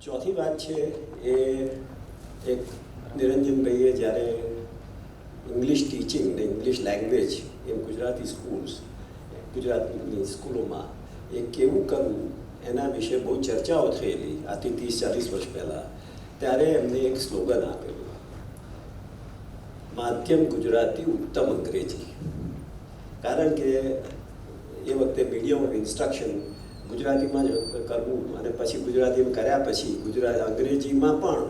ચોથી વાત છે એ એક નિરંજનભાઈએ જ્યારે ઇંગ્લિશ ટીચિંગ ને ઇંગ્લિશ લેંગ્વેજ એમ ગુજરાતી ગુજરાતની સ્કૂલોમાં એ કેવું કરવું એના વિશે બહુ ચર્ચાઓ થયેલી આથી 30-40 વર્ષ પહેલાં. ત્યારે એમને એક સ્લોગન આપેલું, માધ્યમ ગુજરાતી ઉત્તમ અંગ્રેજી. કારણ કે એ વખતે મીડિયમ ઓફ ઇન્સ્ટ્રક્શન ગુજરાતીમાં જ કરવું અને પછી ગુજરાતીમાં કર્યા પછી અંગ્રેજીમાં પણ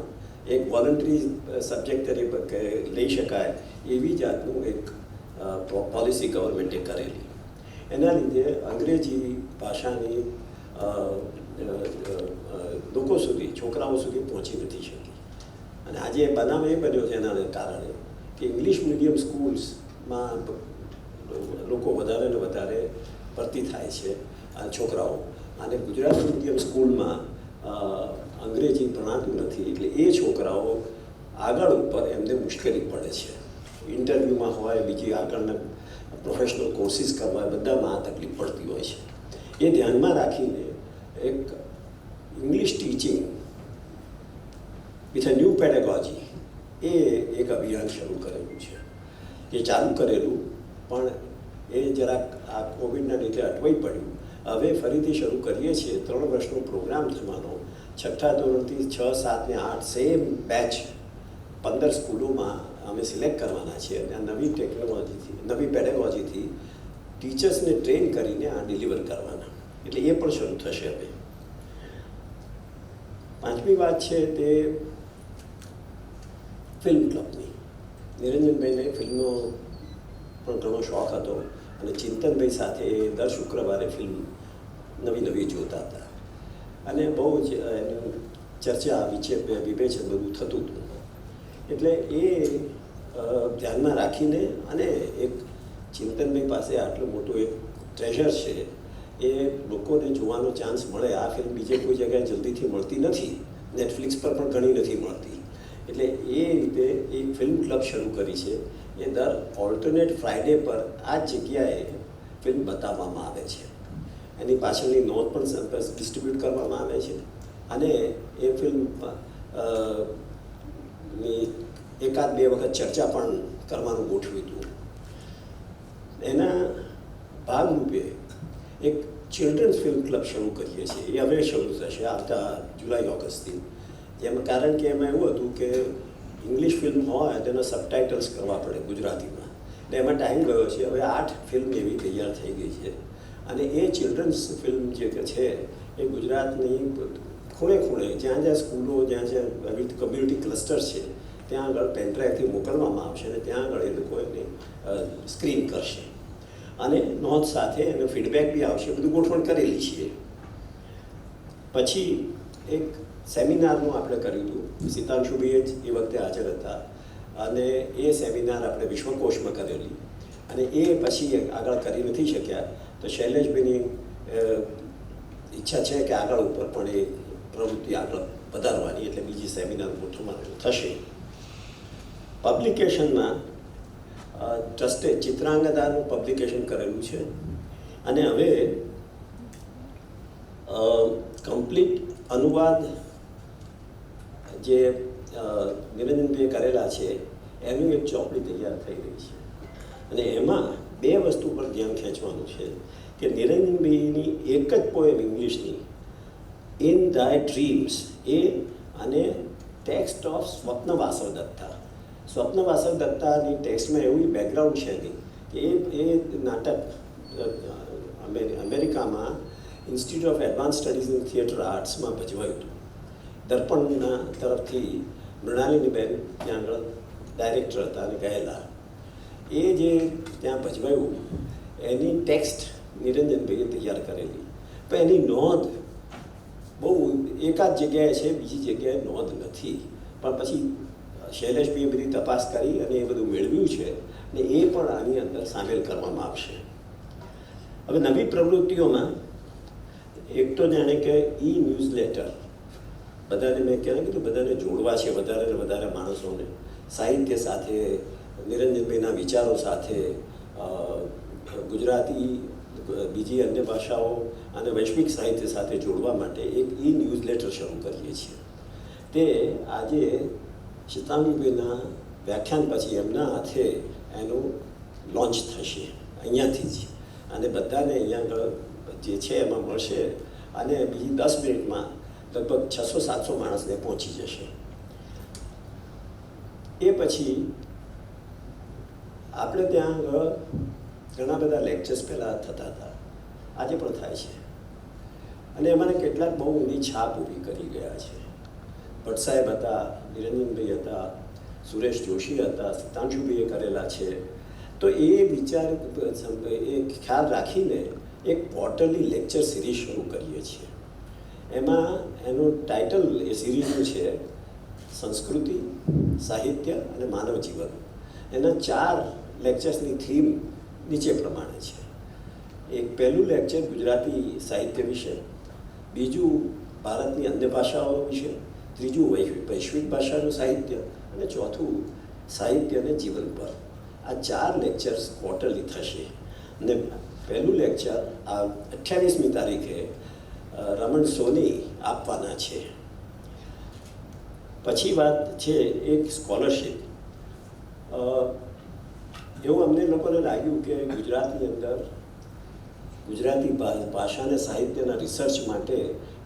એક વોલન્ટરી સબ્જેક્ટ તરીકે લઈ શકાય એવી જાતનું એક પોલિસી ગવર્મેન્ટે કરેલી. એના લીધે અંગ્રેજી ભાષાની લોકો સુધી, છોકરાઓ સુધી પહોંચી નથી શકી. અને આજે બનાવ એ બન્યો છે એના કારણે કે ઇંગ્લિશ મીડિયમ સ્કૂલ્સમાં લોકો વધારે ને વધારે ભરતી થાય છે છોકરાઓ, અને ગુજરાતી મીડિયમ સ્કૂલમાં અંગ્રેજી ભણાતું નથી. એટલે એ છોકરાઓ આગળ ઉપર એમને મુશ્કેલી પડે છે. ઇન્ટરવ્યૂમાં હોય, બીજી આગળના પ્રોફેશનલ કોર્સિસ કરવા, બધામાં આ તકલીફ પડતી હોય છે. એ ધ્યાનમાં રાખીને એક English teaching with a new pedagogy એ એક અભિયાન શરૂ કરેલું છે. એ ચાલુ કરેલું પણ એ જરાક આ કોવિડના લીધે અટવાઈ પડ્યું. હવે ફરીથી શરૂ કરીએ છીએ. 3 વર્ષનો પ્રોગ્રામ થવાનો. 6ઠ્ઠા ધોરણથી 6, 7 ને 8 સેમ બેચ 15 સ્કૂલોમાં અમે સિલેક્ટ કરવાના છીએ અને નવી ટેકનોલોજીથી, નવી પેડેગોજીથી ટીચર્સને ટ્રેન કરીને આ ડિલિવર કરવાના. એટલે એ પણ શરૂ થશે હવે. 5મી વાત છે તે ફિલ્મ ક્લબની. નિરંજનભાઈને ફિલ્મનો પણ ઘણો શોખ હતો અને ચિંતનભાઈ સાથે દર શુક્રવારે ફિલ્મ નવી જોતા હતા અને બહુ જ એનું ચર્ચા વિવેચન બધું થતું હતું. એટલે એ ધ્યાનમાં રાખીને અને એક ચિંતનભાઈ પાસે આટલું મોટું એક ટ્રેઝર છે, એ લોકોને જોવાનો ચાન્સ મળે. આ ફિલ્મ બીજે કોઈ જગ્યાએ જલ્દીથી મળતી નથી, નેટફ્લિક્સ પર પણ ઘણી નથી મળતી. એટલે એ રીતે એક ફિલ્મ ક્લબ શરૂ કરી છે. એ દર ઓલ્ટરનેટ ફ્રાઈડે પર આ જગ્યાએ ફિલ્મ બતાવવામાં આવે છે. એની પાછળની નોંધ પણ ડિસ્ટ્રીબ્યુટ કરવામાં આવે છે અને એ ફિલ્મ ની 1-2 વખત ચર્ચા પણ કરવાનું ગોઠવ્યું હતું. એના ભાગરૂપે એક ચિલ્ડ્રન્સ ફિલ્મ ક્લબ શરૂ કરીએ છીએ. એ હવે શરૂ થશે આવતા જુલાઈ-ઓગસ્ટથી. જેમાં કારણ કે એમાં એવું હતું કે ઇંગ્લિશ ફિલ્મ હોય તેના સબટાઇટલ્સ કરવા પડે ગુજરાતીમાં. એટલે એમાં ટાઈમ ગયો છે. હવે 8 ફિલ્મ એવી તૈયાર થઈ ગઈ છે અને એ ચિલ્ડ્રન્સ ફિલ્મ જે છે એ ગુજરાતની ખૂણે ખૂણે જ્યાં સ્કૂલો, જ્યાં વિવિધ કમ્યુનિટી ક્લસ્ટર છે ત્યાં આગળ પેનડ્રાઈવથી મોકલવામાં આવશે અને ત્યાં આગળ એ લોકો એને સ્ક્રીન કરશે અને નોંધ સાથે એનો ફીડબેક બી આવશે. બધું ગોઠવણ કરેલી છે. પછી એક સેમિનારનું આપણે કર્યું હતું. સીતાંશુભાઈ જ એ વખતે હાજર હતા અને એ સેમિનાર આપણે વિશ્વકોશમાં કરેલી અને એ પછી આગળ કરી નથી શક્યા. તો શૈલેષભાઈની ઈચ્છા છે કે આગળ ઉપર પણ એ પ્રવૃત્તિ આગળ વધારવાની, એટલે બીજી સેમિનાર ગોઠવવાનું થશે. પબ્લિકેશનમાં ટ્રસ્ટે ચિત્રાંગદાનું પબ્લિકેશન કરેલું છે અને હવે કમ્પ્લીટ અનુવાદ જે નિરંજનભાઈએ કરેલા છે એનું એક ચોપડી તૈયાર થઈ રહી છે અને એમાં 2 વસ્તુ પર ધ્યાન ખેંચવાનું છે કે નિરંજનભાઈની એક જ પોએમ ઇંગ્લિશની, ઇન ધાય ડ્રીમ્સ, એ અને ટેક્સ્ટ ઓફ સ્વપ્ન વાસવ દત્તા. સ્વપ્ન વાસવ દત્તાની ટેક્સ્ટમાં એવું બેકગ્રાઉન્ડ છે નહીં કે એ નાટક અમેરિકામાં institute of advance studies in theatre આર્ટ્સમાં ભજવાયું હતું. દર્પણના તરફથી મૃણાલિનીબેન ત્યાં આગળ ડાયરેક્ટર હતા અને ગયેલા. એ જે ત્યાં ભજવાયું એની ટેક્સ્ટ નિરંજનભાઈએ તૈયાર કરેલી. પણ એની નોંધ બહુ એકાદ જગ્યાએ છે, બીજી જગ્યાએ નોંધ નથી. પણ પછી શૈલેષભાઈએ બધી તપાસ કરી અને એ બધું મેળવ્યું છે અને એ પણ આની અંદર સામેલ કરવામાં આવશે. હવે નવી પ્રવૃત્તિઓમાં એક તો જાણે કે ન્યૂઝ લેટર બધાને મેં કીધું બધાને જોડવા છે, વધારે ને વધારે માણસોને સાહિત્ય સાથે, નિરંજનભાઈના વિચારો સાથે, ગુજરાતી બીજી અન્ય ભાષાઓ અને વૈશ્વિક સાહિત્ય સાથે જોડવા માટે એક ન્યૂઝલેટર શરૂ કરીએ છીએ. તે આજે શતાંગીભાઈના વ્યાખ્યાન પછી એમના હાથે એનું લોન્ચ થશે અહીંયાથી જ, અને બધાને અહીંયા આગળ જે છે એમાં મળશે, અને બીજી 10 મિનિટમાં લગભગ 600-700 માણસને પહોંચી જશે. એ પછી આપણે ત્યાં આગળ ઘણા બધા લેક્ચર્સ પહેલાં થતા હતા, આજે પણ થાય છે, અને એમાંને કેટલાક બહુ ઊંડી છાપ ઊભી કરી ગયા છે. ભટ્ટ સાહેબ હતા, નિરંજનભાઈ હતા, સુરેશ જોશી હતા, સિતાંશુભાઈએ કરેલા છે. તો એ વિચાર એ ખ્યાલ રાખીને એક ક્વાર્ટરલી લેક્ચર સિરીઝ શરૂ કરીએ છીએ. એમાં એનું ટાઇટલ એ સિરીઝનું છે સંસ્કૃતિ, સાહિત્ય અને માનવ જીવન. એના 4 લેક્ચર્સની થીમ નીચે પ્રમાણે છે. એક પહેલું લેક્ચર ગુજરાતી સાહિત્ય વિશે, બીજું ભારતની અન્ય ભાષાઓ વિશે, ત્રીજું વૈશ્વિક ભાષાનું સાહિત્ય, અને ચોથું સાહિત્ય અને જીવન પર. આ 4 લેક્ચર્સ ક્વાર્ટરલી થશે. અને પહેલું લેક્ચર આ 28મી તારીખે રમણ સોની આપવાના છે. પછી વાત છે એક સ્કોલરશિપ. એવું અમને લોકોને લાગ્યું કે ગુજરાતની અંદર ગુજરાતી ભાષા અને સાહિત્યના રિસર્ચ માટે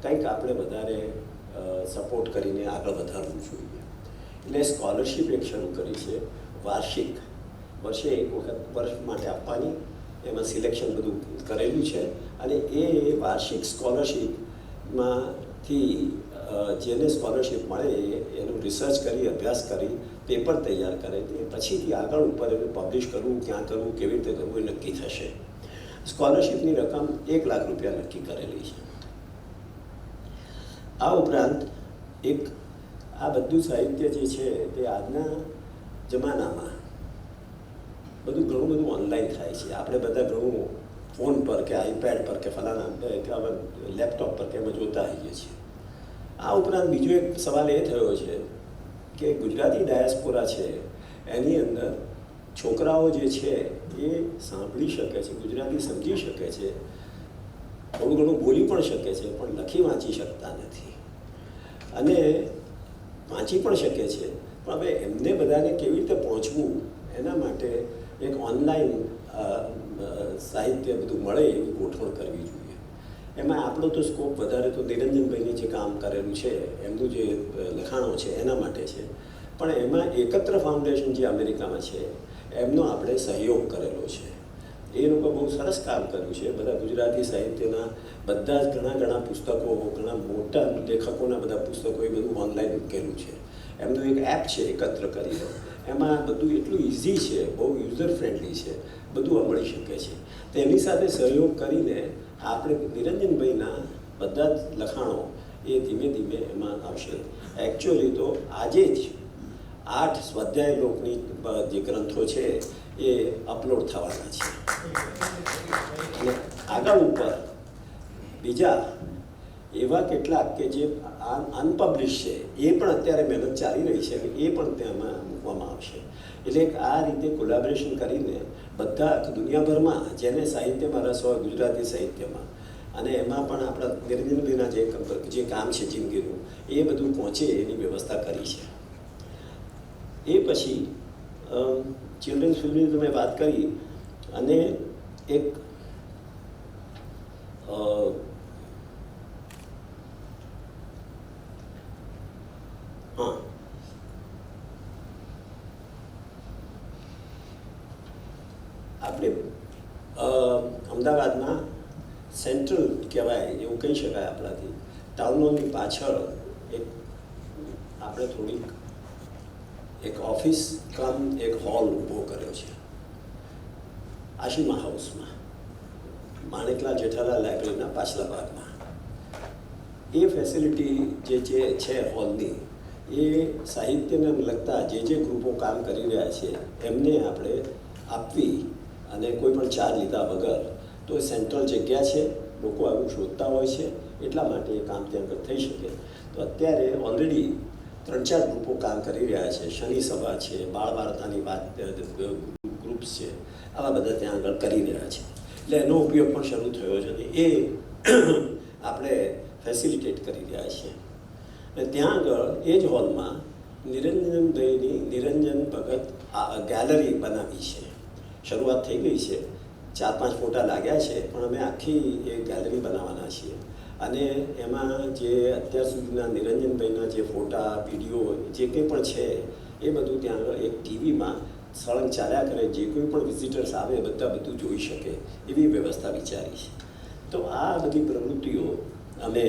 કંઈક આપણે વધારે સપોર્ટ કરીને આગળ વધારવું જોઈએ. એટલે સ્કોલરશિપ એક શરૂ કરી છે, વાર્ષિક, વર્ષે એક વખત વર્ષ માટે આપવાની. એમાં સિલેક્શન બધું કરેલું છે, અને એ વાર્ષિક સ્કોલરશિપમાંથી જેને સ્કોલરશિપ મળે એનું રિસર્ચ કરી, અભ્યાસ કરી, પેપર તૈયાર કરે, તે પછીથી આગળ ઉપર એનું પબ્લિશ કરવું, ક્યાં કરવું, કેવી રીતે કરવું એ નક્કી થશે. સ્કોલરશિપની રકમ 1 લાખ રૂપિયા નક્કી કરેલી છે. આ ઉપરાંત આ બધું સાહિત્ય જે છે તે આજના જમાનામાં ઘણું બધું ઓનલાઈન થાય છે. આપણે બધા ઘણું ફોન પર કે આઈપેડ પર કે ફલાણા કે લેપટોપ પર કે એમાં જોતા હોઈએ છીએ. આ ઉપરાંત બીજો એક સવાલ એ થયો છે કે ગુજરાતી ડાયસ્પોરા છે એની અંદર છોકરાઓ જે છે એ સાંભળી શકે છે, ગુજરાતી સમજી શકે છે, થોડું ઘણું બોલી પણ શકે છે, પણ લખી વાંચી શકતા નથી. અને વાંચી પણ શકે છે, પણ હવે એમને બધાને કેવી રીતે પહોંચવું એના માટે એક ઓનલાઈન સાહિત્ય બધું મળે એવી ગોઠવણ કરવી જોઈએ. એમાં આપણો તો સ્કોપ વધારે તો નિરંજનભાઈની જે કામ કરેલું છે એમનું જે લખાણો છે એના માટે છે, પણ એમાં એકત્ર ફાઉન્ડેશન જે અમેરિકામાં છે એમનો આપણે સહયોગ કરેલો છે. એ લોકો બહુ સરસ કામ કર્યું છે. બધા ગુજરાતી સાહિત્યના બધા જ ઘણા પુસ્તકો, ઘણા મોટા લેખકોના બધા પુસ્તકો એ બધું ઓનલાઈન મૂકેલું છે. એમનું એક એપ છે એકત્ર કરીને, એમાં બધું એટલું ઇઝી છે, બહુ યુઝર ફ્રેન્ડલી છે, બધું મળી શકે છે. તો એની સાથે સહયોગ કરીને આપણે નિરંજનભાઈના બધા જ લખાણો એ ધીમે ધીમે એમાં આવશે. એકચ્યુઅલી તો આજે જ 8 સ્વાધ્યાય લોકની જે ગ્રંથો છે એ અપલોડ થવાના છે, અને આગળ ઉપર બીજા એવા કેટલાક કે જે અનપબ્લિશ છે એ પણ અત્યારે મહેનત ચાલી રહી છે કે એ પણ તેમાં મૂકવામાં આવશે. એટલે આ રીતે કોલેબોરેશન કરીને બધા દુનિયાભરમાં જેને સાહિત્યમાં રસ હોય, ગુજરાતી સાહિત્યમાં, અને એમાં પણ આપણા નિરંજનભાઈના જે કામ છે જિંદગીનું એ બધું પહોંચે એની વ્યવસ્થા કરી છે. એ પછી ચિલ્ડ્રન્સ ફિલ્મની તમે વાત કરી, અને એક આપણે અમદાવાદમાં સેન્ટ્રલ કહેવાય એવું કહી શકાય આપણાથી, ટાઉન હોલની પાછળ આપણે થોડીક એક ઓફિસ એક હોલ ઊભો કર્યો છે આશીમા હાઉસમાં, માણેકલાલ જેઠાલાલ લાઇબ્રેરીના પાછલા ભાગમાં. એ ફેસિલિટી જે છે હોલની, એ સાહિત્યને લગતા જે ગ્રુપો કામ કરી રહ્યા છે એમને આપણે આપવી, અને કોઈ પણ ચાર્જ લીધા વગર. તો સેન્ટ્રલ જગ્યા છે, લોકો આવું શોધતા હોય છે, એટલા માટે એ કામ ત્યાં આગળ થઈ શકે. તો અત્યારે ઓલરેડી 3-4 ગ્રુપો કામ કરી રહ્યા છે. શનિ સભા છે, બાળ વાર્તાની વાત ગ્રુપ્સ છે, આવા બધા ત્યાં આગળ કરી રહ્યા છે. એટલે એનો ઉપયોગ પણ શરૂ થયો છે અને એ આપણે ફેસિલિટેટ કરી રહ્યા છીએ. અને ત્યાં આગળ એ જ હોલમાં નિરંજનભાઈની નિરંજન ભગત ગેલેરી બનાવી છે. શરૂઆત થઈ ગઈ છે, 4-5 ફોટા લાગ્યા છે, પણ અમે આખી એ ગેલેરી બનાવવાના છીએ. અને એમાં જે અત્યાર સુધીના નિરંજનભાઈના જે ફોટા, વિડીયો જે કંઈ પણ છે એ બધું ત્યાં આગળ એક ટીવીમાં સળંગ ચાલ્યા કરે. જે કોઈ પણ વિઝિટર્સ આવે બધું જોઈ શકે એવી વ્યવસ્થા વિચારી છે. તો આ બધી પ્રવૃત્તિઓ અમે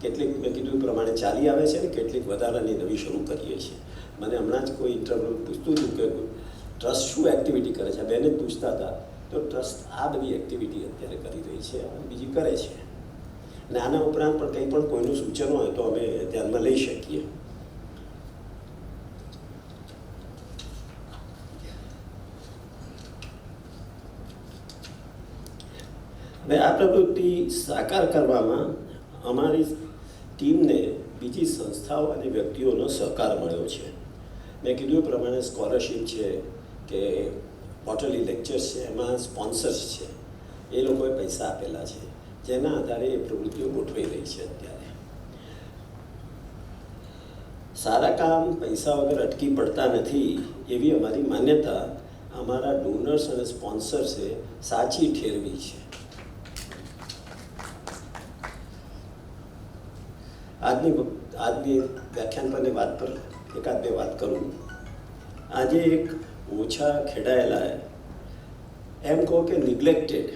કેટલીક મેં કીધું પ્રમાણે ચાલી આવે છે ને કેટલીક વધારાની નવી શરૂ કરીએ છીએ. મને હમણાં જ કોઈ ઇન્ટરવ્યુ પૂછતું હતું કે ટ્રસ્ટ શું એક્ટિવિટી કરે છે, બેને જ પૂછતા હતા. તો ટ્રસ્ટ આ બધી એક્ટિવિટી અત્યારે કરી રહી છે અને બીજી કરે છે. અને આના ઉપરાંત પણ કંઈ પણ કોઈનું સૂચનો હોય તો અમે ધ્યાનમાં લઈ શકીએ. હવે આ પ્રવૃત્તિ સાકાર કરવામાં અમારી ટીમને બીજી સંસ્થાઓ અને વ્યક્તિઓનો સહકાર મળ્યો છે. મેં કીધું એ પ્રમાણે સ્કોલરશિપ છે કે ક્વાર્ટરલી લેક્ચર્સ છે, એમાં સ્પોન્સર્સ છે, એ લોકોએ પૈસા આપેલા છે, જેના આધારે એ પ્રવૃત્તિઓ ગોઠવાઈ રહી છે. અત્યારે સારા કામ પૈસા વગર અટકી પડતા નથી એવી અમારી માન્યતા અમારા ડોનર્સ અને સ્પોન્સર્સે સાચી ઠેરવી છે. આજની વ્યાખ્યાન પરની વાત પર 1-2 વાત કરું. આજે એક ઓછા ખેડાયેલા એમ કહો કે નિગ્લેક્ટેડ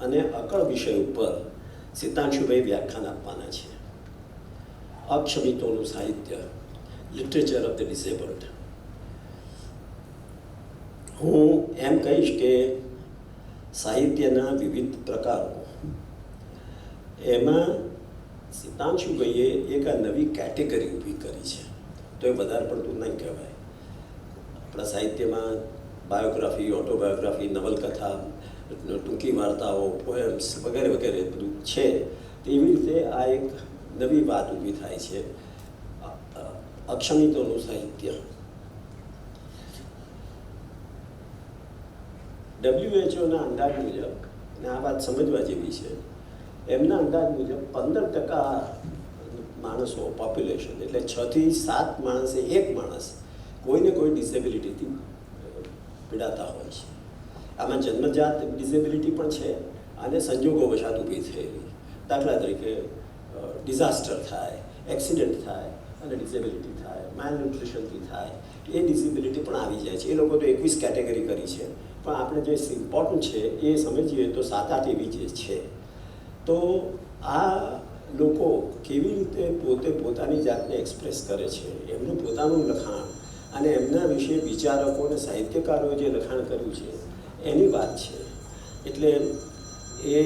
અને અકળ વિષય ઉપર સિતાંશુભાઈ વ્યાખ્યાન આપવાના છે. અક્ષમિતોનું સાહિત્ય, લિટરેચર ઓફ ધ ડિસેબલ્ડ. હું એમ કહીશ કે સાહિત્યના વિવિધ પ્રકારો, એમાં સિતાંશુભાઈએ એક આ નવી કેટેગરી ઊભી કરી છે. તો એ વધારે પડતું નહીં કહેવાય. આપણા સાહિત્યમાં બાયોગ્રાફી, ઓટોબાયોગ્રાફી, નવલકથા, ટૂંકી વાર્તાઓ, પોએમ્સ વગેરે વગેરે બધું છે. તેવી રીતે આ એક નવી વાત ઊભી થાય છે, અક્ષમિતોનું સાહિત્ય. WHO અંદાજ મુજબ, અને આ વાત સમજવા જેવી છે, એમના અંદાજ મુજબ 15% માણસો, પોપ્યુલેશન એટલે 6 થી 7 માણસે એક માણસ કોઈને કોઈ ડિસેબિલિટીથી પીડાતા હોય છે. આમાં જન્મજાત ડિસેબિલિટી પણ છે અને સંજોગો વશાત ઊભી થયેલી. દાખલા તરીકે ડિઝાસ્ટર થાય, એક્સિડન્ટ થાય અને ડિસેબિલિટી થાય, માલન્યુટ્રિશનથી થાય, એ ડિસેબિલિટી પણ આવી જાય છે. એ લોકો તો 21 કેટેગરી કરી છે, પણ આપણે જે ઇમ્પોર્ટન્ટ છે એ સમજીએ તો 7-8 એવી જે છે. તો આ લોકો કેવી રીતે પોતાની જાતને એક્સપ્રેસ કરે છે, એમનું પોતાનું લખાણ અને એમના વિશે વિચારકો અને સાહિત્યકારોએ જે લખાણ કર્યું છે એની વાત છે. એટલે એ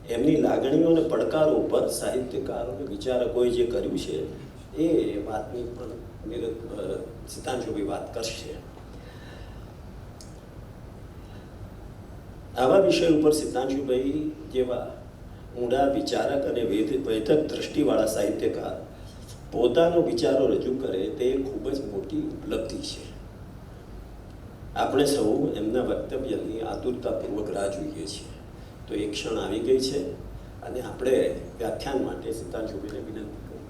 એમની લાગણીઓ અને પડકારો ઉપર સાહિત્યકારો અને વિચારકોએ જે કર્યું છે એ વાતની પણ સિતાંશુભાઈ વાત કરશે. આવા વિષય ઉપર સિતાંશુભાઈ જેવા ઊંડા વિચારક અને વૈધક દ્રષ્ટિવાળા સાહિત્યકાર પોતાનો વિચારો રજૂ કરે તે ખૂબ જ મોટી ઉપલબ્ધિ છે. આપણે સૌ એમના વક્તવ્યની આતુરતાપૂર્વક રાહ જોઈએ છીએ. તો એ ક્ષણ આવી ગઈ છે અને આપણે વ્યાખ્યાન માટે સિતાંશુભાઈને વિનંતી કરીએ.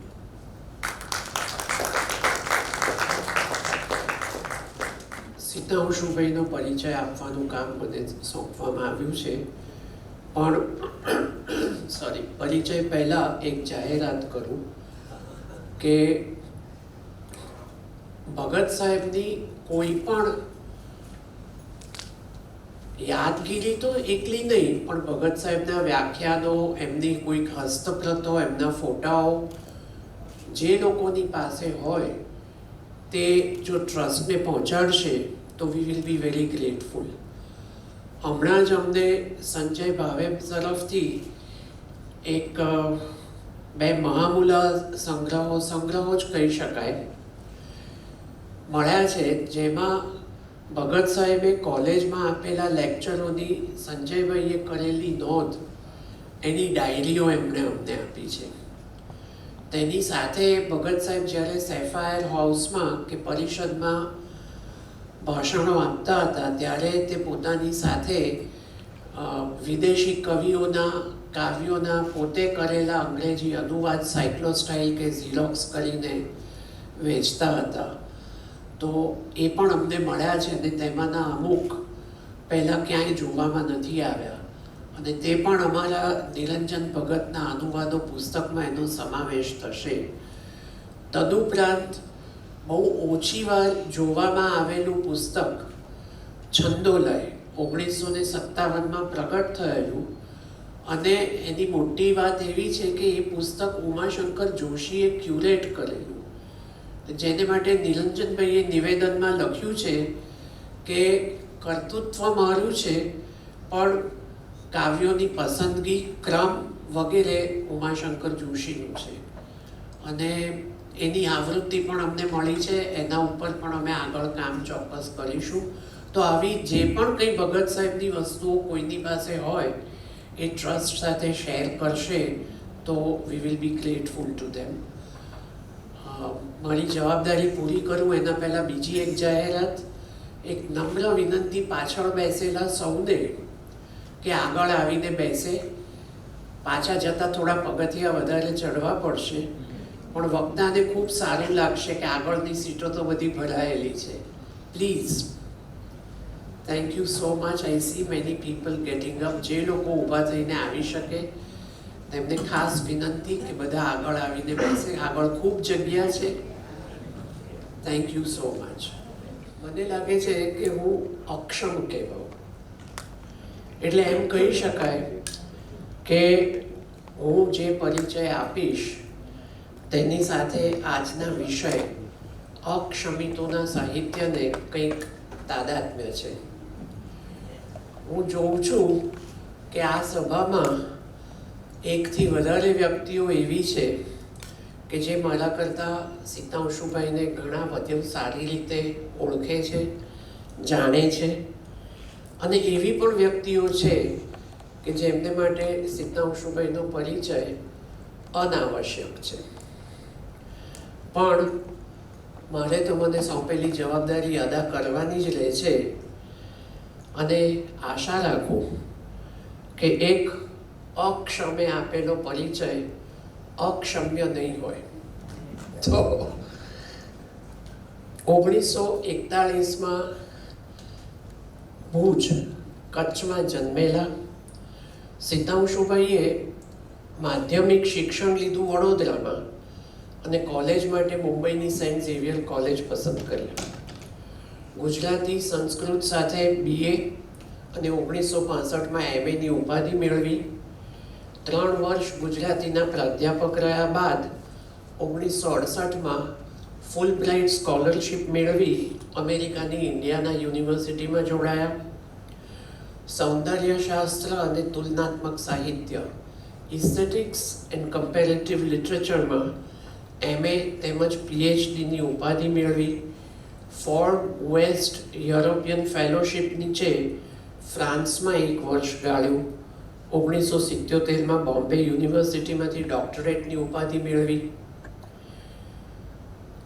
સિતાંશુભાઈનો પરિચય આપવાનું કામ મને સોંપવામાં આવ્યું છે, પણ પરિચય પહેલાં એક જાહેરાત કરું કે ભગત સાહેબની કોઈ પણ યાદગીરી તો એકલી નહીં, પણ ભગત સાહેબના વ્યાખ્યાનો, એમની કોઈક હસ્તપ્રતો, એમના ફોટાઓ જે લોકોની પાસે હોય તે જો ટ્રસ્ટને પહોંચાડશે તો we will be very grateful. હમણાં જ અમને સંજય ભાવે તરફથી એક 2 મહામૂલા સંગ્રહો જ કહી શકાય મળ્યા છે, જેમાં ભગત સાહેબે કોલેજમાં આપેલા લેક્ચરોની સંજયભાઈએ કરેલી નોંધ, એની ડાયરીઓ એમણે અમને આપી છે. તેની સાથે ભગત સાહેબ જ્યારે સેફાયર હાઉસમાં કે પરિષદમાં ભાષણો આપતા હતા ત્યારે તે પોતાની સાથે વિદેશી કવિઓના કાવ્યોના પોતે કરેલા અંગ્રેજી અનુવાદ સાયક્લોસ્ટાઇલ કે ઝીરોક્સ કરીને વેચતા હતા. તો એ પણ અમને મળ્યા છે અને તેમાંના અમુક પહેલાં ક્યાંય જોવામાં નથી આવ્યા અને તે પણ અમારા નિરંજન ભગતના અનુવાદો પુસ્તકમાં એનો સમાવેશ થશે. તદુપરાંત બહુ ઓછી વાર જોવામાં આવેલું પુસ્તક છંદોલય 1957માં પ્રગટ થયેલું અને એની મોટી વાત એવી છે કે એ પુસ્તક ઉમાશંકર જોશીએ ક્યુરેટ કરેલું, જેને માટે નિરંજનભાઈએ નિવેદનમાં લખ્યું છે કે કર્તૃત્વ મારું છે પણ કાવ્યોની પસંદગી, ક્રમ વગેરે ઉમાશંકર જોશીનું છે અને એની આવૃત્તિ પણ અમને મળી છે. એના ઉપર પણ અમે આગળ કામ ચોક્કસ કરીશું. તો આવી જે પણ કંઈ ભગત સાહેબની વસ્તુઓ કોઈની પાસે હોય એ ટ્રસ્ટ સાથે શેર કરશે તો we will be grateful to them. મારી જવાબદારી પૂરી કરું એના પહેલાં બીજી એક જાહેરાત, એક નમ્ર વિનંતી પાછળ બેસેલા સૌને કે આગળ આવીને બેસે. પાછા જતાં થોડા પગથિયા વધારે ચડવા પડશે પણ વક્તાને ખૂબ સારું લાગશે કે આગળની સીટો તો બધી ભરાયેલી છે. Please. Thank you so much. I see many people getting up. જે લોકો ઊભા થઈને આવી શકે તેમને ખાસ વિનંતી કે બધા આગળ આવીને બેસે. આગળ ખૂબ જગ્યા છે. Thank you so much. મને લાગે છે કે હું અક્ષમ કહેવાઉં એટલે એમ કહી શકાય કે હું જે પરિચય આપીશ તેની સાથે આજના વિષય અક્ષમિતોના સાહિત્યને કંઈક તાદાત્મ્ય છે. હું જોઉં છું કે આ સભામાં એકથી વધારે વ્યક્તિઓ એવી છે કે જે મારા કરતાં સીતાંશુભાઈને ઘણા વધુ સારી રીતે ઓળખે છે, જાણે છે અને એવી પણ વ્યક્તિઓ છે કે જેમને માટે સીતાંશુભાઈનો પરિચય અનાવશ્યક છે. પણ મારે તો મને સોંપેલી જવાબદારી અદા કરવાની જ રહે છે અને આશા રાખું કે એક અક્ષમે આપેલો પરિચય અક્ષમ્ય નહીં હોય. તો 1941માં ભુજ કચ્છમાં જન્મેલા સીતાંશુભાઈએ માધ્યમિક શિક્ષણ લીધું વડોદરામાં અને કોલેજ માટે મુંબઈની સેન્ટ ઝેવિયર કોલેજ પસંદ કરી. ગુજરાતી સંસ્કૃત સાથે BA અને 1965માં MAની ઉપાધિ મેળવી. 3 વર્ષ ગુજરાતીના પ્રાધ્યાપક રહ્યા બાદ 1968માં ફૂલ બ્રાઇટ સ્કોલરશિપ મેળવી અમેરિકાની ઇન્ડિયાના યુનિવર્સિટીમાં જોડાયા. સૌંદર્યશાસ્ત્ર અને તુલનાત્મક સાહિત્ય ઇસ્થેટિક્સ એન્ડ કમ્પેરેટિવ લિટરેચરમાં MA તેમજ PhDની ઉપાધિ મેળવી. ફોર્ડ વેસ્ટ યુરોપિયન ફેલોશિપ નીચે ફ્રાન્સમાં 1 વર્ષ ગાળ્યું. 1977માં બોમ્બે યુનિવર્સિટીમાંથી ડોક્ટરેટની ઉપાધિ મેળવી.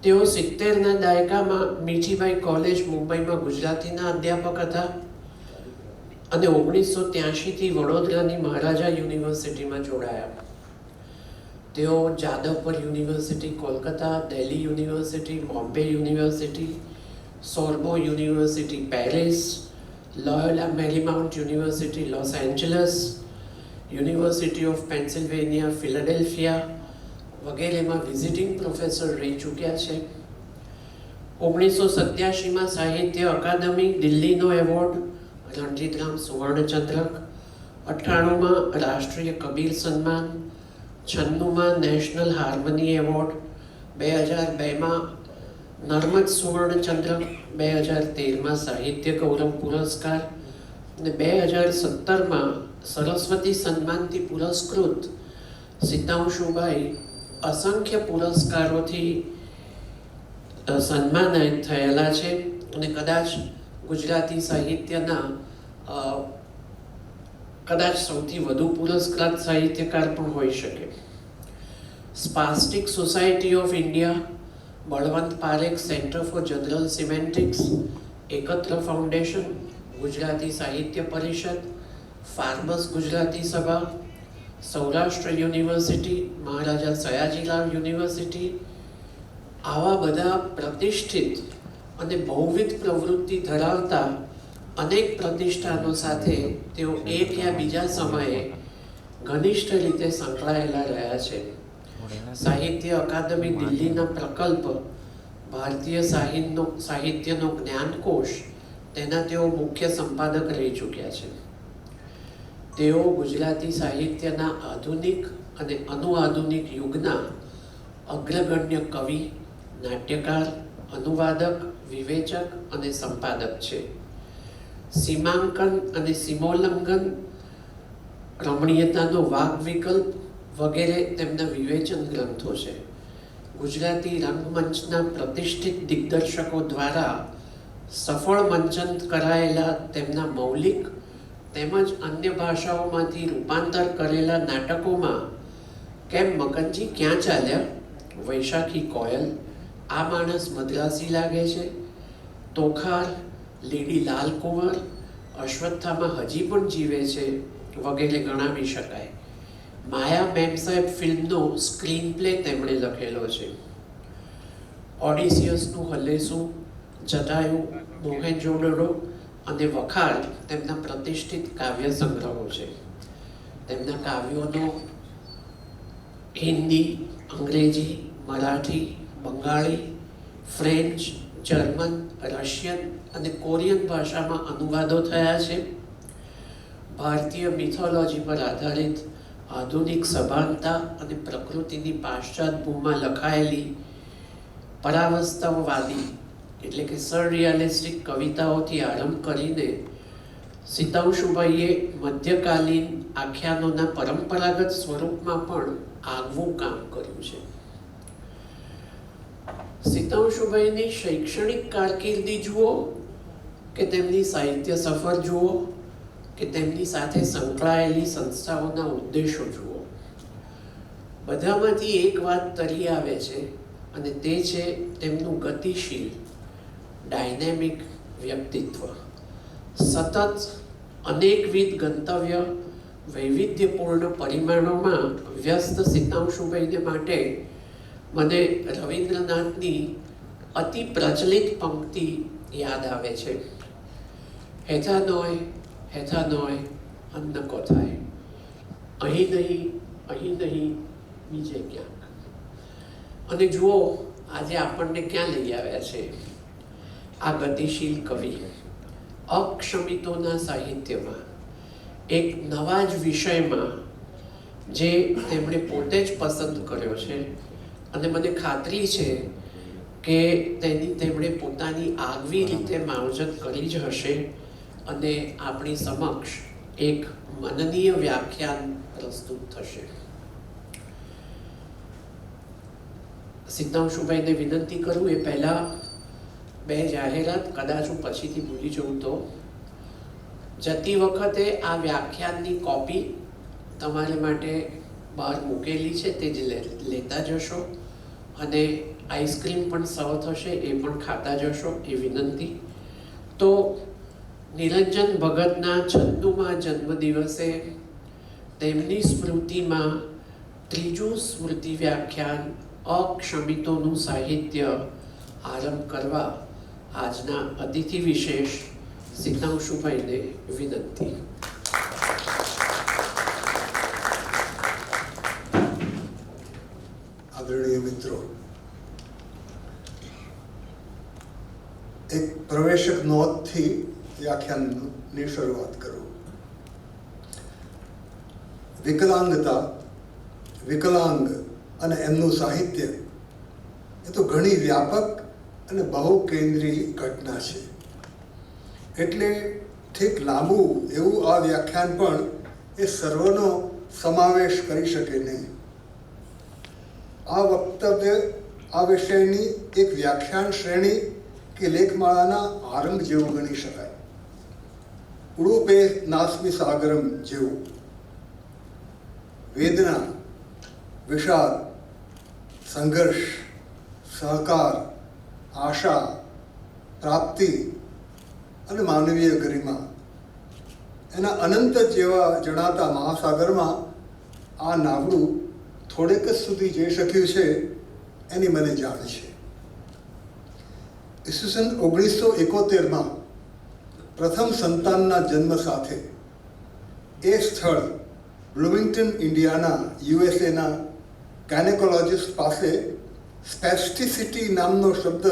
તેઓ 70ના દાયકામાં મીઠીબાઈ કોલેજ મુંબઈમાં ગુજરાતીના અધ્યાપક હતા અને 1983થી વડોદરાની મહારાજા યુનિવર્સિટીમાં જોડાયા. તેઓ Jadavpur University Kolkata, Delhi University, Bombay University, Sorbonne University Paris, Loyola Marymount University Los Angeles, University of Pennsylvania Philadelphia વગેરેમાં વિઝિટિંગ પ્રોફેસર રહી ચૂક્યા છે. 1987માં સાહિત્ય અકાદમી દિલ્હીનો એવોર્ડ રણજીતરામ સુવર્ણચંદ્રક, 98માં રાષ્ટ્રીય કબીર સન્માન, 96માં નેશનલ હાર્મની એવોર્ડ, 2002માં નર્મદ સુવર્ણચંદ્રક, 2013માં સાહિત્ય ગૌરવ પુરસ્કાર અને 2017માં સરસ્વતી સન્માનથી પુરસ્કૃત સીતાંશુભાઈ અસંખ્ય પુરસ્કારોથી સન્માનિત થયેલા છે અને કદાચ ગુજરાતી સાહિત્યના કદાચ સૌથી વધુ પુરસ્કૃત સાહિત્યકાર પણ હોઈ શકે. Spastic Society of India, Balwant Parekh Centre for General Semantics, Ekatra Foundation, Gujarati Sahitya Parishad, Forbes Gujarati Sabha, Saurashtra University, Maharaja Sayajirao University, આવા બધા પ્રતિષ્ઠિત અને બહુવિધ પ્રવૃત્તિ ધરાવતા અનેક પ્રતિષ્ઠાનો સાથે તેઓ એક યા બીજા સમયે ઘનિષ્ઠ રીતે સંકળાયેલા રહ્યા છે. સાહિત્ય અકાદમી દિલ્હીના પ્રકલ્પ ભારતીય સાહિત્યનો જ્ઞાનકોશ, તેના તેઓ મુખ્ય સંપાદક રહી ચૂક્યા છે. તેઓ ગુજરાતી સાહિત્યના આધુનિક અને અનુઆધુનિક યુગના અગ્રગણ્ય કવિ, નાટ્યકાર, અનુવાદક, વિવેચક અને સંપાદક છે. સીમાંકન અને સીમોલ્લંઘન, રમણીયતાનો વાગ વિકલ્પ વગેરે તેમના વિવેચન ગ્રંથો છે. ગુજરાતી રંગમંચના પ્રતિષ્ઠિત દિગ્દર્શકો દ્વારા સફળ મંચન કરાયેલા તેમના મૌલિક તેમજ અન્ય ભાષાઓમાંથી રૂપાંતર કરેલા નાટકોમાં કેમ મકનજી ક્યાં ચાલ્યા, વૈશાખી કોયલ, આ માણસ મદ્રાસી લાગે છે, તોખાર, લેડી લાલકુંવર, અશ્વત્થામા હજી પણ જીવે છે વગેરે ગણાવી શકાય. માયા મેમસાહેબ ફિલ્મનો સ્ક્રીન પ્લે તેમણે લખેલો છે. ઓડિસિયસનું હલેસું, જટાયુ, મોહેનજોદડો અને વખાર તેમના પ્રતિષ્ઠિત કાવ્ય સંગ્રહો છે. તેમના કાવ્યોનો હિન્દી, અંગ્રેજી, Marathi, Bengali, French, German, Russian અને કોરિયન ભાષામાં અનુવાદો થયા છે. ભારતીય મિથોલોજી પર આધારિત આધુનિક સભાનતા અને પ્રકૃતિની પાશ્ચાત ભૂમાં લખાયેલી પરાવસ્તવવાદી એટલે કે સરરિયાલિસ્ટિક કવિતાઓથી આરંભ કરીને સિતાંશુભાઈએ મધ્યકાલીન આખ્યાનોના પરંપરાગત સ્વરૂપમાં પણ આગવું કામ કર્યું છે. સિતાંશુભાઈની શૈક્ષણિક કારકિર્દી જુઓ કે તેમની સાહિત્ય સફર જુઓ કે તેમની સાથે સંકળાયેલી સંસ્થાઓના ઉદ્દેશો જુઓ, બધામાંથી એક વાત તરી આવે છે અને તે છે તેમનું ગતિશીલ, ડાયનેમિક વ્યક્તિત્વ. સતત અનેકવિધ ગંતવ્ય, વૈવિધ્યપૂર્ણ પરિમાણોમાં વ્યસ્ત સિતાંશુભાઈને માટે મને રવિન્દ્રનાથની અતિ પ્રચલિત પંક્તિ યાદ આવે છે. હેથા નોય અન્ન કોથાય, અહીં નહીં બીજે ક્યાંક. અને જુઓ આજે આપણને ક્યાં લઈ આવ્યા છે આ ગતિશીલ કવિ. અક્ષમિતોના સાહિત્યમાં એક નવા જ વિષયમાં જે તેમણે પોતે જ પસંદ કર્યો છે અને મને ખાતરી છે કે તેમણે પોતાની આગવી રીતે માવજત કરી જ હશે અને આપણી સમક્ષ એક મનનીય વ્યાખ્યાન પ્રસ્તુત થશે. સિતાંશુભાઈને વિનંતી કરું એ પહેલાં બે જાહેરાત, કદાચ હું પછીથી ભૂલી જઉં તો. જતી વખતે આ વ્યાખ્યાનની કોપી તમારા માટે બહાર મૂકેલી છે, તે જ લેતા જશો અને આઈસ્ક્રીમ પણ સર્વ થશે, એ પણ ખાતા જશો એ વિનંતી. તો નિરંજન ભગતના 96મા જન્મદિવસે તેમની સ્મૃતિમાં ત્રીજું સ્મૃતિ વ્યાખ્યાન અક્ષમિતોનું સાહિત્ય આરંભ કરવા આજના અતિથિ વિશેષ સિતાંશુભાઈને વિનંતી. આદરણીય મિત્રો, એક પ્રવેશક નોંધથી વ્યાખ્યાનની શરૂઆત કરું. વિકલાંગતા, વિકલાંગ અને એમનું સાહિત્ય એ તો ઘણી વ્યાપક અને બહુકેન્દ્રીય ઘટના છે. એટલે ઠીક લાંબુ એવું આ વ્યાખ્યાન પણ એ સર્વનો સમાવેશ કરી શકે નહીં. આ વક્તવ્ય આ વિષયની એક વ્યાખ્યાન શ્રેણી કે લેખમાળાના આરંભ જેવું ગણી શકાય. ઉડુપે નાસ્મિ સાગરમ જેવું. વેદના, વિષાદ, સંઘર્ષ, સહકાર, આશા, પ્રાપ્તિ અને માનવીય ગરિમા એના અનંત જેવા જણાતા મહાસાગરમાં આ નાવડું થોડેક જ સુધી જઈ શક્યું છે એની મને જાણ છે. ઈસવીસન 1971માં પ્રથમ સંતાનના જન્મ સાથે એ સ્થળ બ્લુમિંગ્ટન ઇન્ડિયાના યુએસએના ગાયનેકોલોજીસ્ટ પાસે સ્પેસ્ટિસિટી નામનો શબ્દ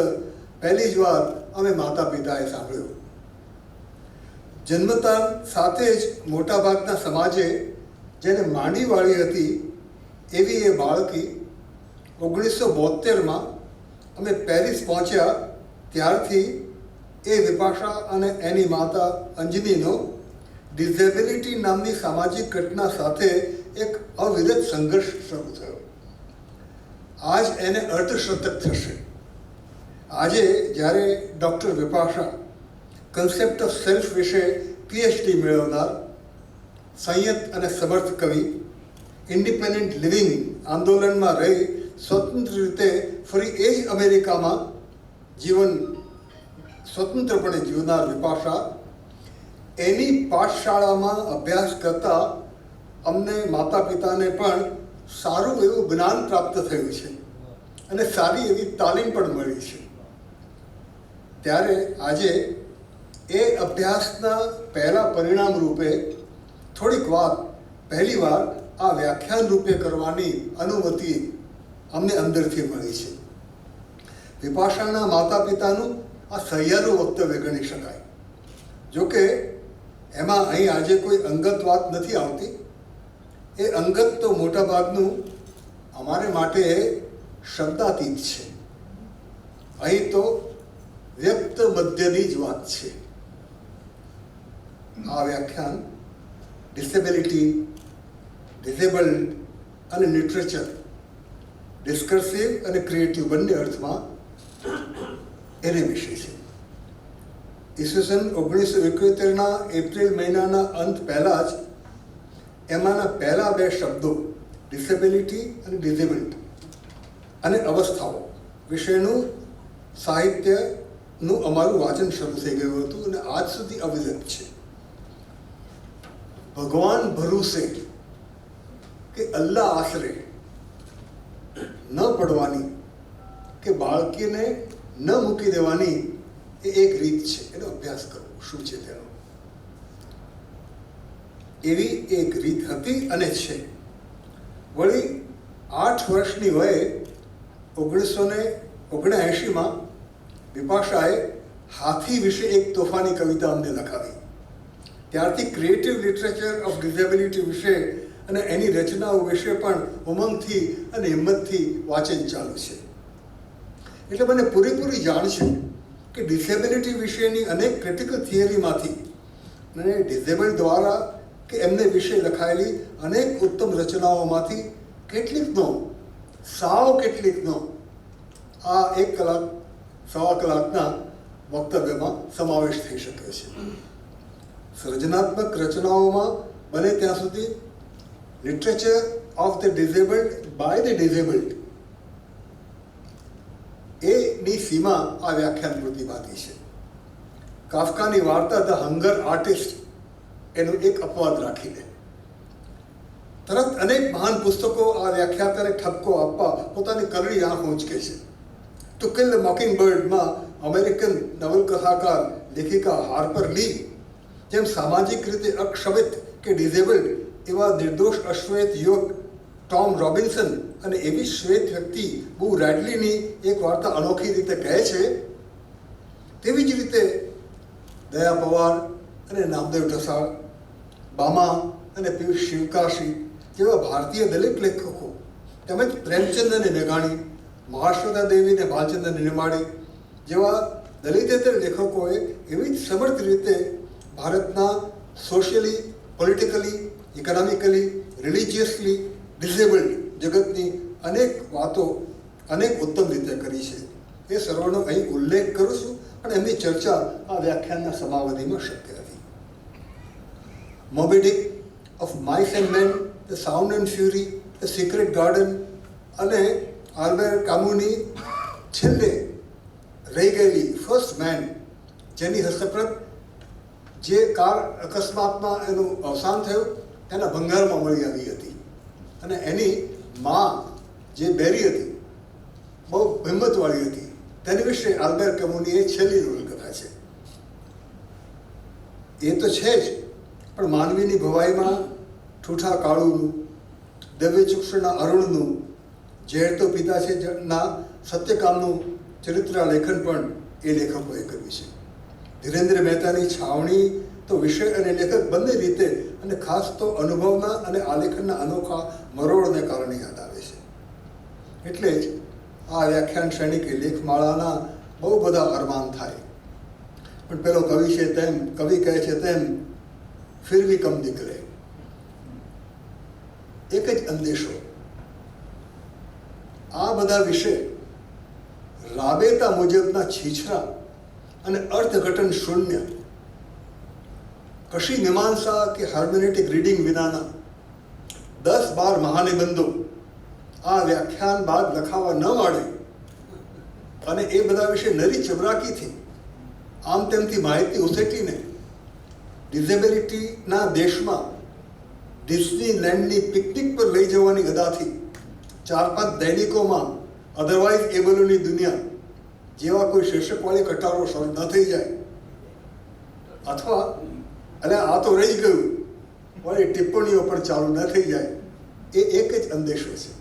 પહેલી જ વાર અમે માતા પિતાએ સાંભળ્યો. જન્મતા સાથે જ મોટાભાગના સમાજે જેને માંડી વાળી હતી એવી એ બાળકી 1972માં અમે પેરિસ પહોંચ્યા ત્યારથી એ વિપાશા અને એની માતા અંજનીનો ડિઝેબિલિટી નામની સામાજિક ઘટના સાથે એક અવિરત સંઘર્ષ શરૂ થયો. આજ એને અર્ધશતક થશે. આજે જ્યારે ડૉક્ટર વિપાશા કન્સેપ્ટ ઓફ સેલ્ફ વિશે પીએચડી મેળવનાર સંયત અને સમર્થ કવિ ઇન્ડિપેન્ડન્ટ લિવિંગ આંદોલનમાં રહી સ્વતંત્ર રીતે ફરી એ જ અમેરિકામાં સ્વતંત્રપણે જીવનાર વિપાશા એની પાઠશાળામાં અભ્યાસ કરતા અમને માતા પિતાને પણ સારું એવું જ્ઞાન પ્રાપ્ત થયું છે અને સારી એવી તાલીમ પણ મળી છે. ત્યારે આજે એ અભ્યાસના પહેલા પરિણામ રૂપે થોડીક વાર પહેલીવાર આ વ્યાખ્યાન રૂપે કરવાની અનુમતિ અમને અંદરથી મળી છે. વિપાશાના માતા પિતાનું આ સહિયારું વક્તવ્ય ગણી શકાય. જોકે એમાં અહીં આજે કોઈ અંગત વાત નથી આવતી. એ અંગત તો મોટાભાગનું અમારે માટે શબ્દાતીત છે. અહીં તો વ્યક્ત મધ્યની જ વાત છે. આ વ્યાખ્યાન ડિસેબિલિટી, ડિઝેબલ્ડ અને લિટરેચર ડિસ્કર્સિવ અને ક્રિએટિવ બંને અર્થમાં એને વિશે છે. ઈસવીસન 1971ના એપ્રિલ મહિનાના અંત પહેલાં જ એમાંના પહેલા બે શબ્દો ડિસેબિલિટી અને ડિઝેબલ્ડ અને અવસ્થાઓ વિશેનું સાહિત્યનું અમારું વાંચન શરૂ થઈ ગયું હતું અને આજ સુધી અવિરત છે. ભગવાન ભરોસે કે અલ્લાહ આશરે ન પડવાની કે બાળકીને ન મૂકી દેવાની એ એક રીત છે. એનો અભ્યાસ કરવો શું છે તેનો. એવી એક રીત હતી અને છે. વળી 8 વર્ષની વયે 1979માં વિપાશાએ હાથી વિશે એક તોફાની કવિતા અમને લખાવી. ત્યારથી ક્રિએટિવ લિટરેચર ઓફ ડિઝેબિલિટી વિશે અને એની રચનાઓ વિશે પણ ઉમંગથી અને હિંમતથી વાંચન ચાલુ છે. એટલે મને પૂરેપૂરી જાણ છે કે ડિસેબિલિટી વિશેની અનેક ક્રિટિકલ થિયરીમાંથી અને ડિઝેબલ દ્વારા કે એમને વિશે લખાયેલી અનેક ઉત્તમ રચનાઓમાંથી કેટલીકનો કેટલીકનો આ 1 કલાક સવા કલાકના વક્તવ્યમાં સમાવેશ થઈ શકે છે. સર્જનાત્મક રચનાઓમાં બને ત્યાં સુધી literature of the disabled by the disabled એની સીમા આ વ્યાખ્યાન પૂરતી બાકી છે. કાફકાની વાર્તા ધ હંગર આર્ટિસ્ટ એનું એક અપવાદ રાખીને તરત અનેક મહાન પુસ્તકો આ વ્યાખ્યાતાને ઠપકો આપવા પોતાની કરડી આંખ ઊંચકે છે. ટુ કિલ ધ મોકિંગબર્ડમાં અમેરિકન નવલકથાકાર લેખિકા હાર્પર લી જેમ સામાજિક રીતે અક્ષમિત કે ડિઝેબલ્ડ એવા નિર્દોષ અશ્વેત યુવક ટોમ રોબિન્સન અને એવી શ્વેત વ્યક્તિ બુ રેડલીની એક વાર્તા અનોખી રીતે કહે છે, તેવી જ રીતે દયા પવાર અને નામદેવ ઢસાળ, બામા અને પિયુષ શિવકાશી જેવા ભારતીય દલિત લેખકો તેમજ પ્રેમચંદ અને મેઘાણી, મહાશ્વેતા દેવી અને ભાલચંદ્ર નિમાડી જેવા દલિતેતર લેખકોએ એવી જ સમર્થ રીતે ભારતના સોશિયલી, પોલિટિકલી, ઇકોનોમિકલી, રિલિજિયસલી ડિઝેબલ્ડ જગતની અનેક વાતો અનેક ઉત્તમ રીતે કરી છે. એ સર્વનો અહીં ઉલ્લેખ કરું છું, પણ એમની ચર્ચા આ વ્યાખ્યાનના સમાવધિમાં શક્ય હતી. Moby Dick, of mice and men, the sound and fury, the secret garden અને આલ્બેર કામુની છેલ્લે રહી ગયેલી ફર્સ્ટ મેન જેની હસ્તપ્રત જે કાર અકસ્માતમાં એનું અવસાન થયું એના ભંગારમાં મળી આવી હતી અને એની મા જે બેરી હતી બહુ હિંમતવાળી હતી તેની વિશે આલ્બેર કેમુની એ છેલ્લી નવલકથા છે. એ તો છે જ, પણ માનવીની ભવાઈમાં ઠૂઠા કાળુનું, દિવ્યચક્ષુના અરુણનું, ઝેર તો પિતા છે ના સત્યકામનું ચરિત્ર લેખન પણ એ લેખકોએ કર્યું છે. ધીરેન્દ્ર મહેતાની છાવણી તો વિષય અને લેખક બંને રીતે અને ખાસ તો અનુભવના અને આલેખનના અનોખા મરોડને કારણે યાદ આવે છે. એટલે જ આ વ્યાખ્યાન શ્રેણી કે લેખમાળાના બહુ બધા અરમાન થાય, પણ પેલો કવિ છે તેમ, કવિ કહે છે તેમ, ફિર ભી કમ નીકળે. એક જ અંદેશો, આ બધા વિશે રાબેતા મુજબના છીછરા અને અર્થઘટન શૂન્ય, કશી મીમાંસા કે હાર્મોનેટિક રીડિંગ વિનાના 10-12 મહાનિબંધો આ વ્યાખ્યાન બાદ લખાવા ન માંડે અને એ બધા વિશે નરી ચબરાકીથી આમ તેમથી માહિતી ઉછેટીને ડિઝેબિલિટીના દેશમાં ડિસ્નીલેન્ડની પિકનિક પર લઈ જવાની ગદાથી 4-5 દૈનિકોમાં અધરવાઇઝ એબલોની દુનિયા જેવા કોઈ શીર્ષકવાળી કટારો શરૂ ન થઈ જાય, અથવા અને આ તો રહી ગયું વાળી ટિપ્પણીઓ પણ ચાલુ ન થઈ જાય, એ એક જ અંદેશો છે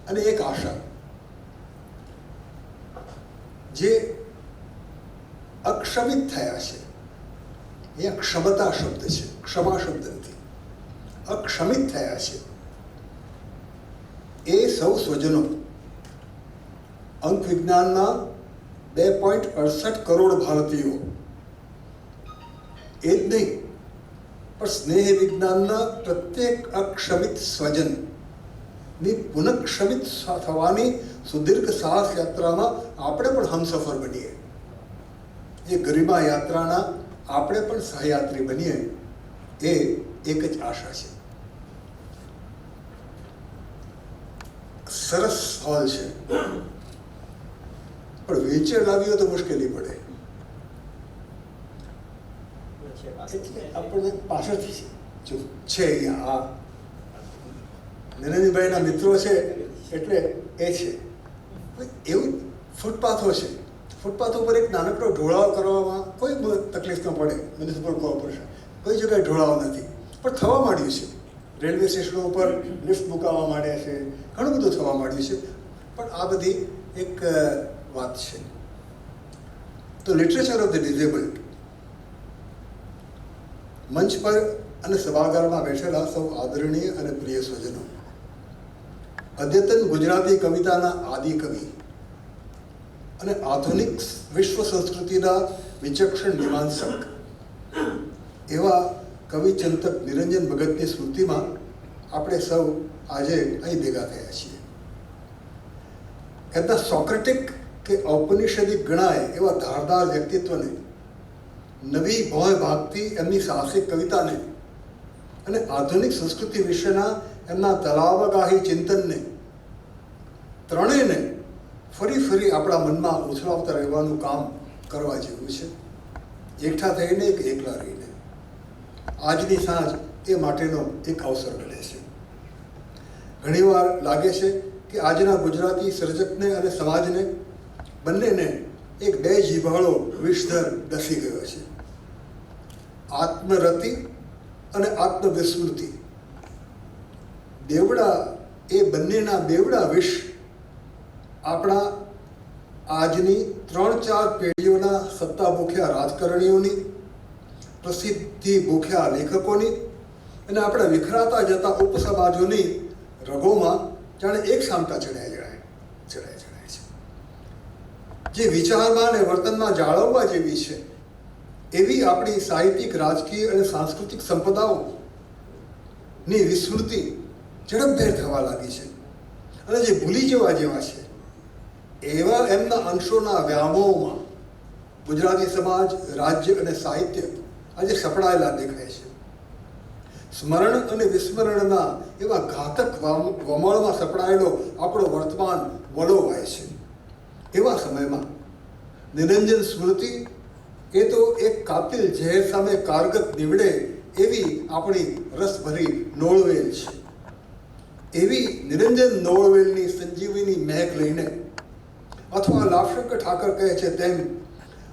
અને એક આશા, જે અક્ષમિત થયા છે. એ ક્ષમતા શબ્દ છે, ક્ષમા શબ્દ નથી. અક્ષમિત થયા છે એ સૌ સ્વજનો, અંક વિજ્ઞાનના 2.68 કરોડ ભારતીયો, એ જ નહીં પણ સ્નેહ વિજ્ઞાનના પ્રત્યેક અક્ષમિત સ્વજનની પુનઃક્ષમિત થવાની સુદીર્ઘ સાહસ યાત્રામાં આપણે પણ હમસફર બનીએ. એ ગરિમા યાત્રાના આપણે પણ સહયાત્રી બનીએ, એ એક જ આશા છે. સરસ હોલ છે, પણ વ્હીલચેર લાવીઓ તો મુશ્કેલી પડે, એટલે આપણને પાછળથી જો છે અહીંયા આ નરેન્દ્રભાઈના મિત્રો છે એટલે એ છે. એવું ફૂટપાથો છે, ફૂટપાથ ઉપર એક નાનકડો ઢોળાવ કરવામાં કોઈ તકલીફ ન પડે, મ્યુનિસિપલ કોર્પોરેશન કોઈ જગ્યાએ ઢોળાવ નથી, પણ થવા માંડ્યું છે. રેલવે સ્ટેશનો ઉપર લિફ્ટ મૂકવા માંડ્યા છે, ઘણું બધું થવા માંડ્યું છે. પણ આ બધી એક વાત છે. તો લિટરેચર ઓફ ધ ડિઝેબલ્ડ મંચ પર અને સભાગારમાં બેઠેલા સૌ આદરણીય અને પ્રિય સ્વજનો, અદ્યતન ગુજરાતી કવિતાના આદિ કવિ અને આધુનિક વિશ્વ સંસ્કૃતિના વિચક્ષણ મીમાંસક એવા કવિચિંતક નિરંજન ભગતની સ્મૃતિમાં આપણે સૌ આજે અહીં ભેગા થયા છીએ. એમના સોક્રેટિક કે ઔપનિષદિક ગણાય એવા ધારદાર વ્યક્તિત્વને, નવી ભોય ભાગતી એમની સાહસિક કવિતાને અને આધુનિક સંસ્કૃતિ વિશેના એમના તલાવગાહી ચિંતનને, ત્રણેયને ફરી ફરી આપણા મનમાં ઉછળાવતા રહેવાનું કામ કરવા જેવું છે, એકઠા થઈને કે એકલા રહીને. આજની સાંજ એ માટેનો એક અવસર બને છે. ઘણીવાર લાગે છે કે આજના ગુજરાતી સર્જકને અને સમાજને બંનેને એક બે જીભાળો વિષધર દસી ગયો છે. આત્મરતિ અને આત્મવિસ્મૃતિ, બેવડા, એ બંનેના બેવડા વિષ આપણા આજની 3-4 પેઢીઓના સત્તા ભૂખ્યા રાજકારણીઓની, પ્રસિદ્ધિ ભૂખ્યા લેખકોની અને આપણા વિખરાતા જતા ઉપસમાજોની રગોમાં જાણે એક સામટા ચડાય છે. જે વિચારમાં અને વર્તનમાં જાળવવા જેવી છે એવી આપણી સાહિત્યિક, રાજકીય અને સાંસ્કૃતિક સંપદાઓની વિસ્મૃતિ ઝડપભેર થવા લાગી છે. અને જે ભૂલી જવા જેવા છે એવા એમના અંશોના વ્યામોમાં ગુજરાતી સમાજ, રાજ્ય અને સાહિત્ય આજે સપડાયેલા દેખાય છે. સ્મરણ અને વિસ્મરણના એવા ઘાતક વમળમાં સપડાયેલો આપણો વર્તમાન વળોવાય છે. એવા સમયમાં નિરંજન સ્મૃતિ એ તો એક કાતિલ ઝેર સામે કારગત નીવડે એવી આપણી રસભરી નોળવેલ છે. એવી નિરંજન નોળવેલની સંજીવની મહેક લઈને, અથવા લાભશંકર ઠાકર કહે છે તેમ,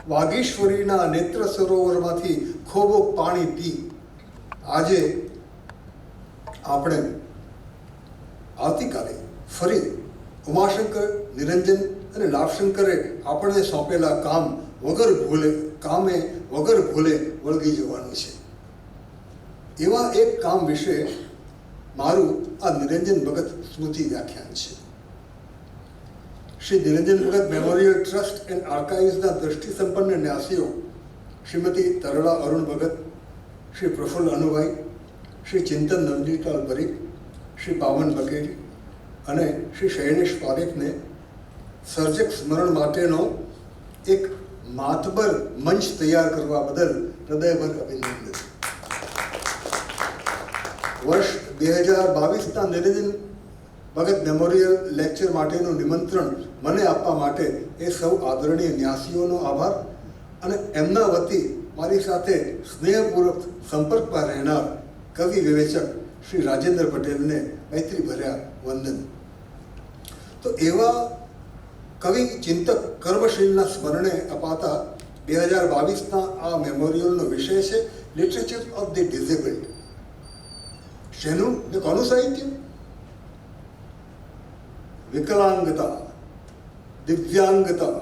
વાગીશ્વરીના નેત્ર સરોવરમાંથી ખોબો પાણી પી આજે આપણે આવતીકાલે ફરી ઉમાશંકર, નિરંજન અને લાભશંકરે આપણને સોંપેલા વગર ભૂલે વળગી જવાનું છે. એવા એક કામ વિશે મારું આ નિરંજન ભગત સ્મૃતિ વ્યાખ્યાન છે. શ્રી નિરંજન ભગત મેમોરિયલ ટ્રસ્ટ એન્ડ આર્કાઇવ્સના દ્રષ્ટિ સંપન્ન ન્યાસીઓ શ્રીમતી તરલા અરુણ ભગત, શ્રી પ્રફુલ્લ અનુભાઈ, શ્રી ચિંતન નંદીલાલ પરીખ, શ્રી પાવન બકેરી અને શ્રી શૈલેષ પારેખને સર્જક સ્મરણ માટેનો એક માતબર મંચ તૈયાર કરવા બદલ હૃદયભર અભિનંદન. વર્ષ 2022ના નિરંજન ભગત મેમોરિયલ લેક્ચર માટેનું નિમંત્રણ મને આપવા માટે એ સૌ આદરણીય ન્યાસીઓનો આભાર અને એમના વતી મારી સાથે સ્નેહપૂર્વક સંપર્કમાં રહેનાર કવિ વિવેચક શ્રી રાજેન્દ્ર પટેલને મૈત્રી ભર્યા વંદન. તો એવા કવિ ચિંતક કર્મશીલના સ્મરણે અપાતા 2022ના આ મેમોરિયલનો વિષય છે લિટરેચર ઓફ ધી ડિઝેબલ્ડ. શેનું ને કોનું સાહિત્ય? વિકલાંગતા, દિવ્યાંગતા,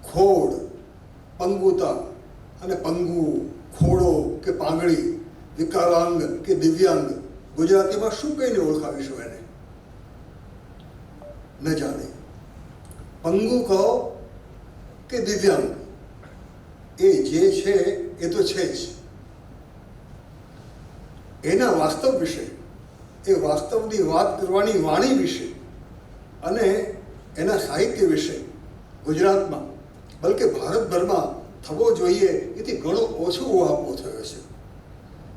ખોડ, પંગુતા અને પંગુ, ખોડો કે પાંગળી, વિકલાંગ કે દિવ્યાંગ, ગુજરાતીમાં શું કહીને ઓળખાવીશું એને? ન જાણે. પંગુ કહો કે દિવ્યાંગ, એ જે છે એ તો છે જ. એના વાસ્તવ વિશે, એ વાસ્તવની વાત કરવાની વાણી વિશે અને એના સાહિત્ય વિશે ગુજરાતમાં બલકે ભારતભરમાં થવો જોઈએ એથી ઘણો ઓછો ઉહાપો થયો છે.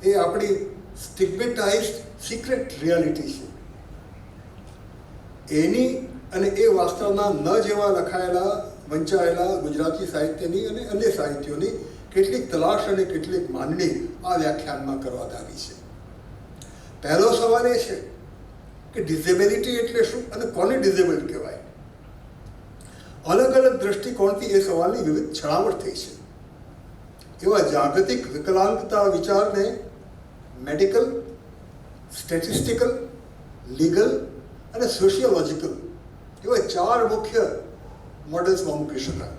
એ આપણી સ્ટિગ્મેટાઇઝડ સિક્રેટ રિયાલિટી છે. એની અને એ વાસ્તવના ન જેવા લખાયેલા વંચાયેલા ગુજરાતી સાહિત્યની અને અન્ય સાહિત્યોની કેટલીક તલાશ અને કેટલીક માંડણી આ વ્યાખ્યાનમાં કરવા ધારી છે. પહેલો સવાલ એ છે કે ડિઝેબિલિટી એટલે શું અને કોને ડિઝેબલ્ડ કહેવાય? અલગ અલગ દ્રષ્ટિકોણથી એ સવાલની વિવિધ છણાવટ થઈ છે. એવા જાગતિક વિકલાંગતા વિચારને મેડિકલ, સ્ટેટિસ્ટિકલ, લીગલ અને સોશિયોલોજિકલ એવા 4 મુખ્ય મોડેલ્સમાં મૂકી શકાય.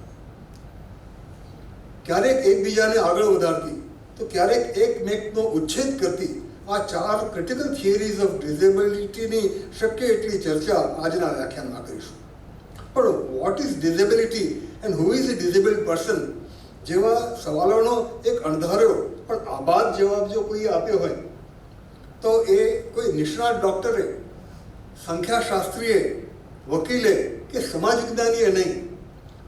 ક્યારેક એકબીજાને આગળ વધારતી તો ક્યારેક એકમેકનો ઉચ્છેદ કરતી આ 4 ક્રિટિકલ થિયરીઝ ઓફ ડિઝેબિલિટીની શક્ય એટલી ચર્ચા આજના વ્યાખ્યાનમાં કરીશું. પણ what is disability and who is a disabled person જેવા સવાલોનો એક અણધાર્યો પણ આબાદ જવાબ જો કોઈએ આપ્યો હોય તો એ કોઈ નિષ્ણાત ડૉક્ટરે, સંખ્યાશાસ્ત્રીએ, વકીલે કે સમાજ વિજ્ઞાનીએ નહીં,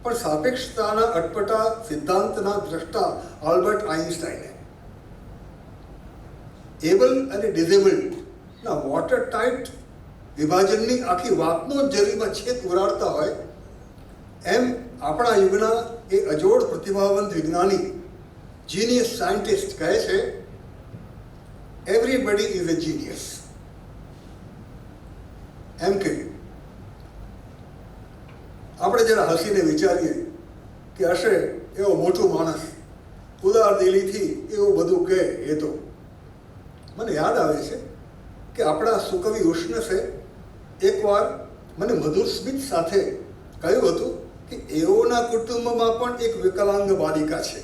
પણ સાપેક્ષતાના અટપટા સિદ્ધાંતના દ્રષ્ટા આલ્બર્ટ આઇન્સ્ટાઈને. એબલ અને ડિઝેબલ્ડના વોટર ટાઇટ વિભાજનની આખી વાતનો જ જરીમાં છેદ ઉરાડતા હોય એમ આપણા યુગના એ અજોડ પ્રતિભાવંત વિજ્ઞાની, જીનિયસ સાયન્ટિસ્ટ કહે છે, એવરીબડી ઇઝ અ જીનિયસ. એમ કે આપણે જરા હસીને વિચારીએ કે હશે એવો મોટો માણસ ઉદાર દિલીથી એવું બધું કહે એ તો. મને યાદ આવે છે કે આપણા સુકવિ ઉષ્ણસે એકવાર મને મધુર સ્મિત સાથે કહ્યું હતું કે એઓના કુટુંબમાં પણ એક વિકલાંગ બાલિકા છે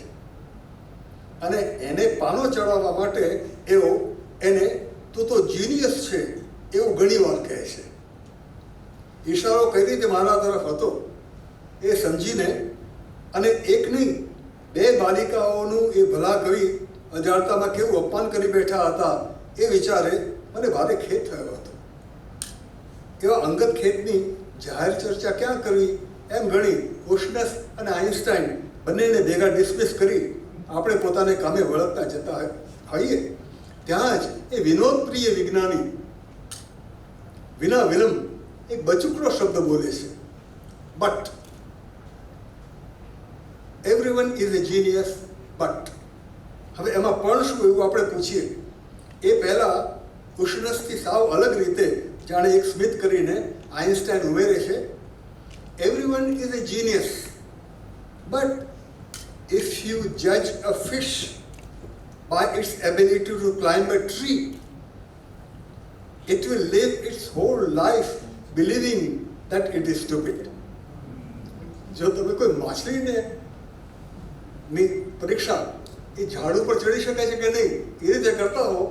અને એને પાનો ચડાવવા માટે એઓ એને તું તો જીનિયસ છે એવું ઘણીવાર કહે છે. ઈશારો કઈ રીતે મારા તરફ હતો એ સમજીને અને એક નહીં 2 બાલિકાઓનું એ ભલા કવિ અજાણતામાં કેવું અપમાન કરી બેઠા હતા એ વિચારે મને ભારે ખેદ થયો હતો. એવા અંગત ખેદની જાહેર ચર્ચા ક્યાં કરવી એમ ગણી ઉષ્ણસ અને આઇન્સ્ટાઈન બંનેને ભેગા ડિસ્મિસ કરી આપણે પોતાને કામે વળગતા જતા હોઈએ ત્યાં જ એ વિનોદપ્રિય વિજ્ઞાની વિના વિલંબ એક બચુકડો શબ્દ બોલે છે, but everyone is a genius but હવે એમાં પણ શું એવું આપણે પૂછીએ એ પહેલાં ઉષ્ણસથી સાવ અલગ રીતે જાણે એક સ્મિથ કરીને આઇન્સ્ટાઈન ઉમેરે છે, everyone is A genius, but if you judge a fish by its ability to climb a tree, it will live its whole life believing that it is stupid. જો તમે કોઈ માછલીને ની પરીક્ષા એ ઝાડ ઉપર ચડી શકે છે કે નહીં એ રીતે કરતા હો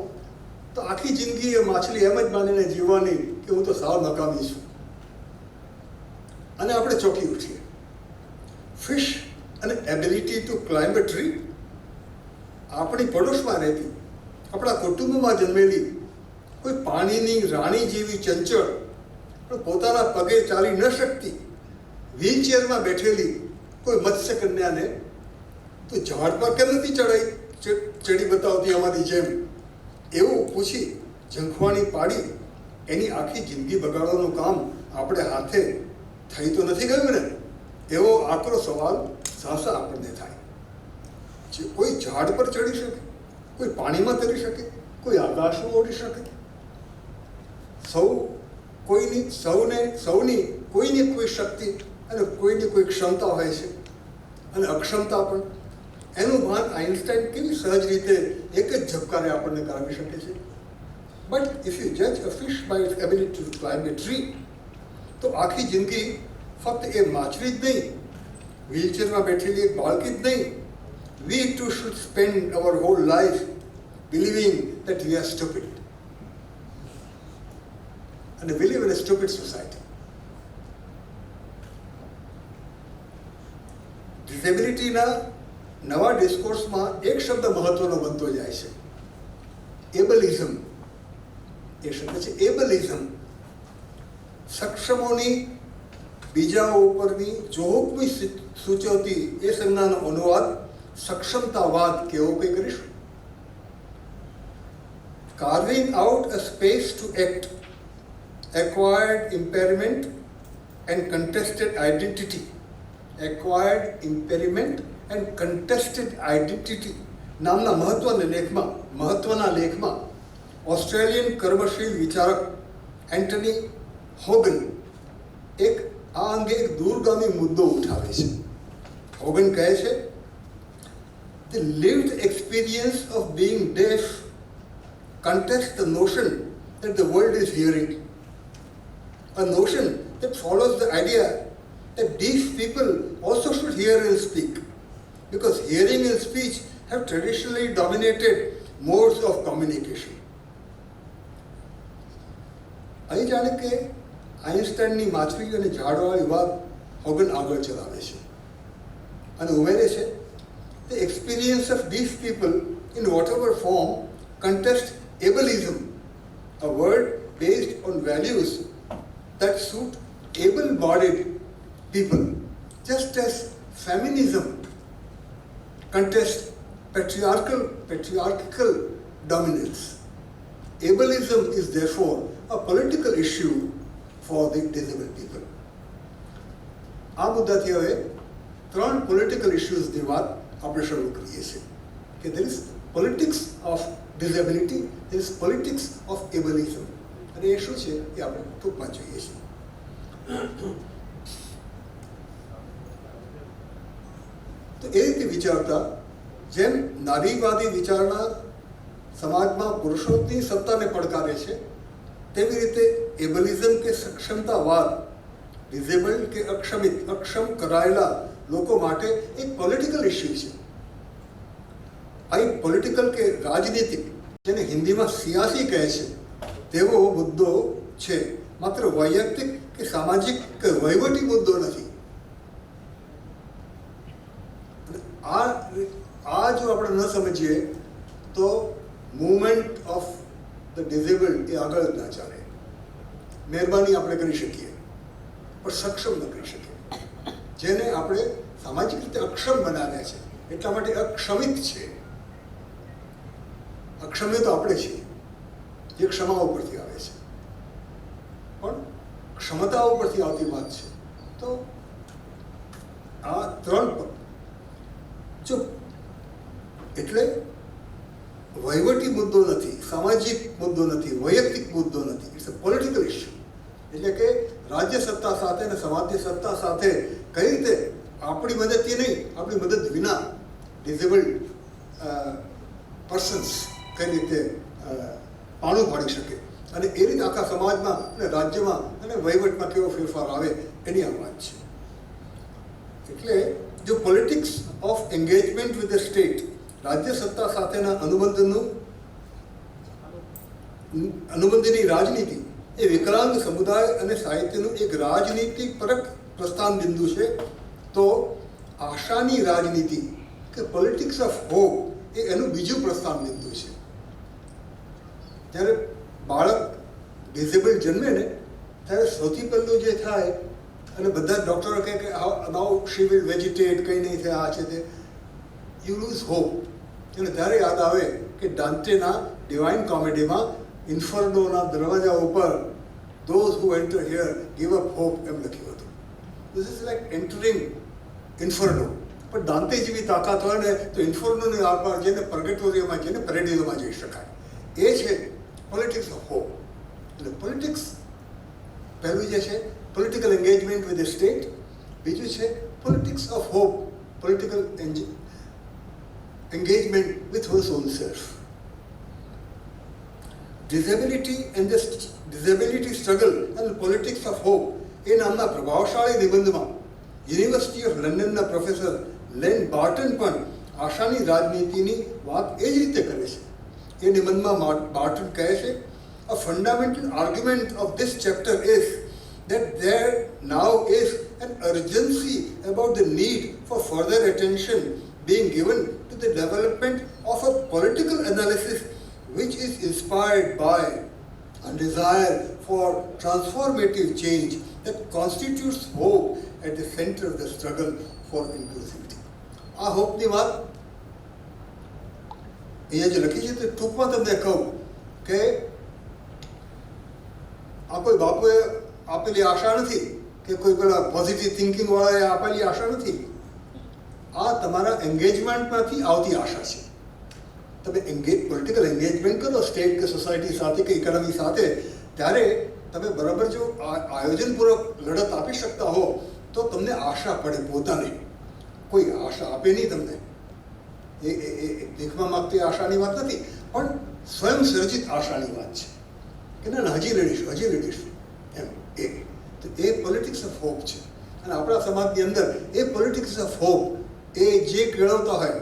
તો આખી જિંદગી એ માછલી એમ જ માનીને જીવવાની કે હું તો સાવ નકામી છું અને આપણે ચોંકી ઉઠીએ. ફિશ અને ability to climb a tree, આપણી પડોશમાં રહેતી, આપણા કુટુંબમાં જન્મેલી, કોઈ પાણીની રાણી જેવી ચંચળ પણ પોતાના પગે ચાલી ન શકતી, વ્હીલચેરમાં બેઠેલી કોઈ મત્સ્ય કન્યાને તો ઝાડ પર કેમ નથી ચડી બતાવતી અમારી જેમ, એવું પૂછી ઝંખવાણી પાડી એની આખી જિંદગી બગાડવાનું કામ આપણે હાથે થઈ તો નથી ગયું ને, એવો આકરો સવાલ સહસા આપણને થાય. જે કોઈ ઝાડ પર ચડી શકે, કોઈ પાણીમાં તરી શકે, કોઈ આકાશમાં ઉડી શકે, સૌની કોઈની કોઈ શક્તિ અને કોઈની કોઈ ક્ષમતા હોય છે અને અક્ષમતા પણ. એનું ભાન આઇન્સ્ટાઈન કેવી સહજ રીતે એક જ ઝબકારે આપણને કરાવી શકે છે. બટ ઇફ યુ જજ a fish by its ability to climb a tree, તો આખી જિંદગી ફક્ત એ માછલી જ નહીં, વ્હીલચેરમાં બેઠેલી એક બાળકી જ નહીં, we too should spend our whole life believing that we are stupid. And we live in a stupid society. ડિસેબિલિટીના નવા ડિસ્કોર્સમાં એક શબ્દ મહત્વનો બનતો જાય છે, એબલિઝમ. એ શબ્દ છે એબલિઝમ. સક્ષમોની બીજાઓ ઉપરની જોહુકમી સૂચવતી એ સંજ્ઞાનો અનુવાદ સક્ષમતાવાદ કેવો કંઈ કરીશું. Carving out a space to act, acquired impairment and contested identity. Acquired impairment and contested identity નામના મહત્વના લેખમાં ઓસ્ટ્રેલિયન કર્મશીલ વિચારક એન્ટની હોગન આ અંગે એક દૂરગામી મુદ્દો ઉઠાવે છે. હોગન કહે છે, The lived experience of being deaf contests the notion that the world is hearing, a notion that follows the idea that these people also should hear and speak, because hearing and speech have traditionally dominated modes of communication. અહીં જાણે કે આઇન્સ્ટાઈનની માછલી અને ઝાડવાળી વાત હોગન આગળ ચલાવે છે અને ઉમેરે છે, The experience of these people in whatever form contest ableism, a word based on values that suit able-bodied people, just as feminism contests patriarchal dominance. Ableism is therefore a political issue for the disabled people. આ મુદ્દાથી હવે 3 political ઇશ્યુઝની વાત આપણે શરૂ કરીએ છીએ કે there is politics of disability, there is politics of ableism. અને એ શું છે એ આપણે ટૂંકમાં જોઈએ છીએ. તો એ રીતે વિચારતા જેમ નારીવાદી વિચારણા સમાજમાં પુરુષોની સત્તાને પડકારે છે, તેવી રીતે એબલિઝમ કે સક્ષમતાવાદ ડિઝેબલ્ડ કે અક્ષમ કરાયેલા લોકો માટે એક પોલિટિકલ ઇશ્યુ છે. આ એક પોલિટિકલ કે રાજનીતિક, જેને હિન્દીમાં સિયાસી કહે છે, તેવો મુદ્દો છે, માત્ર વૈયક્તિક કે સામાજિક કે વહીવટી મુદ્દો નથી. આ જો આપણે ન સમજીએ તો મૂવમેન્ટ ઓફ ધ ડિઝેબલ્ડ એ આગળ જ ના ચાલે. મહેરબાની આપણે કરી શકીએ પણ સક્ષમ ન કરી શકીએ. જેને આપણે સામાજિક રીતે અક્ષમ બનાવ્યા છે એટલા માટે અક્ષમિત છે. અક્ષમ્ય તો આપણે છીએ, જે ક્ષમા ઉપરથી આવે છે, પણ ક્ષમતા ઉપરથી આવતી વાત છે. તો આ 3 જો એટલે વહીવટી મુદ્દો નથી, સામાજિક મુદ્દો નથી, વૈયક્તિક મુદ્દો નથી, ઇટ્સ અ પોલિટિકલ ઇશ્યુ. એટલે કે રાજ્ય સત્તા સાથે અને સમાજની સત્તા સાથે કઈ રીતે આપણી મદદથી નહીં, આપણી મદદ વિના ડિઝેબલ્ડ પર્સન્સ કઈ રીતે પાણું પાડી શકે અને એ રીતે આખા સમાજમાં અને રાજ્યમાં અને વહીવટમાં કેવો ફેરફાર આવે એની આ વાત છે. એટલે જો politics of engagement with the state, રાજ્ય સત્તા સાથેના અનુબંધની રાજનીતિ એ વિકલાંગ સમુદાય અને સાહિત્યનું એક રાજનીતિપરક પ્રસ્થાન બિંદુ છે. તો આશાની રાજનીતિ કે પોલિટિક્સ ઓફ હોપ એ એનું બીજું પ્રસ્થાન બિંદુ છે. જ્યારે બાળક ડિઝેબલ જન્મે ને ત્યારે સૌથી પહેલું જે થાય અને બધા ડૉક્ટરો કહે કે નાઉ શી વિલ વેજીટેટ, કંઈ નહીં થાય, આ છે તે, યુ લૂઝ હોપ. અને ત્યારે યાદ આવે કે ડાન્ટેના ડિવાઇન કોમેડીમાં ઇન્ફર્નોના દરવાજા ઉપર those who enter here give up hope એમ લખ્યું હતું. This is like entering inferno. પણ દાંતે જેવી તાકાત હોય ને તો ઇન્ફર્નોની આરપાર જઈને પર્ગેટોરિયમમાં જઈને પેરેડિઝોમાં જઈ શકાય. એ છે પોલિટિક્સ ઓફ હોપ. એટલે પોલિટિક્સ પહેલું જે છે political engagement with the state, બીજું છે politics of hope, political engagement with one's own self. Disability and the disability struggle and politics of hope એ નામના પ્રભાવશાળી નિબંધમાં યુનિવર્સિટી ઓફ લંડનના પ્રોફેસર લેન બાર્ટન પણ આશાની રાજનીતિની વાત એ જ રીતે કરે છે. એ નિબંધમાં બાર્ટન કહે છે, a fundamental argument of this chapter is that there now is an urgency about the need for further attention being given to the development of a political analysis which is inspired by a desire for transformative change that constitutes hope at the center of the struggle for inclusivity. આ હોપની વાત અહીંયા જે લખી છે તે ટૂંકમાં તમને કહું કે આ કોઈ બાપુએ આપેલી આશા નથી કે કોઈ પેલા પોઝિટિવ થિંકિંગ વાળાએ આપેલી આશા નથી. આ તમારા એન્ગેજમેન્ટમાંથી આવતી આશા છે. તમે પોલિટિકલ એન્ગેજમેન્ટ કરો સ્ટેટ કે સોસાયટી સાથે કે ઇકોનોમી સાથે, ત્યારે તમે બરાબર જો આયોજનપૂર્વક લડત આપી શકતા હો તો તમને આશા પડે પોતાને. કોઈ આશા આપે નહીં તમને. એ ભીખમાં માગતી આશાની વાત નથી, પણ સ્વયં સર્જિત આશાની વાત છે કે ના હજી લડીશું એમ. એ પોલિટિક્સ ઓફ હોપ છે. અને આપણા સમાજની અંદર એ પોલિટિક્સ ઓફ હોપ એ જે કેળવતા હોય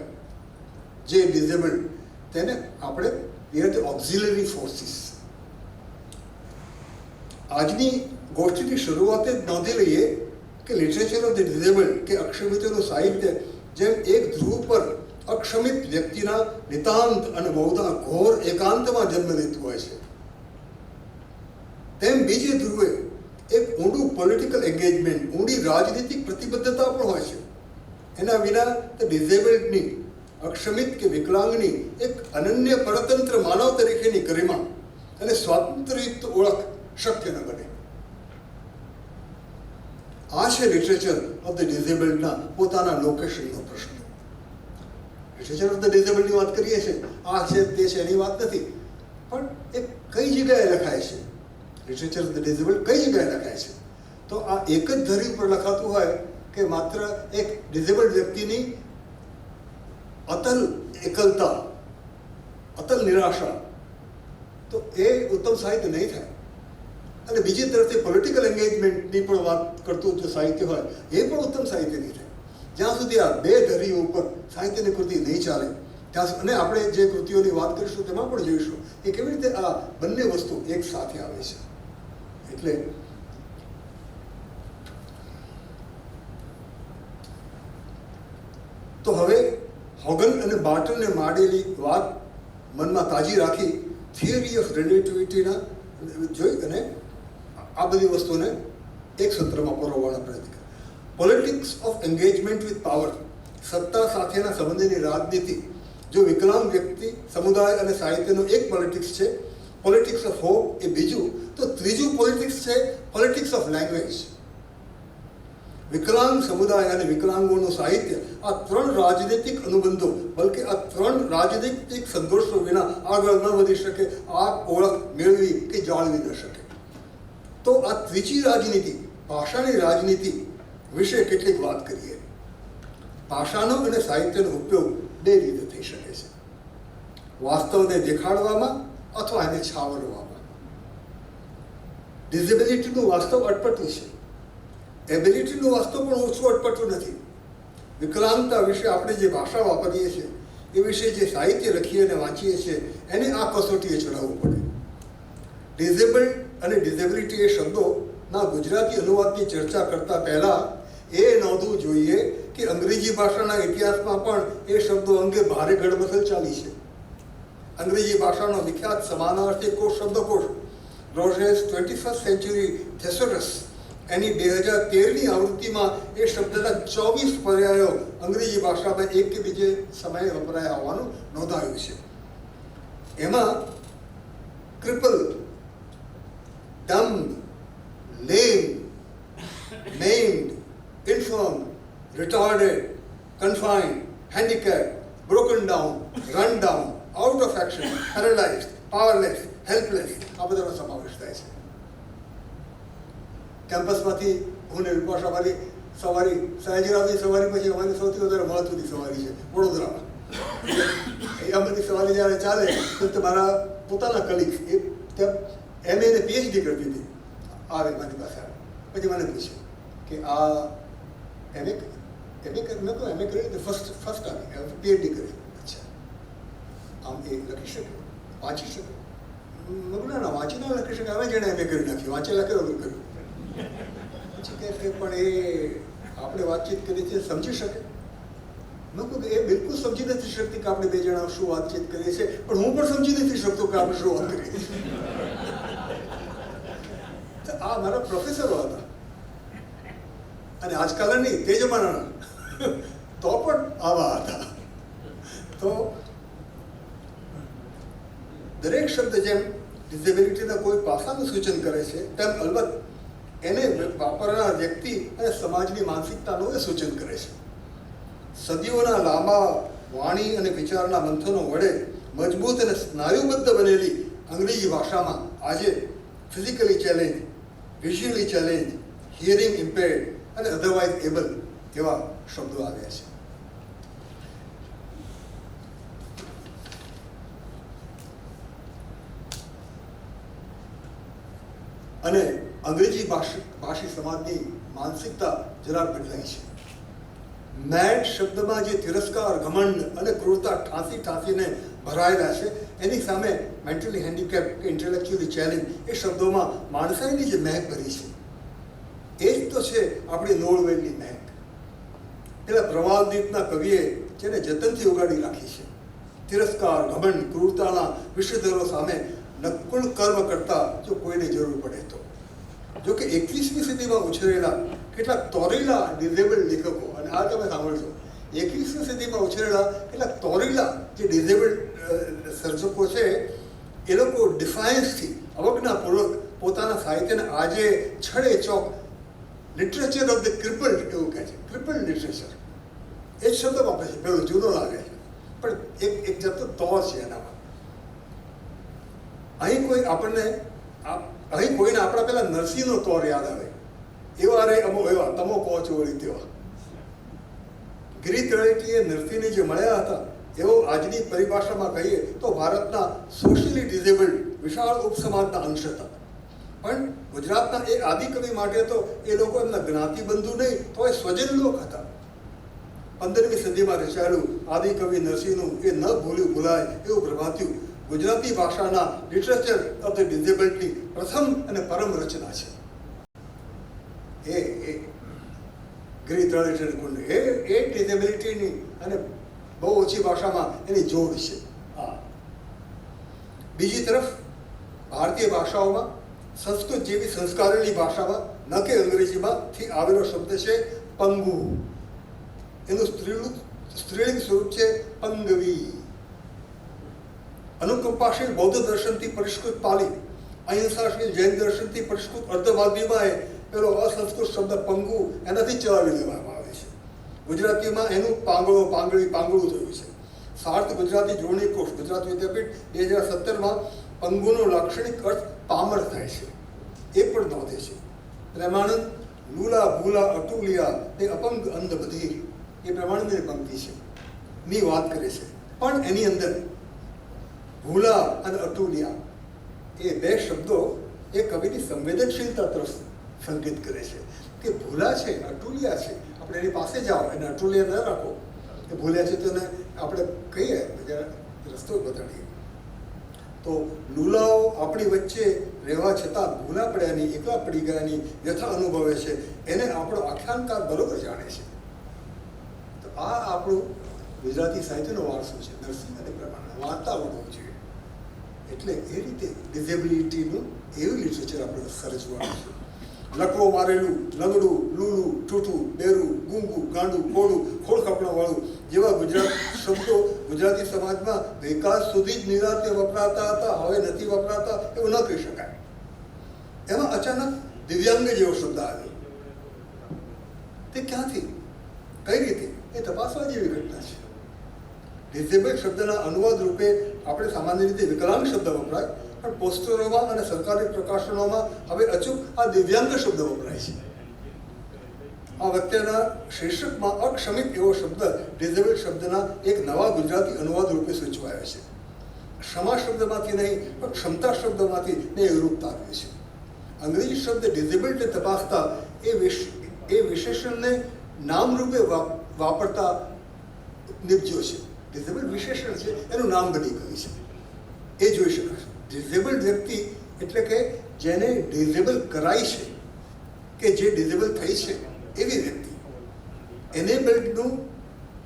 જે ડિઝેબલ્ડ, તેને આપણે ઓક્ઝિલરી ફોર્સિસ. આજની ગોષ્ઠીની શરૂઆતે જ નોંધી લઈએ કે લિટરેચર ઓફ ધ ડિઝેબલ્ડ કે અક્ષમિતોનું સાહિત્ય જેમ એક ધ્રુવ પર અક્ષમિત વ્યક્તિના નિતાંત અને બહુધા ઘોર એકાંતમાં જન્મ લેતું હોય છે, તેમ બીજે ધ્રુવે એક ઊંડું પોલિટિકલ એન્ગેજમેન્ટ, ઊંડી રાજનીતિક પ્રતિબદ્ધતા પણ હોય છે. એના વિના ધ ડિઝેબલ્ડની, અક્ષમિત કે વિકલાંગની એક અનન્ય પરતંત્ર માનવ તરીકેની ગરિમા અને સ્વાતંત્ર્યયુક્ત ઓળખ શક્ય ન બને. આ છે લિટરેચર ઓફ ધ ડિઝેબલ્ડના પોતાના લોકેશનનો પ્રશ્ન. લિટરેચર ઓફ ધ ડિઝેબલ્ડની વાત કરીએ છીએ, આ છે તે છે એની વાત નથી, પણ એ કઈ જગ્યાએ લખાય છે, લિટરેચર ઓફ ધ ડિઝેબલ્ડ કઈ જગ્યાએ લખાય છે. તો આ એક જ ધરી ઉપર લખાતું હોય કે માત્ર એક ડિઝેબલ્ડ વ્યક્તિની અતલ એકલતા, અતલ નિરાશા, તો એ ઉત્તમ સાહિત્ય નહીં થાય. અને બીજી તરફથી પોલિટિકલ એન્ગેજમેન્ટની પણ વાત કરતું જો સાહિત્ય હોય એ પણ ઉત્તમ સાહિત્ય નહીં થાય. જ્યાં સુધી આ બે ધરીઓ ઉપર સાહિત્યની કૃતિ નહીં ચાલે ત્યાં, અને આપણે જે કૃતિઓની વાત કરીશું તેમાં પણ જોઈશું કે કેવી રીતે આ બંને વસ્તુ એક સાથે આવે છે. એટલે તો હવે હોગન અને બાર્ટનને માંડેલી વાત મનમાં તાજી રાખી થિયરી ઓફ રિલેટિવિટીના જોઈ અને આ બધી વસ્તુને એક સૂત્રમાં પરોવવાનો પ્રયત્ન કરે. Politics of engagement with power, સત્તા સાથેના સંબંધની રાજનીતિ. જો વિકલાંગ વ્યક્તિ, સમુદાય અને સાહિત્યનું એક પોલિટિક્સ છે, પોલિટિક્સ ઓફ હોપ એ બીજું, તો ત્રીજું પોલિટિક્સ છે પોલિટિક્સ ઓફ લેંગ્વેજ. વિકલાંગ સમુદાય અને વિકલાંગોનું સાહિત્ય આ ત્રણ રાજનૈતિક અનુબંધો, બલકે આ ત્રણ રાજનૈતિક સંઘર્ષો વિના આગળ ન વધી શકે, આ ઓળખ મેળવી કે જાળવી ન શકે. તો આ ત્રીજી રાજનીતિ, ભાષાની રાજનીતિ વિશે કેટલીક વાત કરીએ. ભાષાનો અને સાહિત્યનો ઉપયોગ બે રીતે થઈ શકે છે: વાસ્તવને દેખાડવામાં અથવા એને છાવરવામાં. ડિઝેબિલિટીનું વાસ્તવ અટપટું છે, એબિલિટીનું વાસ્તવ પણ ઓછું અટપટું નથી. વિકલાંગતા વિશે આપણે જે ભાષા વાપરીએ છીએ, એ વિશે જે સાહિત્ય લખીએ અને વાંચીએ છીએ, એને આ કસોટીએ ચડાવવું પડે. ડિઝેબલ્ડ અને ડિઝેબિલિટી એ શબ્દોના ગુજરાતી અનુવાદની ચર્ચા કરતા પહેલા એ નોંધવું જોઈએ કે અંગ્રેજી ભાષાના ઇતિહાસમાં પણ એ શબ્દો અંગે ભારે ગડમથલ ચાલી છે. અંગ્રેજી ભાષાનો વિખ્યાત સમાનાર્થી કોષ શબ્દકોશ રોજેસ 21st સેન્ચુરી થેસોરસ એની 2013ની આવૃત્તિમાં એ શબ્દના 24 પર્યાયો અંગ્રેજી ભાષામાં એક કે બીજે સમયે વપરાયા હોવાનું નોંધાયું છે. એમાં ક્રિપલ, dumb, lame, maimed, infirm, retarded, confined, handicapped, broken down, run down, out of action, paralyzed, powerless, helpless આ બધાનો સમાવેશ થાય છે. કેમ્પસમાંથી હું ને વિપાશા મારી સવારી, સયાજીરાવની સવારી પછી અમારી સૌથી વધારે મહત્વની સવારી છે વડોદરામાં. એ બધી સવારી જ્યારે ચાલે તો મારા પોતાના કલીગ્સ એ ત્યાં MA ને PhD કરતી હતી, આવે મારી પાસે આવે પછી મને પૂછ્યું કે આ MA કરી ફર્સ્ટ આવી PhD કરી. અચ્છા, આમ એ લખી શકે, વાંચી શકે? ના વાંચી ના લખી શકે, હવે જેણે MA કરી નાખ્યું, વાંચેલા કે વગર કર્યું. પછી કહે છે પણ એ આપણે વાતચીત કરી છે, સમજી શકે? મેં કહ્યું કે એ બિલકુલ સમજી નથી શકતી કે આપણે બે જણા શું વાતચીત કરીએ છીએ, પણ હું પણ સમજી નથી શકતો કે આપણે શું વાત કરીએ છીએ. તો આ મારા પ્રોફેસરો હતા, અને આજકાલના નહીં, તે જમાનાના તો પણ આવા હતા. તો દરેક શબ્દ જેમ ડિઝેબિલિટીના કોઈ પાસાનું સૂચન કરે છે, તેમ અલબત્ત એને વાપરનાર વ્યક્તિ અને સમાજની માનસિકતાનું એ સૂચન કરે છે. સદીઓના લાંબા વાણી અને વિચારના મંથનો વડે મજબૂત અને સ્નાયુબદ્ધ બનેલી અંગ્રેજી ભાષામાં આજે physically challenge, visually challenge, hearing impaired અને અધરવાઇઝ એબલ એવા શબ્દો આવ્યા છે. અને અંગ્રેજી ભાષી સમાજની માનસિકતા જરાક બદલાઈ છે. મેડ શબ્દમાં જે તિરસ્કાર, ઘમંડ અને ક્રૂરતા ઠાંસીને ભરાયેલા છે, એની સામે મેન્ટલી હેન્ડીકેપ કે ઇન્ટેલેક્ચ્યુઅલી ચેલેન્જ એ શબ્દોમાં માણસાઈની જે મહેક ભરી છે, એ જ તો છે આપણી નોળવેલની મહેક. પેલા પ્રવાલદીપના કવિએ જેને જતનથી ઉગાડી રાખી છે. તિરસ્કાર, ઘમંડ, ક્રૂરતાના વિષધરો સામે નકુલ કર્મ કરતા જો કોઈને જરૂર પડે તો. જો કે 21મી સદીમાં ઉછરેલા કેટલાક તોરેલા ડિઝેબલ્ડ લેખકો, અને આ તમે સાંભળશો, 21મી સદીમાં ઉછરેલા કેટલાક તોરેલા જે ડિઝેબલ્ડ સર્જકો છે, એ લોકો ડિફાયન્સથી, અવજ્ઞાપૂર્વક પોતાના સાહિત્યને આજે છડે ચોક લિટરેચર ઓફ ધ ક્રિપલ્ડ એવું કહે છે. ક્રિપલ્ડ લિટરેચર એ જ શબ્દ વાપરે છે. પેલો જૂનો લાગે છે, પણ એક જાતનો તોર છે એનામાં. અહીં કોઈને આપણા પેલા નરસિંહનો તોર યાદ આવે, એવા રે અમો એવા, તમો કહો છો વળી તેવા. ગિરી તળેટીએ નરસિંહને જે મળ્યા હતા, એવો આજની પરિભાષામાં કહીએ તો ભારતના સોશિયલી ડિઝેબલ્ડ વિશાળ ઉપસમાજના અંશ હતા. પણ ગુજરાતના એ આદિકવિ માટે તો એ લોકો એમના જ્ઞાતિબંધુ નહીં તો એ સ્વજન લોક હતા. 15મી સદીમાં રચાયેલું આદિકવિ નરસિંહનું એ ન ભૂલાય એવું પ્રભાત્યું ગુજરાતી ભાષાના લિટરેચર ઓફ ધ ડિઝેબલ્ડની પ્રથમ અને પરમ રચના છે. એ ગિરી તળેટીની કુંડ એ ડિઝેબિલિટીની અને બહુ ઓછી ભાષામાં એની જોડ છે. હા, બીજી તરફ ભારતીય ભાષાઓમાં સંસ્કૃત જેવી સંસ્કારેલી ભાષામાં ન કે અંગ્રેજીમાંથી આવેલો શબ્દ છે પંગુ. એનું સ્ત્રીલિંગ સ્વરૂપ છે પંગવી. અનુકંપાશીલ બૌદ્ધ દર્શનથી પરિષ્કૃત પાલી, અહિંસાશીલ જૈન દર્શનથી પરિષ્કૃત અર્ધવાદીમાં પેલો અસંસ્કૃત શબ્દ પંગુ એનાથી ચલાવી લેવામાં આવે છે. ગુજરાતીમાં એનું પાંગળો, પાંગળી, પાંગળું થયું છે. સાર્થ ગુજરાતી જોડણી કોષ ગુજરાત વિદ્યાપીઠ 2017માં પંગુનો લાક્ષણિક અર્થ પામર થાય છે એ પણ નોંધે છે. પ્રેમાનંદ લૂલા ભૂલા અટુલિયા તે અપંગ અંધ બધીર એ પ્રેમાનંદની પંક્તિ છે ની વાત કરે છે. પણ એની અંદર ભૂલા અને અટુલિયા એ બે શબ્દો એ કવિની સંવેદનશીલતા તરફ સંકેત કરે છે કે ભૂલા છે, અટુલિયા છે, આપણે એની પાસે જાઓ, એને અટુલિયા ન રાખો, એ ભૂલ્યા છે તો એને આપણે કહીએ રસ્તો બતાડીએ. તો લૂલાઓ આપણી વચ્ચે રહેવા છતાં ભૂલા પડ્યાની, એકલા પડી ગયાની વ્યથા અનુભવે છે, એને આપણો આખ્યાનકાર બરોબર જાણે છે. તો આ આપણું ગુજરાતી સાહિત્યનો વારસો છે. નરસિંહ અને પ્રમાણે વાર્તા વળવું જોઈએ. એટલે એ રીતે ડિઝેબિલિટીનું એવું લિટરેચર આપણે સર્જવાનું છે. લકવો મારેલું, લંગડું, લૂલું, ઠૂઠું, બેરું, ગુંગું, ગાંડું, ખોડું, ખોળ ખપણાવાળું જેવા શબ્દો ગુજરાતી સમાજમાં વિકાસ સુધી જ નિરાતે વપરાતા હતા, હવે નથી વપરાતા એવું ન કહી શકાય. એમાં અચાનક દિવ્યાંગ જેવો શબ્દ આવ્યો. તે ક્યાંથી, કઈ રીતે, એ તપાસવા જેવી ઘટના છે. ડિઝેબલ શબ્દના અનુવાદ રૂપે આપણે સામાન્ય રીતે વિકલાંગ શબ્દ વપરાય, પણ પોસ્ટરોમાં અને સરકારી પ્રકાશનોમાં હવે અચૂક આ દિવ્યાંગ શબ્દ વપરાય છે. આ વખતેના શીર્ષકમાં અક્ષમિત એવો શબ્દ ડિઝેબલ શબ્દના એક નવા ગુજરાતી અનુવાદ રૂપે સૂચવાયો છે. ક્ષમા શબ્દમાંથી નહીં પણ ક્ષમતા શબ્દમાંથી ને રૂપતા આવી છે. અંગ્રેજી શબ્દ ડિઝેબલને તપાસતા એ વિશેષણને નામ રૂપે વાપરતા નિપજ્યો છે. ડિઝેબલ વિશેષણ છે, એનું નામ બની ગયું છે, એ જોઈ શકાશે. ડિઝેબલ વ્યક્તિ એટલે કે જેને ડિઝેબલ કરાઈ છે કે જે ડિઝેબલ થઈ છે એવી વ્યક્તિ. એનેબલ્ડનું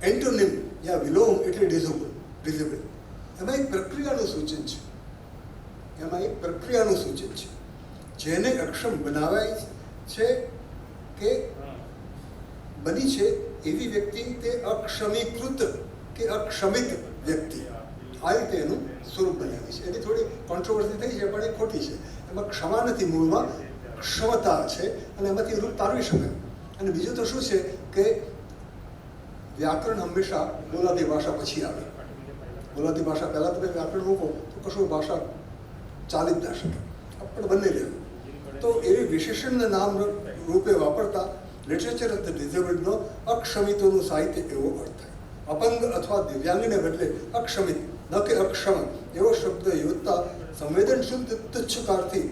એન્ટોનિમ યા વિલોમ એટલે ડિઝેબલ. એમાં એક પ્રક્રિયાનું સૂચન છે. જેને અક્ષમ બનાવાય છે કે બની છે એવી વ્યક્તિ તે અક્ષમીકૃત કે અક્ષમિત વ્યક્તિ, આ રીતે એનું સ્વરૂપ બનાવે છે. એની થોડી કોન્ટ્રોવર્સી થઈ છે પણ એ ખોટી છે. એમાં ક્ષમા નથી, મૂળમાં ક્ષમતા છે અને એમાંથી રૂપ તારવી શકાય. અને બીજું તો શું છે કે વ્યાકરણ હંમેશા બોલાતી ભાષા પછી આવે. બોલાતી ભાષા પહેલાં તમે વ્યાકરણ મૂકો તો કશું ભાષા ચાલી જ ના શકે, પણ બંને રહેવું. તો એવી વિશેષણના નામ રૂપે વાપરતા લિટરેચર ઓફ ધ ડિઝેબલ્ડનો અક્ષમિતોનું સાહિત્ય એવો અર્થ થાય. અપંગ અથવા દિવ્યાંગને બદલે અક્ષમિત ન કે અક્ષમ એવો શબ્દ યોજતા સંવેદનશીલ તુચ્છકારથી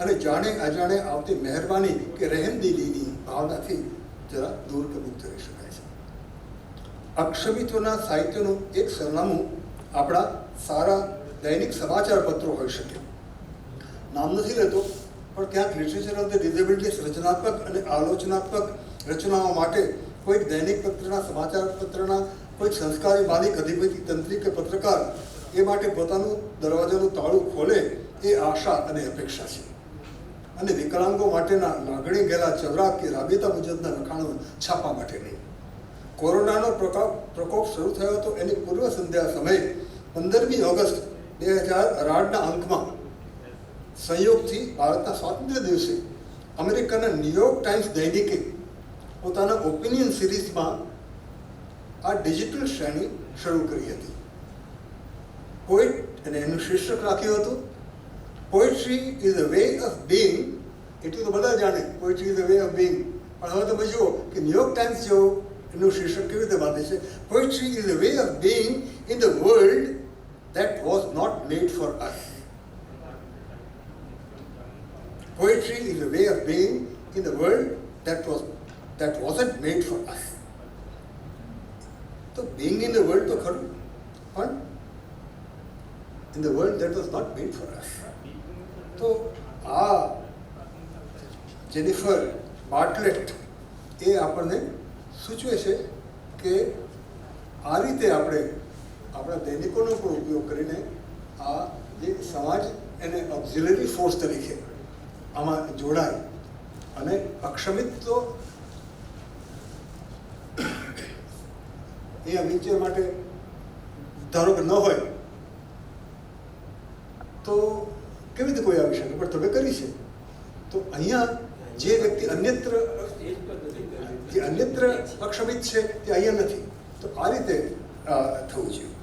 અને જાણે અજાણે આવતી મહેરબાની કે રહેમદિલીની ભાવનાથી જરા દૂર મુક્ત રહી શકાય છે. અક્ષમિતોના સાહિત્યનું એક સરનામું આપણા સારા દૈનિક સમાચાર પત્રો હોઈ શકે. નામ નથી લેતો, પણ ક્યાંક લિટરેચર ઓફ ધ ડિઝેબિલિટી સર્જનાત્મક અને આલોચનાત્મક રચનાઓ માટે કોઈક દૈનિક પત્રના, સમાચાર પત્રના કોઈક સંસ્કારી માલિક, અધિપતિ, તંત્રી કે પત્રકાર એ માટે પોતાનું દરવાજાનું તાળું ખોલે એ આશા અને અપેક્ષા છે. અને વિકલાંગો માટેના લાગણી ગયેલા ચવરાક કે રાબેતા મુજબના લખાણો છાપવા માટે નહીં. કોરોનાનો પ્રકોપ શરૂ થયો હતો એની પૂર્વ સંધ્યા સમયે 15મી ઓગસ્ટ 2018ના અંકમાં સંયોગથી ભારતના સ્વાતંત્ર્ય દિવસે અમેરિકાના ન્યૂયોર્ક ટાઈમ્સ દૈનિકે પોતાના ઓપિનિયન સિરીઝમાં આ ડિજિટલ શ્રેણી શરૂ કરી હતી. પોએટ, અને એનું શીર્ષક રાખ્યું હતું poetry is a way of being. એટલું તો બધા જાણે poetry is a way of being, પણ હવે તમે જુઓ કે ન્યૂયોર્ક ટાઈમ્સ જેવો એનું શીર્ષક કેવી રીતે બાંધે છે. Poetry is a way of being in the world that was not made for us. Poetry is a way of being in the world that wasn't made for us. So being in the world to ખરું, પણ in the world that was not made for us. તો આ Jennifer બાર્ટલેટ એ આપણને સૂચવે છે કે આ રીતે આપણે આપણા દૈનિકોનો પણ ઉપયોગ કરીને આ જે સમાજ એને ઓક્ઝિલરી ફોર્સ તરીકે આમાં જોડાય. અને અક્ષમિત તો એ વ્હીલચેર માટે ધારો કે ન હોય તો કેવી રીતે કોઈ આવી શકે, પણ તમે કરી છે. તો અહીંયા જે વ્યક્તિ અન્યત્ર અક્ષમિત છે તે અહીંયા નથી. તો આ રીતે થવું જોઈએ.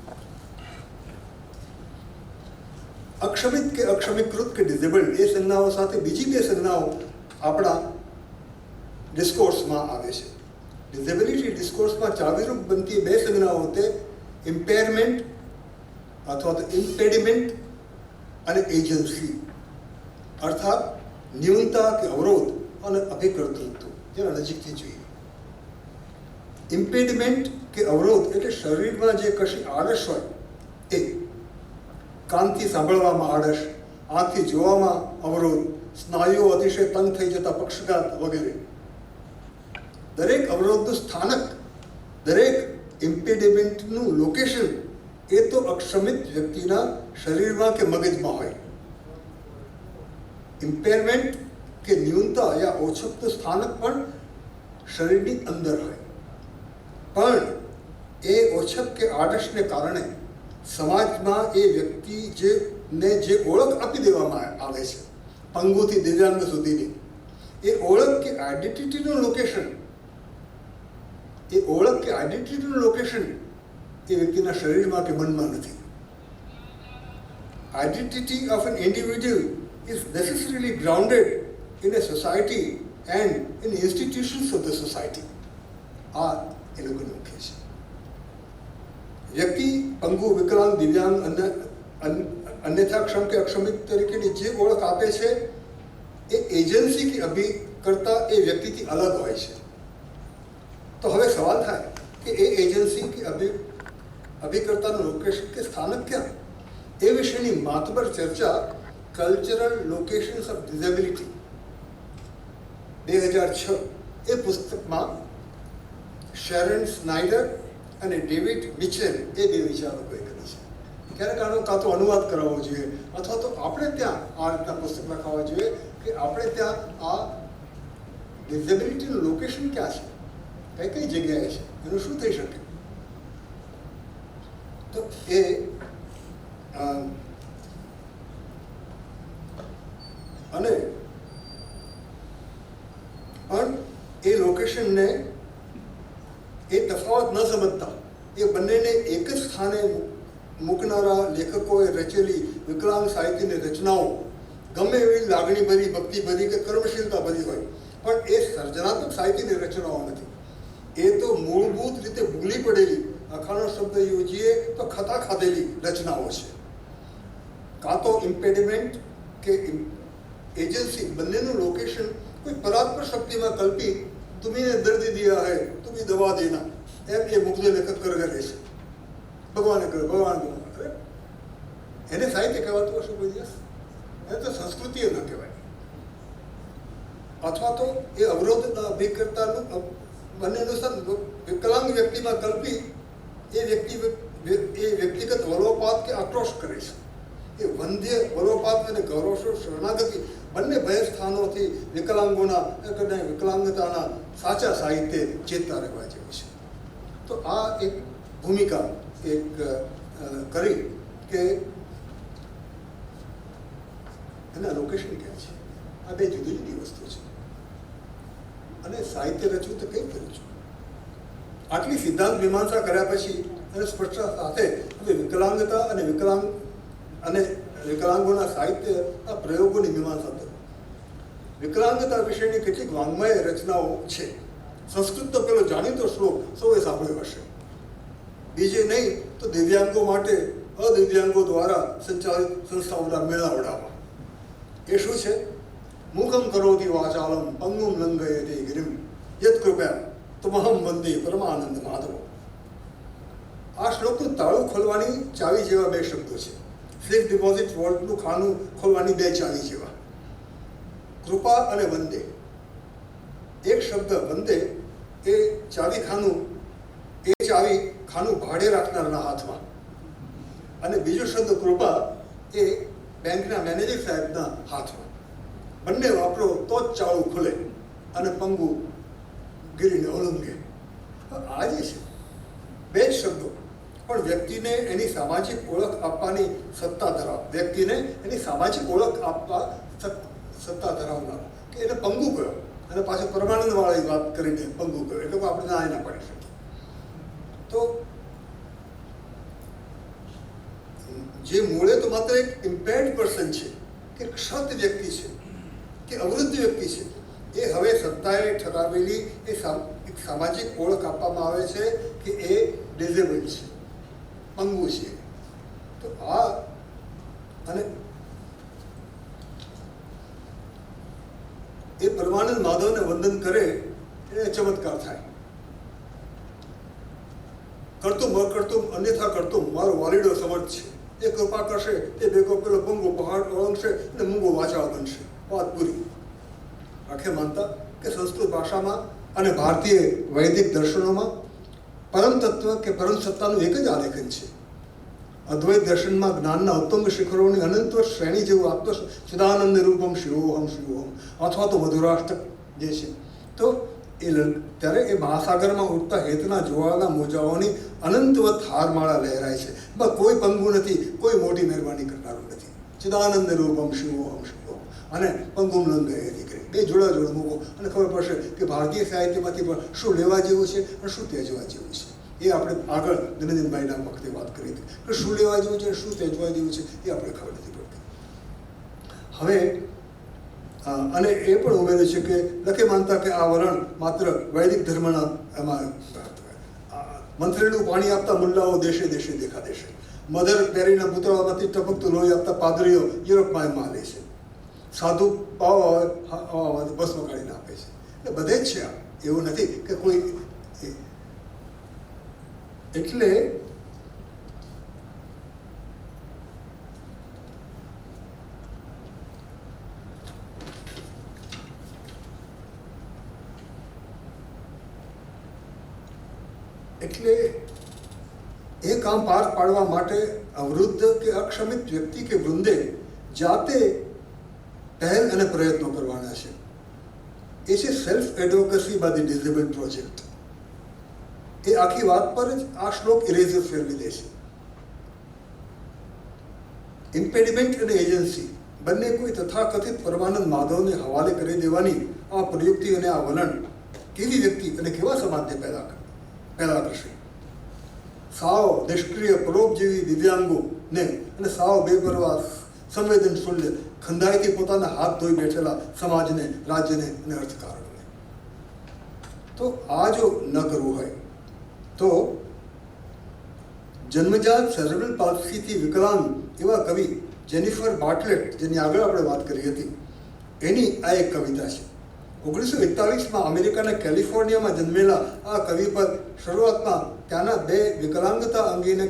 અક્ષમિત કે અક્ષમીકૃત કે ડિઝેબલ્ડ એ સંજ્ઞાઓ સાથે બીજી બે સંજ્ઞાઓ આપણા ડિસ્કોર્સમાં આવે છે. ડિઝેબિલિટી ડિસ્કોર્સમાં ચાવીરૂપ બનતી બે સંજ્ઞાઓ તે ઇમ્પેરમેન્ટ અથવા તો ઇમ્પેડિમેન્ટ અને એજન્સી, અર્થાત ન્યૂનતા કે અવરોધ અને અભિકર્તૃત્વ. જેના નજીકથી જોઈએ. ઇમ્પેડિમેન્ટ કે અવરોધ એટલે શરીરમાં જે કશી આળસ હોય એ, કાનથી સાંભળવામાં આળસ, આંખથી જોવામાં અવરોધ, સ્નાયુઓ અતિશય તંગ થઈ જતા પક્ષઘાત વગેરે. દરેક અવરોધનું સ્થાનક, દરેક ઇમ્પેડિમેન્ટનું લોકેશન એ તો અક્ષમિત વ્યક્તિના શરીરમાં કે મગજમાં હોય. ઇમ્પેરમેન્ટ કે ન્યૂનતા યા ઓછપનું સ્થાનક પણ શરીરની અંદર હોય. પણ એ ઓછપ કે આળસને કારણે સમાજમાં એ વ્યક્તિ જે ઓળખ આપી દેવામાં આવે છે, પંગુથી દિવ્યાંગ સુધીની, એ ઓળખ કે આઈડેન્ટિટીનું લોકેશન એ વ્યક્તિના શરીરમાં કે મનમાં નથી. Identity of an individual is necessarily grounded in a society and in institutions of the society. આ એ લોકોનું મુખ્ય છે. વ્યક્તિ પંગુ, વિકલાંગ, દિવ્યાંગ અન્યથાક્ષમ કે અક્ષમિત તરીકેની જે ઓળખ આપે છે એ એજન્સી કે અભિકર્તા એ વ્યક્તિથી અલગ હોય છે. તો હવે સવાલ થાય કે એ એજન્સી કે અભિકર્તાનું લોકેશન કે સ્થાનક ક્યાં? એ વિશેની માતબર ચર્ચા કલ્ચરલ લોકેશન્સ ઓફ ડિઝેબિલિટી 2006 એ પુસ્તકમાં શેરન સ્નાઇડર અને ડેવિડ મિચેલ એ બે વિચારકોએ કરી છે. ક્યારેક આનો કાં તો અનુવાદ કરાવવો જોઈએ અથવા તો આપણે ત્યાં આ રીતના પુસ્તક લખાવવા જોઈએ કે આપણે ત્યાં આ ડિઝેબિલિટીનું લોકેશન ક્યાં છે, કઈ જગ્યાએ છે, એનું શું થઈ શકે. તો એ અને પણ એ લોકેશનને એ તફાવત ન સમજતા એ બંનેને એક જ સ્થાને મૂકનારા લેખકોએ રચેલી વિકલાંગ સાહિત્યની રચનાઓ ગમે એવી લાગણીભરી, ભક્તિભરી કે કર્મશીલતાભરી હોય, પણ એ સર્જનાત્મક સાહિત્યની રચનાઓ નથી. એ તો મૂળભૂત રીતે ભૂલી પડેલી, અખાણો શબ્દ યોજીએ તો ખતા ખાધેલી રચનાઓ છે. કાં તો ઇમ્પેડિમેન્ટ કે એજન્સી બંનેનું લોકેશન કોઈ પરાત્પર શક્તિમાં કલ્પી તુમીને દર્દ દિયા હૈ તુમી દવા દેના એમ એ મુગ્ધ લેખક કરે છે. ભગવાને કરે, ભગવાન કરે, એને સાહિત્ય કહેવાતું હશે કોઈ દિવસ? એને તો સંસ્કૃતિ ન કહેવાય. અથવા તો એ અવરોધના અભિકર્તાનું બંનેનું વિકલાંગ વ્યક્તિમાં કલ્પી એ વ્યક્તિગત વલોપાત કે આક્રોશ કરે છે. એ વંધ્ય વલોપાત અને ગૌરવ શરણાગતિ બંને ભય સ્થાનોથી વિકલાંગતાના સાચા સાહિત્ય ચેતતા રહેવા જેવું છે. તો આ એક ભૂમિકા કરી કે એના લોકેશન ક્યાં છે. આ બે જુદી જુદી વસ્તુ છે. અને સાહિત્ય રચવું તો કઈ કરું છું. આટલી સિદ્ધાંત મીમાંસા કર્યા પછી અને સ્પષ્ટતા સાથે હવે વિકલાંગતા અને વિકલાંગોના સાહિત્યના પ્રયોગોની મીમાંસા કરો. વિકલાંગતા વિશેની કેટલીક વાङ्મય રચનાઓ છે. સંસ્કૃતનો પેલો જાણીતો શ્લોક સૌએ સાંભળ્યો હશે. બીજે નહીં તો દિવ્યાંગો માટે અદિવ્યાંગો દ્વારા સંચાલિત સંસ્થાઓના મેળાવડામાં. એ શું છે? મુખમ કરોતિ વાચાલમ પંગુમ લંઘયતે ગિરિમ યત કૃપયા તમહમ વંદે પરમાનંદ માધવ. આ શ્લોકનું તાળું ખોલવાની ચાવી જેવા બે શબ્દો છે. ફિક્સ ડિપોઝિટ વોલ્ટનું ખાનું ખોલવાની બે ચાવી જેવા. કૃપા અને વંદે. એક શબ્દ વંદે એ ચાવી ખાનું ભાડે રાખનારના હાથમાં, અને બીજો શબ્દ કૃપા એ બેંકના મેનેજર સાહેબના હાથમાં. બંને વાપરો તો જ ચાળું ખુલે અને પંગુ ગીરીને ઓળંગે. આ જે છે બે જ શબ્દો, પણ વ્યક્તિને એની સામાજિક ઓળખ આપવાની સત્તા સત્તા ધરાવનાર કે એને પંગુ કયો અને પાછું પરમાનંદવાળી વાત કરીને પંગુ કર્યો, એટલે આપણે ના પાડી શકીએ. તો જે મૂળે તો માત્ર એક ઇમ્પેર્ડ પર્સન છે, કે ક્ષત વ્યક્તિ છે, કે અવૃદ્ધ વ્યક્તિ છે, એ હવે સત્તાએ ઠરાવેલી એક સામાજિક ઓળખ આપવામાં આવે છે કે એ ડિઝેબલ્ડ છે, પંગુ છે. તો આ અને એ પરમાનંદ માધવને વંદન કરે એ ચમત્કાર થાય. કરતું કરતું અન્યથા કરતું મારો વાલીડો સમર્થ છે, એ કૃપા કરશે તે ભેગો પેલો પંગુ પહાડ ઓળંગશે અને મૂંગો વાચાળ બનશે. વાત પૂરી. આખે માનતા કે સંસ્કૃત ભાષામાં અને ભારતીય વૈદિક દર્શનોમાં પરમ તત્વ કે પરમ સત્તાનું એક જ આલેખન છે. અદ્વૈત દર્શનમાં જ્ઞાનના ઉત્તમ શિખરોની અનંત શ્રેણી જેવું આપતો સદાનંદ રૂપમ શિવોહમ શિવોહમ અથવા તો મધુરાષ્ટક જે છે, તો એ ત્યારે એ મહાસાગરમાં ઉઠતા હેતના જોવાના મોજાઓની અનંતવત હારમાળા લહેરાય છે. બસ કોઈ પંગુ નથી, કોઈ મોટી મહેરબાની કરનારું નથી. ચિદાનંદ રૂપમ શિવોહમ શિવોહમ અને પંગુમ નંદ એ દીકરી બે જોડા જોડ મૂકો અને ખબર પડશે કે ભારતીય સાહિત્યમાંથી પણ શું લેવા જેવું છે અને શું ત્યજવા જેવું છે. એ આપણે આગળ દિનદિનભાઈના વખતે વાત કરી હતી કે શું લેવા જેવું છે, શું ત્યજવા જેવું છે, એ આપણે ખબર નથી પડતી. હવે અને એ પણ ઉમેર્યું છે કે લખે માનતા કે આ વલણ માત્ર વૈદિક ધર્મના એમાં મંત્રેલું પાણી આપતા મુલ્લાઓ દેશે દેશે દેખા દેશે, મધર પેરીના પુતળામાંથી ટપકતું લોહી આપતા પાદરીઓ યુરોપમાં એમાં લે છે, સાધુ પાવ બસમાં કાઢીને આપે છે. એટલે બધે જ છે. આ એવું નથી કે કોઈ. એટલે એટલે એ કામ પાર પાડવા માટે અવૃદ્ધ કે અક્ષમિત વ્યક્તિ કે વૃંદે જાતે પહેલ અને પ્રયત્નો કરવાના છે. એ છે સેલ્ફ એડવોકેસી બાય ધ ડિઝેબલ્ડ પ્રોજેક્ટ. એ આખી વાત પર જ આ શ્લોક ઇરેઝર ફેરવી દે છે. ઇમ્પેડિમેન્ટ અને એજન્સી બંને કોઈ તથાકથિત પરમાનંદ માધવને હવાલે કરી દેવાની આ પ્રયુક્તિ અને આ વલણ કેવી વ્યક્તિ અને કેવા સમાજને પેદા કરશે. સાવ નિષ્ક્રિય પરોપજીવી દિવ્યાંગોને અને સાવ બેપરવા સંવેદનશીલ ખંડાઈથી પોતાના હાથ ધોઈ બેઠેલા સમાજને, રાજ્યને અને અર્થકારણને. તો આ જો ન કરવું હોય તો જન્મજાત સેરેબ્રલ પાલ્સીથી વિકલાંગ એવા કવિ જેનિફર બાર્ટલેટ, જેની આગળ આપણે વાત કરી હતી, એની આ એક કવિતા છે. 1941માં અમેરિકાના કેલિફોર્નિયામાં જન્મેલા આ કવિ પર શરૂઆતમાં ત્યાંના બે વિકલાંગતા અંગેને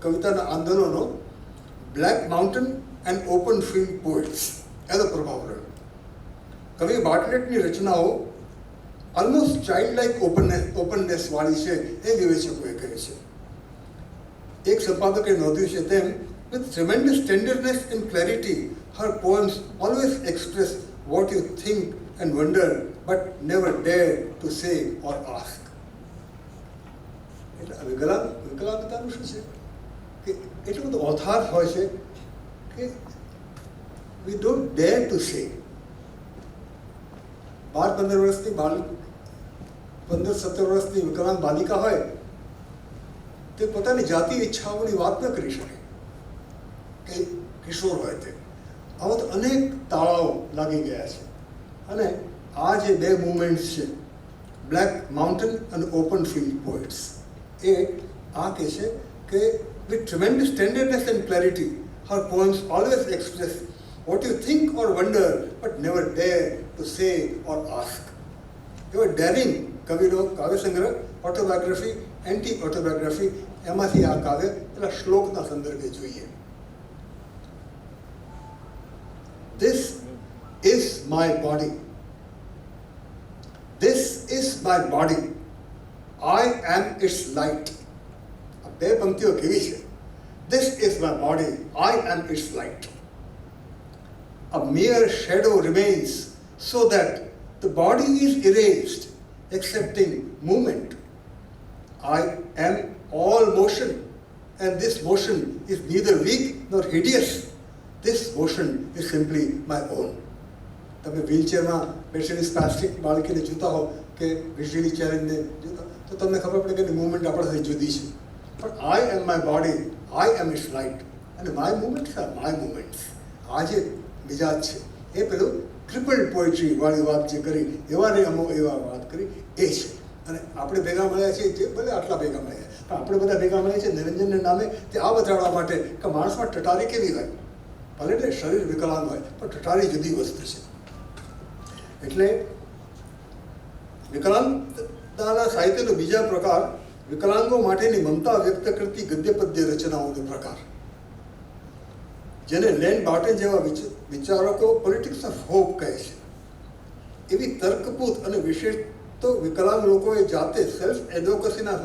કવિતાના આંદોલનો Black Mountain and Open Field poets એનો પ્રભાવ રહ્યો. કવિ બાર્ટલેટની રચનાઓ ઓલમોસ્ટ ચાઇલ્ડ લાઇક ઓપનનેસ વાળી છે એ વિવેચકોએ કહે છે. એક સંપાદકે નોંધ્યું છે તેમ, with tremendous tenderness and clarity, her poems always express what you think and wonder but never dare to say or ask. એટલે વિકલાંગતાનું શું છે કે એટલું બધું ઓથાર હોય છે કે we don't dare to say. 12-15 વર્ષની 15-17 વર્ષની વિકલાંગ બાલિકા હોય તે પોતાની જાતિ ઈચ્છાઓની વાત ન કરી શકે કે કિશોર હોય તે. આવા તો અનેક તાળાઓ લાગી ગયા છે. અને આ જે બે મુવમેન્ટ્સ છે, બ્લેક માઉન્ટેન અને ઓપન ફિલ્ડ પોએટ્સ, એ આ કહે છે કે with tremendous tenderness and clarity, her poems always express what you think or wonder but never dare to say or ask. એવા ડેરિંગ કવિનો કાવ્ય સંગ્રહ, ઓટોબાયોગ્રાફી, એન્ટી ઓટોબાયોગ્રાફી, એમાંથી આ કાવ્ય પેલા શ્લોકના સંદર્ભે જોઈએ. This is my body. This is my body. I am its light. આ બે પંક્તિઓ કેવી છે? This is my body. I am its light. A mere shadow remains so that the body is erased, excepting movement. I am all motion, and this motion is neither weak nor hideous. This motion is simply my own. તમે વ્હીલચેરમાં બેસીને સ્પાસ્ટિક બાળકીને જોતા હો કે visually ચેલેન્જને જોતા તો તમને ખબર પડે કે એની મૂવમેન્ટ આપણાથી જુદી છે. પણ I am my body, I am its light, અને my movements are my movements. આ જે મિજાજ છે એ પેલું ટ્રિપલ પોએટ્રી વાળી વાત જે કરી એવા ને અમો એવા વાત કરી એ છે. અને આપણે ભેગા મળ્યા છીએ, જે ભલે આટલા ભેગા મળ્યા પણ આપણે બધા ભેગા મળ્યા છીએ નિરંજનને નામે તે આ બતાડવા માટે કે માણસમાં ટટારી કેવી હોય. ભલે ને શરીર વિકલાંગ હોય પણ ટટારી જુદી વસ્તુ છે. એટલે વિકલાંગતાના સાહિત્યનો બીજા પ્રકાર વિકલાંગો માટેની મમતા વ્યક્ત કરતી ગદ્ય પદ્ય રચનાઓનો પ્રકાર, જેને લેન બાર્ટન જેવા વિચારકો પોલિટિક્સ ઓફ હોપ કહે છે. એવી તર્કપૂત અને વિશેષ તો વિકલાંગ લોકોએ જાતે સેલ્ફ એડવોકેસીના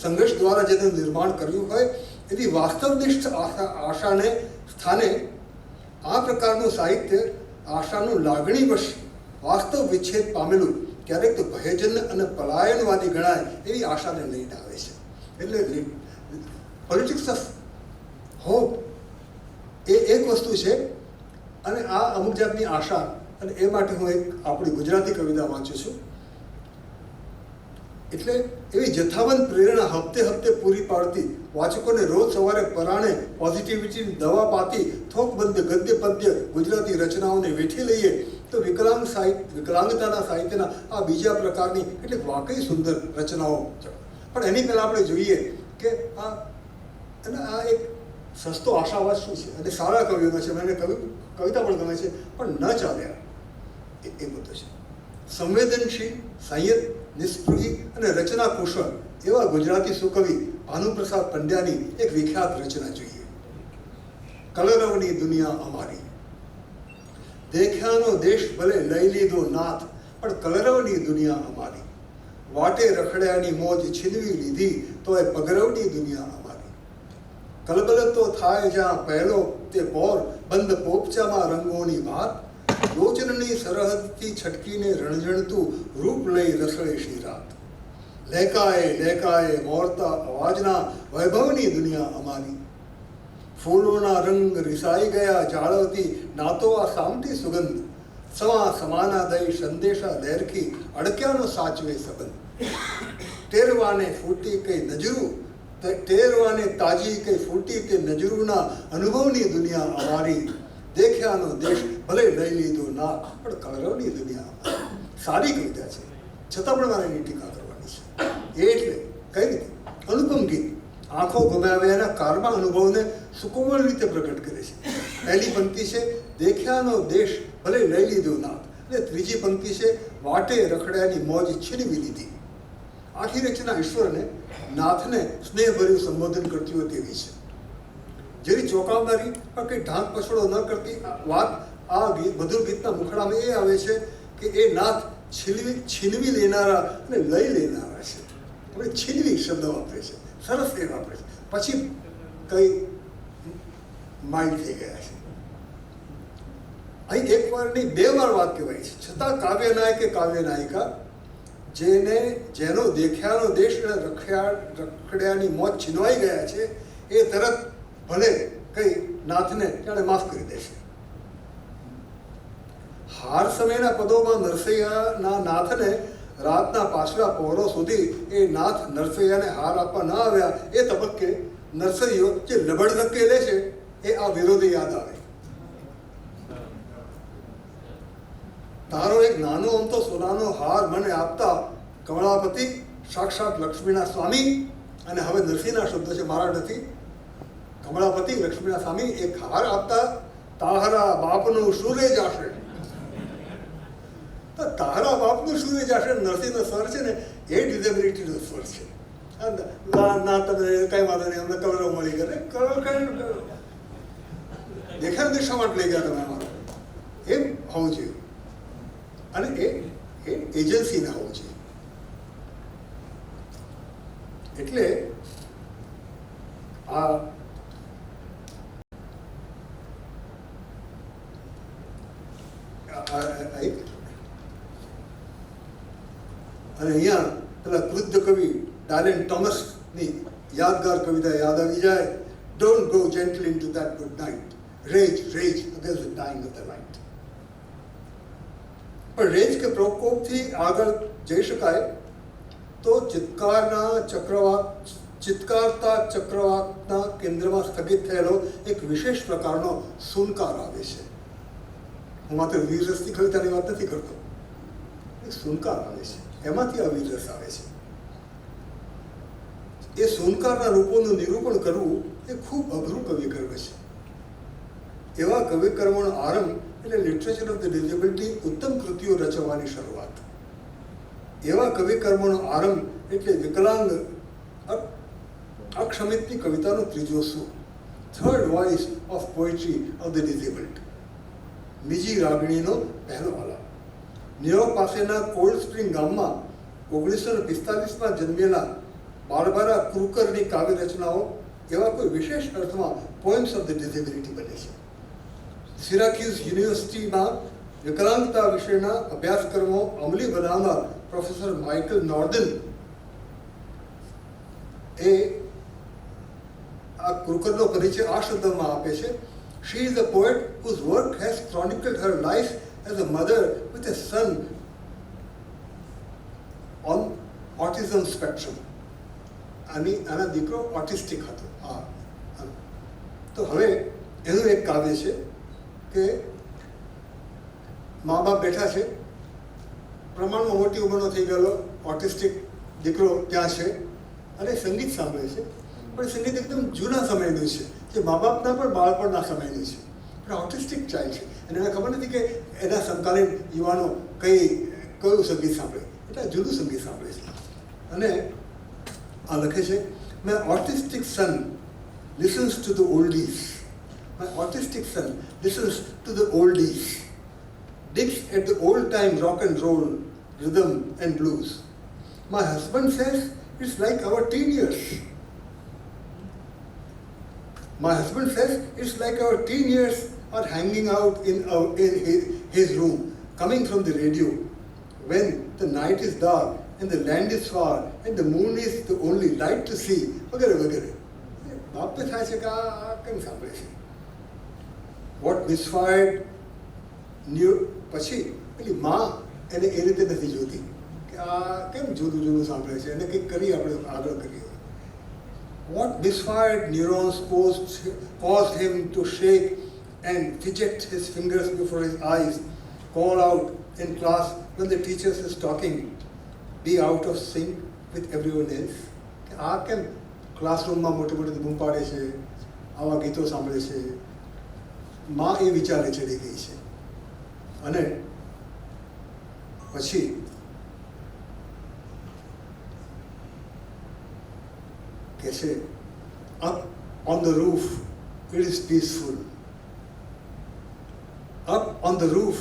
સંઘર્ષ દ્વારા જેનું નિર્માણ કર્યું હોય એવી વાસ્તવનિષ્ઠ આશાને સ્થાને આ પ્રકારનું સાહિત્ય આશાનું લાગણીવશ વાસ્તવ વિચ્છેદ પામેલું, ક્યારેક તો ભયજન અને પલાયનવાદી ગણાય એવી આશાને લઈને આવે છે. એટલે પોલિટિક્સ ઓફ હોપ એ એક વસ્તુ છે. અને આ અમુક જાતની આશા, અને એ માટે હું એક આપણી ગુજરાતી કવિતા વાંચું છું. એટલે એવી જથ્થાબંધ પ્રેરણા હપ્તે હપ્તે પૂરી પાડતી, વાચકોને રોજ સવારે પરાણે પોઝિટિવિટીની દવા પાતી થોકબંધ ગદ્ય પદ્ય ગુજરાતી રચનાઓને વેઠી લઈએ તો વિકલાંગતાના સાહિત્યના આ બીજા પ્રકારની એટલે વાકઈ સુંદર રચનાઓ. પણ એની પહેલાં આપણે જોઈએ કે આ એક સસ્તો આશાવાદ શું છે. અને સારા કવિઓનો છે, મને કવિતા પણ ગમે છે પણ ન ચાલ્યા એ મુદ્દો છે. સંવેદનશીલ, સંયત, નિસ્પૃહી અને રચના કુશળ એવા ગુજરાતી સુકવિ ભાનુપ્રસાદ પંડ્યાની એક વિખ્યાત રચના જોઈએ. કલરવની દુનિયા અમારી. દેખ્યાનો દેશ ભલે લઈ લીધો નાથ, પણ કલરવની દુનિયા અમારી. વાટે રખડ્યાની મોજ છીનવી લીધી તોય પગરવની દુનિયા અમારી. કલબલ તો થાય જ્યાં પહેલો તે પોર, બંધ પોપચામાં રંગોની ભાત. લોચનની સરહદથી છટકીને રણજણતું રૂપ લઈ રસળે શી રાત. લહેકાએ લહેકાએ મોરતા અવાજના વૈભવની દુનિયા અમારી. ફૂલોના રંગ રિસાઈ ગયા જાળવતી નાતો આ સામટી સુગંધ. સમા સમાના દઈ સંદેશા લહેરખી અડક્યાનો સાચવે સંબંધ. ટેરવાને ફૂટી કઈ નજરું, ટેરવાને તાજી કઈ ફૂટી તે નજરુના અનુભવની દુનિયા અમારી. દેખ્યાનો દેશ ભલે લઈ લીધો ના, પણ કલરવની દુનિયા. સારી કવિતા છે, છતાં પણ મારે એની ટીકા કરવાની છે. એટલે કઈ રીતે અનુપમ ગીત આંખો ગુમાવ્યાના કારમાં અનુભવને સુકોમળ રીતે પ્રગટ કરે છે. પહેલી પંક્તિ છે દેખ્યાનો દેશ ભલે લઈ લીધો નાથ, અને ત્રીજી પંક્તિ છે વાટે રખડ્યાની મોજ છીનવી લીધી. આખી રચના ઈશ્વરને નાથને સ્નેહભર્યું સંબોધન કરતી હોય તેવી છે. જેની ચોંકાવનારી પણ કંઈ ઢાંક પછડો ન કરતી વાત આ મધુર ગીતના મુખડામાં એ આવે છે કે એ નાથ છીનવી લેનારા અને લઈ લેનારા છે. આપણે છીનવી શબ્દ વાપરે છે, સરસ એ વાપરે છે, પછી કઈ માઇન્ડ થઈ ગયા છે. અહીં એક વાર નહીં 2 વાર વાત કહેવાય છે. છતાં કાવ્ય નાયક કે કાવ્ય નાયિકા જેનો દેખ્યાનો દેશ અને રખડ્યાની મોજ છીનવાઈ ગયા છે એ તરત ભલે કઈ નાથને જાણે માફ કરી દેશે. હાર સમયના પદોમાં નરસૈયાના નાથને રાતના પાછલા પહોરો સુધી એ નાથ નરસૈયાને હાર આપવા ન આવ્યા એ તબક્કે નરસૈયો જે લબડ ધક્કે લે છે એ આ વિરોધી યાદ આવે. તારો એક નાનો અમથો સોનાનો હાર મને આપતા કમળાપતિ સાક્ષાત લક્ષ્મીના સ્વામી. અને હવે નરસિંહના શબ્દો છે, મારા નથી. કમળાપતિ લક્ષ્મીના સ્વામી એક હાર આપતા તારા બાપનું સૂર્ય જાશે. તો તારા બાપનું સૂર્ય જાશે નરસિંહનો સ્વર છે ને એ ડિઝેબિલિટીનો સ્વર છે. ના તમે કઈ વાંધો નહીં, અમને કલરો મળી ગયા. કલર કઈ દેખાય દિશા માટે લઈ ગયા તમે અમારો એમ હોવું જોઈએ. અને એ એજન્સી ના હોવું જોઈએ. એટલે આ અને અહીંયા પેલા ક્રુદ્ધ કવિ ડાલેન ટોમસની યાદગાર કવિતા યાદ આવી જાય. Don't go gently into that good night, રેજ રેજ against the dying of the light. પણ રેજ કે પ્રકોપથી આગળ જઈ શકાય તો ચિત્કારતા ચક્રવાતના કેન્દ્રમાં સ્થગિત થયેલો એક વિશેષ પ્રકારનો સુનકાર આવે છે. હું માત્ર વીરરસની કવિતાની વાત નથી કરતો, એક સુનકાર આવે છે, એમાંથી આ વીરરસ આવે છે. એ સુનકારના રૂપોનું નિરૂપણ કરવું એ ખૂબ અઘરું કવિકર્મ છે. એવા કવિકર્મનો આરંભ એટલે લિટરેચર ઓફ ધ ડિસેબિલિટી ઉત્તમ કૃતિઓ રચવાની શરૂઆત. એવા કવિકર્મનો આરંભ એટલે વિકલાંગ અક્ષમિતની કવિતાનો ત્રીજો સૂર, third voice of poetry of the disabled. બીજી રાગણીનો પહેલો આલાપ. ન્યુયોર્ક પાસેના કોલ્ડ સ્પ્રિંગ ગામમાં 1945માં જન્મેલા બાર્બારા ક્રુકરની કાવ્ય રચનાઓ એવા કોઈ વિશેષ અર્થમાં પોએમ્સ ઓફ ધ ડિસેબિલિટી બને છે. સિરાક્યુઝ યુનિવર્સિટીમાં વિકલાંગતા વિશેના અભ્યાસક્રમો અમલી બનાવનાર પ્રોફેસર માઇકલ નોર્ડન એ આ ક્રુકરનો પરિચય આ શબ્દમાં આપે છે. She is a poet whose work has chronicled her life as a mother with a son on autism spectrum. આના દીકરો ઓટિસ્ટિક હતો. તો હવે એનું એક કાવ્ય છે કે મા બાપ બેઠા છે, પ્રમાણમાં મોટી ઉંમરનો થઈ ગયેલો ઓટિસ્ટિક દીકરો ત્યાં છે અને સંગીત સાંભળે છે, પણ સંગીત એકદમ જૂના સમયનું છે, જે મા બાપના પણ બાળપણના સમયનું છે, પણ ઓટિસ્ટિક ચાઇલ્ડ છે અને એને ખબર નથી કે એના સમકાલીન યુવાનો કયું સંગીત સાંભળે, એટલે જૂનું સંગીત સાંભળે છે. અને આ લખે છે, My autistic son listens to the oldies. My autistic son listens to the oldies. Digs at the old-time rock and roll, rhythm and blues. My husband says it's like our teen years. My husband says it's like our teen years are hanging out in his room, coming from the radio, when the night is dark and the land is far and the moon is the only light to see, વગેરે વગેરે. બાપને થાય છે કે આ કેમ સાંભળે છે. વોટ મિસફાયર્ડ ન્યૂ પછી પેલી માં એને એ રીતે નથી જોતી કે આ કેમ જુદું જુદું સાંભળે છે, એને કંઈક કરી આપણે આગળ કરીએ. What misfired neurons caused him to shake and fidget his fingers before his eyes, call out in class when the teacher is talking, be out of sync with everyone else. આ કેમ ક્લાસરૂમમાં મોટી મોટી બૂમ પાડે છે, આવા ગીતો સાંભળે છે. માં એ વિચારે ચડી ગઈ છે. અને પછી કે છે, up on the roof it is peaceful. Up on the roof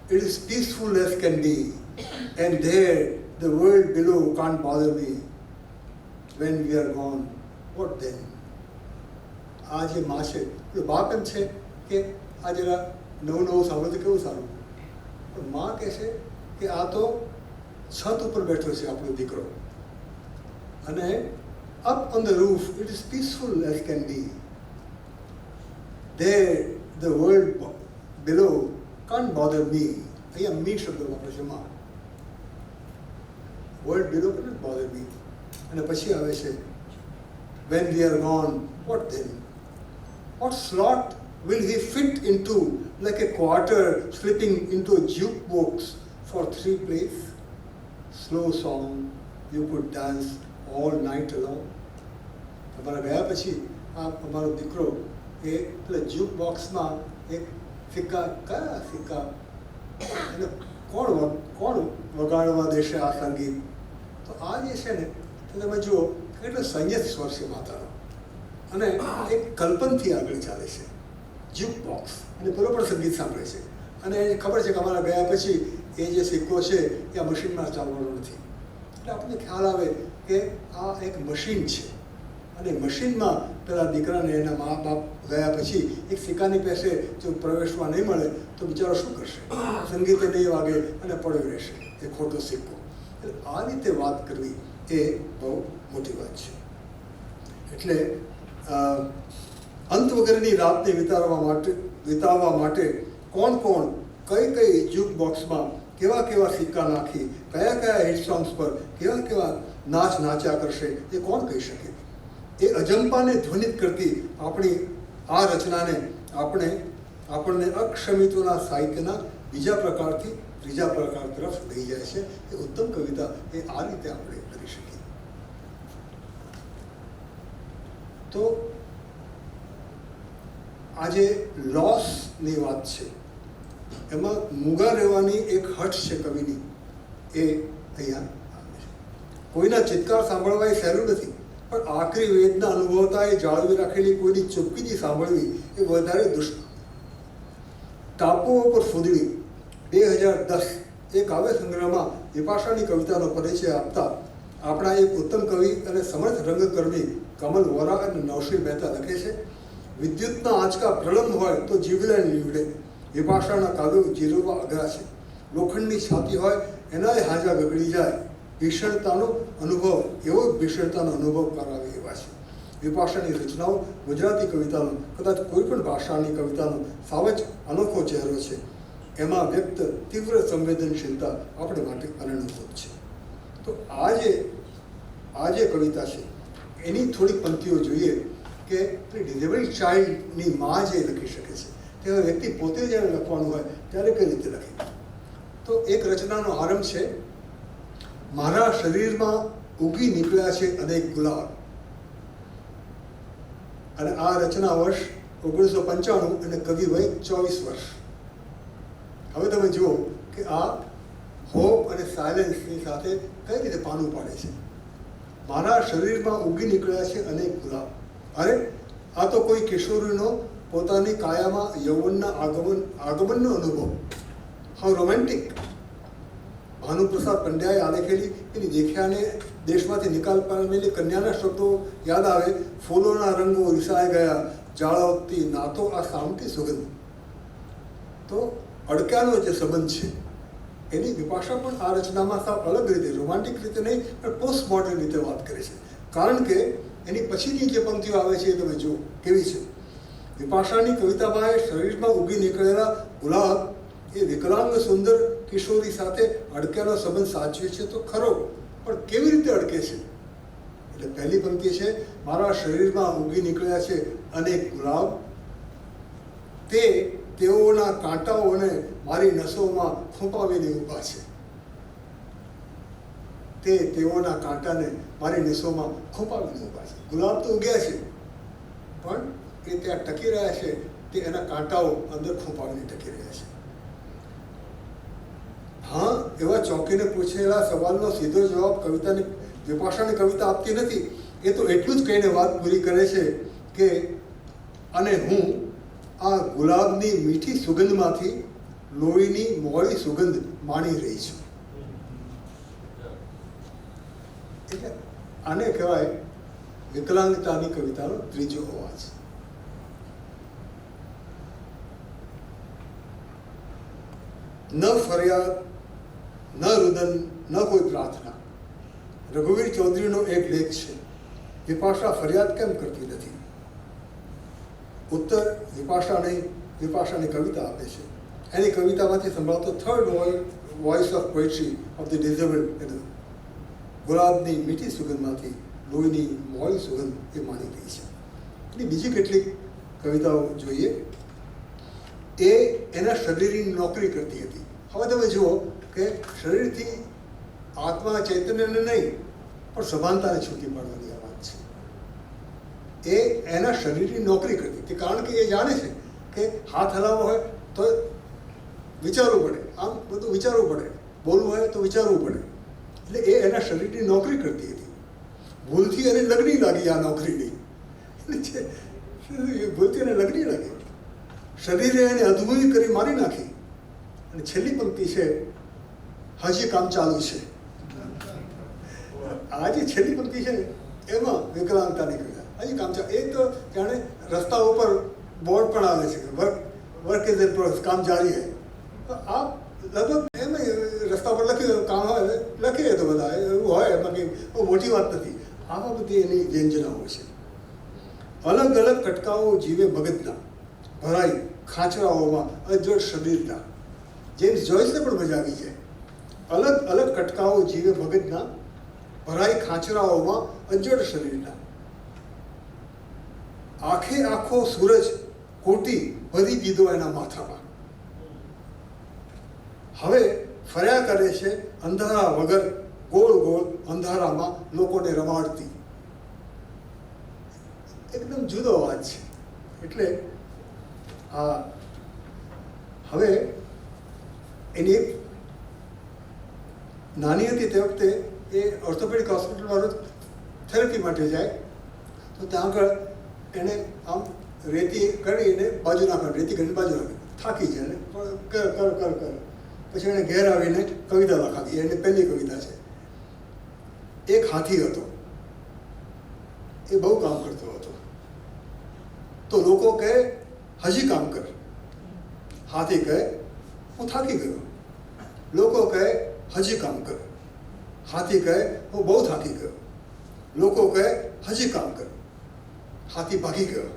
it is peaceful as can be, and there the world below can't bother me. When we are gone, what then? આ જે માં છે એ બાપ એમ છે કે આ જરા નવું સાંભળે તો કેવું સારું, પણ માં કહે છે કે આ તો છત ઉપર બેઠો છે આપણો દીકરો, અને up on the roof it is peaceful as can be, there the world below can't bother me. અહીંયા મી શબ્દ વાપરે છે માં. World below can't bother me. અને પછી આવે છે, when we are gone, what then? What slot will he fit into, like a quarter slipping into a jukebox for 3 plays? Slow song, you could dance all night alone. અમારા ગયા પછી આ અમારો દીકરો એ પેલા જ્યુક બોક્સમાં એક સિક્કા, કયા સિક્કા એને કોણ વગાડવા દેશે આ સંગીત. તો આ જે છે ને તમે જુઓ કેટલો સંયત સ્વર છે માતાનો, અને એક કલ્પનથી આગળ ચાલે છે. જ્યુક બોક્સ અને પેલો પણ સંગીત સાંભળે છે, અને એને ખબર છે કે અમારા ગયા પછી એ જે સિક્કો છે એ આ મશીનમાં ચાલવાનો નથી. એટલે આપણને ખ્યાલ આવે કે આ એક મશીન છે, અને મશીનમાં પેલા દીકરાને એના મા બાપ ગયા પછી એક સિક્કાની પાસે જો પ્રવેશવા નહીં મળે તો બિચારો શું કરશે, સંગીતે નહીં વાગે અને પડ્યો રહેશે એ ખોટો સિક્કો. એટલે આ રીતે વાત કરવી એ બહુ મોટી વાત છે. એટલે અંત વગેરેની રાતને વિતાવવા માટે કોણ કઈ જ્યુક બોક્સમાં કેવા કેવા સિક્કા નાખી, કયા કયા હિટ સોંગ્સ પર કેવા કેવા નાચ નાચ્યા કરશે, એ કોણ કહી શકે? એ અજંપાને ધ્વનિત કરતી આપણી આ રચનાને આપણને અક્ષમિતોના સાહિત્યના બીજા પ્રકારથી ત્રીજા પ્રકાર તરફ લઈ જાય છે. એ ઉત્તમ કવિતા એ આ રીતે આપણે કરી શકીએ. તો આજે લોસની વાત છે, એમાં મૂગા રહેવાની એક હઠ છે કવિની, એ અહીંયા આવે છે. કોઈના ચિત્કાર સાંભળવા એ સહેલું નથી, પણ આખરી વેદના અનુભવતા એ જાળવી રાખેલી કોઈની ચૂપકીથી સાંભળવી એ વધારે દુષ્કર. ટાપુઓ પર ફૂદડી 2010 એ કાવ્ય સંગ્રહમાં વિપાશાની કવિતાનો પરિચય આપતા આપણા એક ઉત્તમ કવિ અને સમર્થ રંગકર્મી કમલ વોરા અને નવશ્રી મહેતા લખે છે, વિદ્યુતના આંચકા પ્રલંબ હોય તો જીવલે નીવડે, વિપાશાના કાવ્યો જીરવવા અઘરા છે. લોખંડની છાતી હોય એનાય હાજા ગગડી જાય, ભીષણતાનો અનુભવ એવો ભીષણતાનો અનુભવ કરાવે એવા છે. વિપાશાની રચનાઓ ગુજરાતી કવિતાનો, કદાચ કોઈ પણ ભાષાની કવિતાનો સાવ જ અનોખો ચહેરો છે. એમાં વ્યક્ત તીવ્ર સંવેદનશીલતા આપણે માટે અનનુભૂત છે. તો આ જે કવિતા છે એની થોડીક પંક્તિઓ જોઈએ કે ડિઝેબલ્ડ ચાઇલ્ડની માં જે લખી શકે છે, તે વ્યક્તિ પોતે જ્યારે લખવાનું હોય ત્યારે કઈ રીતે લખે. તો એક રચનાનો આરંભ છે, મારા શરીરમાં ઉગી નીકળ્યા છે અનેક ગુલાબ. અને આ રચના વર્ષ 1995 અને કવિ વય 24 વર્ષ. હવે તમે જુઓ કે આ હોપ અને સાયલેન્સની સાથે કઈ રીતે પાનું પાડે છે. મારા શરીરમાં ઉગી નીકળ્યા છે અનેક ગુલાબ. અરે આ તો કોઈ કિશોરીનો પોતાની કાયામાં યૌવનના આગમનનો અનુભવ. How romantic. ભાનુપ્રસાદ પંડ્યાએ આલેખેલી એની દેખ્યાને દેશમાંથી નિકાલ પામેલી કન્યાના શબ્દો યાદ આવે, ફૂલોના રંગો રિસાઈ ગયા, જાળવતી નાતો આ સામટી સુગંધ. તો અડક્યાનો જે સંબંધ છે એની વિપાશા પણ આ રચનામાં સાવ અલગ રીતે, રોમાન્ટિક રીતે નહીં પણ પોસ્ટ મોડર્ન રીતે વાત કરે છે. કારણ કે એની પછીની જે પંક્તિઓ આવે છે એ તમે જુઓ કેવી છે. વિપાશાની કવિતામાં એ શરીરમાં ઉગી નીકળેલા ગુલાબ એ વિકલાંગ સુંદર કિશોરી સાથે અડક્યાનો સંબંધ સાચવે છે તો ખરો, પણ કેવી રીતે અડકે છે? એટલે પહેલી પંક્તિ છે, મારા શરીરમાં ઉગી નીકળ્યા છે અનેક ગુલાબ, તેઓના કાંટાઓને મારી નસોમાં ખૂંપાવીને ઊભા છે. તેઓના કાંટાને મારી નસોમાં ખૂંપાવીને ઊભા છે. ગુલાબ તો ઉગ્યા છે, પણ એ ત્યાં ટકી રહ્યા છે, તે એના કાંટાઓ અંદર ખૂંપાવીને ટકી રહ્યા છે. હા, એવા ચોંકીને પૂછેલા સવાલનો સીધો જવાબ વિપાશાની કવિતા આપતી નથી. એ તો એટલું જ કહીને વાત પૂરી કરે છે કે અને હું આ ગુલાબની મીઠી સુગંધમાંથી લોહીની મોળી સુગંધ માણી રહી છું. એટલે આને કહેવાય વિકલાંગતાની કવિતાનો ત્રીજો અવાજ. ન ફરિયાદ, ન રુદન, ન કોઈ પ્રાર્થના. રઘુવીર ચૌધરીનો એક લેખ છે, વિપાશા ફરિયાદ કેમ કરતી નથી. ઉત્તર વિપાશાની કવિતા આપે છે. એની કવિતામાંથી સંભળાતો third voice of poetry of the disabled, ગુલાબની મીઠી સુગંધમાંથી લોહીની મોળી સુગંધ એ માણી રહી છે. એની બીજી કેટલીક કવિતાઓ જોઈએ. એ એના શરીરની નોકરી કરતી હતી. હવે તમે જુઓ કે શરીરથી આત્મા ચૈતન્યને નહીં પણ સભાનતાને છૂટી પાડવાની આ વાત છે. એ એના શરીરની નોકરી કરતી હતી, કારણ કે એ જાણે છે કે હાથ હલાવવો હોય તો વિચારવું પડે, આમ બધું વિચારવું પડે, બોલવું હોય તો વિચારવું પડે. એટલે એ એના શરીરની નોકરી કરતી હતી. ભૂલથી એને લગની લાગી આ નોકરીની, ભૂલથી એને લગની લાગી, શરીરે એને અધૂરી કરી મારી નાખી. અને છેલ્લી પંક્તિ છે, હજી કામ ચાલુ છે. આ જે છેલ્લી પંક્તિ છે એમાં વિકલાંગતાની કવિતા, હજી કામ ચાલુ. એ તો જાણે રસ્તા ઉપર બોર્ડ પણ આવે છે, વર્ક ઇઝ ઇન પ્રોગ્રેસ, કામ જારી હૈ. આ લગભગ એમ રસ્તા પર લખ્યું કામ હોય લખીએ તો બધા એવું હોય, એમાં કંઈ બહુ મોટી વાત નથી. આમાં બધી એની વ્યંજનાઓ છે. અલગ અલગ કટકાઓ જીવે મગજના, ભરાઈ ખાંચરાઓમાં અજોડ શરીરના. જેમ્સ જોઈસને પણ મજા આવી જાય. અલગ અલગ કટકાઓ જીવે મગજના, ભરાઈ ખાંચરાઓમાં અજડ શરીરના. આખે આખો સૂરજ કોટી ભરી દીધો એના માથામાં. હવે ફર્યા કરે છે અંધારા વગર, ગોળ ગોળ અંધારામાં લોકોને રમાડતી. એકદમ જુદો અવાજ છે. એટલે આ હવે એની એક નાની હતી તે વખતે એ ઓર્થોપેડિક હોસ્પિટલમાં થેરપી માટે જાય તો ત્યાં આગળ એને આમ રેતી કરીને બાજુ નાખે, રેતી કરીને બાજુ નાખે, થાકી જાય ને કર કર કર કર. પછી એણે ઘેર આવીને કવિતા લખાવી. એની પહેલી કવિતા છે. એક હાથી હતો, એ બહુ કામ કરતો હતો, તો લોકો કહે હજી કામ કર. હાથી કહે હું થાકી ગયો. લોકો કહે હજી કામ કર. હાથી કહે હું બહુ થાકી ગયો. લોકો કહે હજી કામ કર. હાથી ભાગી ગયો.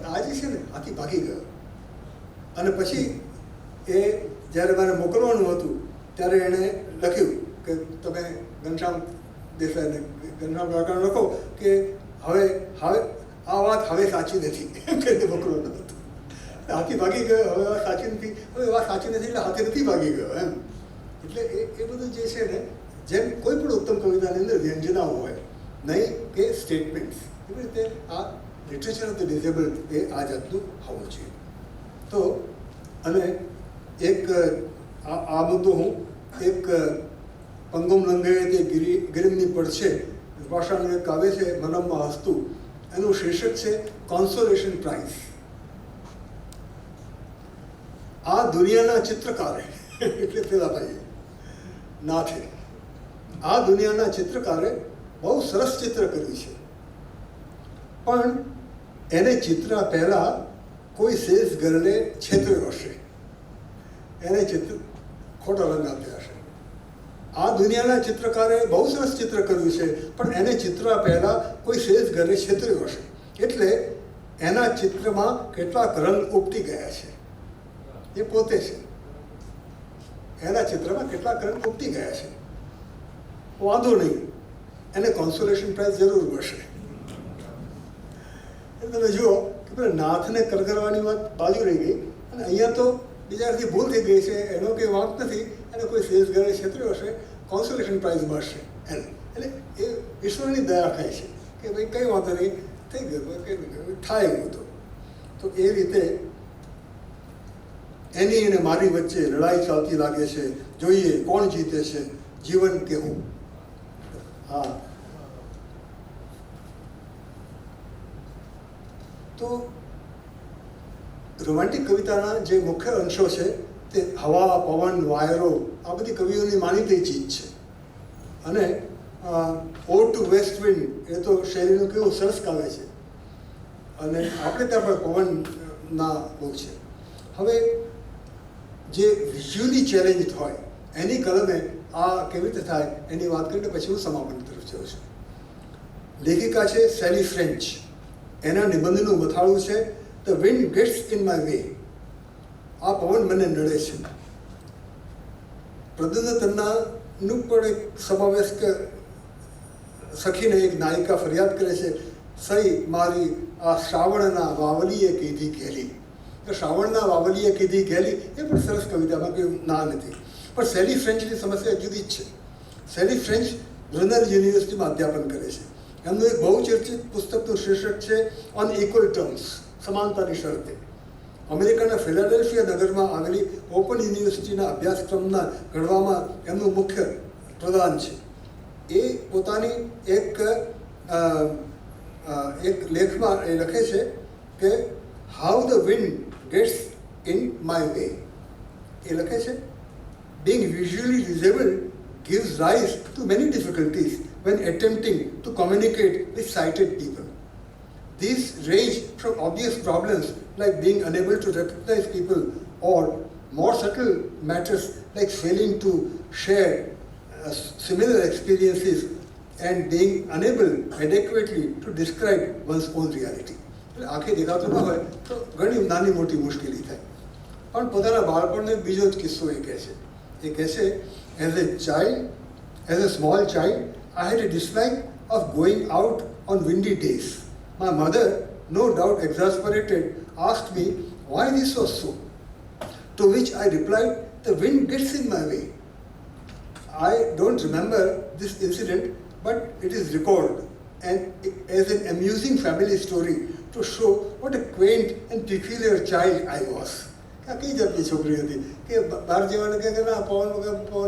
આજે છે ને હાથી ભાગી ગયો. અને પછી એ જ્યારે મારે મોકલવાનું હતું ત્યારે એણે લખ્યું કે તમે ઘનશ્યામ દેસાઈને, ઘનશ્યામ કાકાને લખો કે હવે હવે આ વાત હવે સાચી નથી એમ કરીને મોકલવાનું હતું. હાથી ભાગી ગયો, હવે વાત સાચી નથી, હવે વાત સાચી નથી એટલે હાથી નથી ભાગી ગયો એમ. એટલે એ બધું જે છે ને, જેમ કોઈ પણ ઉત્તમ કવિતાની અંદર વ્યંજનાઓ હોય, નહીં કે સ્ટેટમેન્ટ્સ, એવી રીતે આ લિટરેચર ઓફ ધ ડિઝેબલ એ આ જાતનું હોવું જોઈએ. તો અને એક આ મુદ્દો હું એક પંગુમ લંઘે તે ગિરિમની પડશે ભાષાનું એક કાવ્ય છે મનમમાં હસતું, એનું શીર્ષક છે કોન્સોલેશન પ્રાઇઝ. આ દુનિયાના ચિત્રકારે એટલે પેલા ભાઈએ નાથે આ દુનિયાના ચિત્રકારે બહુ સરસ ચિત્ર કર્યું છે, પણ એને ચિત્ર પહેલા કોઈ શેષ ગરને છેતર્યો હશે, એને ચિત્ર ખોટા રંગ આપ્યા હશે. આ દુનિયાના ચિત્રકારે બહુ સરસ ચિત્ર કર્યું છે, પણ એને ચિત્ર પહેલા કોઈ શેષ ગરને છેતર્યો હશે, એટલે એના ચિત્રમાં કેટલાક રંગ ઉપટી ગયા છે. એ પોતે છે, એના ચિત્રમાં કેટલાક રંગ ઉપટી ગયા છે. વાંધો નહીં, એને કોન્સોલેશન પ્રાઇઝ જરૂર મળશે. તમે જુઓ કે પેલા નાથને કરગરવાની વાત બાજુ રહી ગઈ, અને અહીંયા તો બીજાથી ભૂલ થઈ ગઈ છે, એનો કંઈ વાંક નથી, એને કોઈ શેષ ઘરે છેતર્યો હશે, કોન્સોલેશન પ્રાઇઝ મળશે એને. એટલે એ ઈશ્વરની દયા થાય છે કે ભાઈ કંઈ વાંધો નહીં, થઈ ગયું, કંઈ થાય એવું તો એ રીતે એની અને મારી વચ્ચે લડાઈ ચાલતી લાગે છે, જોઈએ કોણ જીતે છે, જીવન કેવું. હા, તો રોમેન્ટિક કવિતાના જે મુખ્ય અંશો છે તે હવા, પવન, વાયરો, આ બધી કવિઓની માનીતી ચીજ છે. અને ઓડ ટુ વેસ્ટ વિન્ડ એ તો શૈલીનું કેવું સરસ કાવ્ય છે, અને આપણે ત્યાં પણ પવનના બહુ છે. હવે જે વિઝ્યુઅલી ચેલેન્જ હોય એની કલમે આ કેવી રીતે થાય એની વાત કરીને પછી હું સમાપન તરફ જાઉં છું. લેખિકા છે સેલી ફ્રેન્ચ. એના નિબંધનું મથાળું છે the wind gets in my way. આ પવન મને નડે છે. પ્રદ્યુમ્ન તન્નાનું પણ એક સમાવેશ કે સખીને એક નાયિકા ફરિયાદ કરે છે, સઈ મારી આ શ્રાવણના વાવલીએ કીધી ઘેલી. શ્રાવણના વાવલીએ કીધી ઘેલી એ પણ સરસ કવિતામાં કોઈ ના નથી. પણ સેલી ફ્રેન્ચની સમસ્યા જુદી જ છે. સેલી ફ્રેન્ચ બ્રનર યુનિવર્સિટીમાં અધ્યાપન કરે છે. એમનું એક બહુ ચર્ચિત પુસ્તકનું શીર્ષક છે ઓન ઇક્વલ ટર્મ્સ, સમાનતાની શરતે. અમેરિકાના ફિલાડેલ્ફિયા નગરમાં આવેલી ઓપન યુનિવર્સિટીના અભ્યાસક્રમના ઘડવામાં એમનું મુખ્ય પ્રદાન છે. એ પોતાની એક લેખમાં એ લખે છે કે how the wind gets in my way. એ લખે છે being visually disabled gives rise to many difficulties when attempting to communicate with sighted people. These range from obvious problems like being unable to recognize people or more subtle matters like failing to share similar experiences and being unable adequately to describe one's own reality. એટલે આંખે દેખાતું ન હોય તો ઘણી નાની મોટી મુશ્કેલી થાય. પણ પોતાના બાળપણનો એક બીજો જ કિસ્સો એ કહે છે એ કહે છે, as a small child, I had a dislike of going out on windy days. My mother, no doubt exasperated, asked me why this was so. To which I replied, the wind gets in my way. I don't remember this incident, but it is recalled and as an amusing family story to show what a quaint and peculiar child I was. આ કઈ જાતની છોકરી હતી કે બહાર જવાને કહે કે ના પવન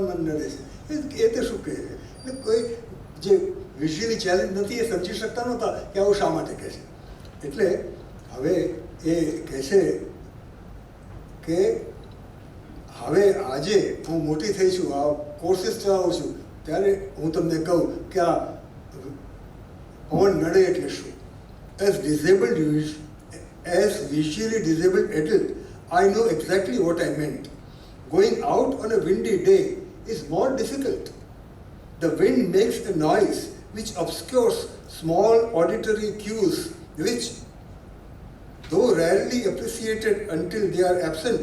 મને નડે છે, એ તો શું કહે છે. એટલે કોઈ જે વિઝ્યુઅલી ચેલેન્જ નથી એ સમજી શકતા નહોતા કે આવું શા માટે કહે છે. એટલે હવે એ કહે છે કે હવે આજે હું મોટી થઈ છું, આ કોર્સીસ ચલાવું છું, ત્યારે હું તમને કહું કે આ પવન નડે એટલે શું. As visually disabled adult, I know exactly what I meant. Going out on a windy day is more difficult. The wind makes a noise which obscures small auditory cues which, though rarely appreciated until they are absent,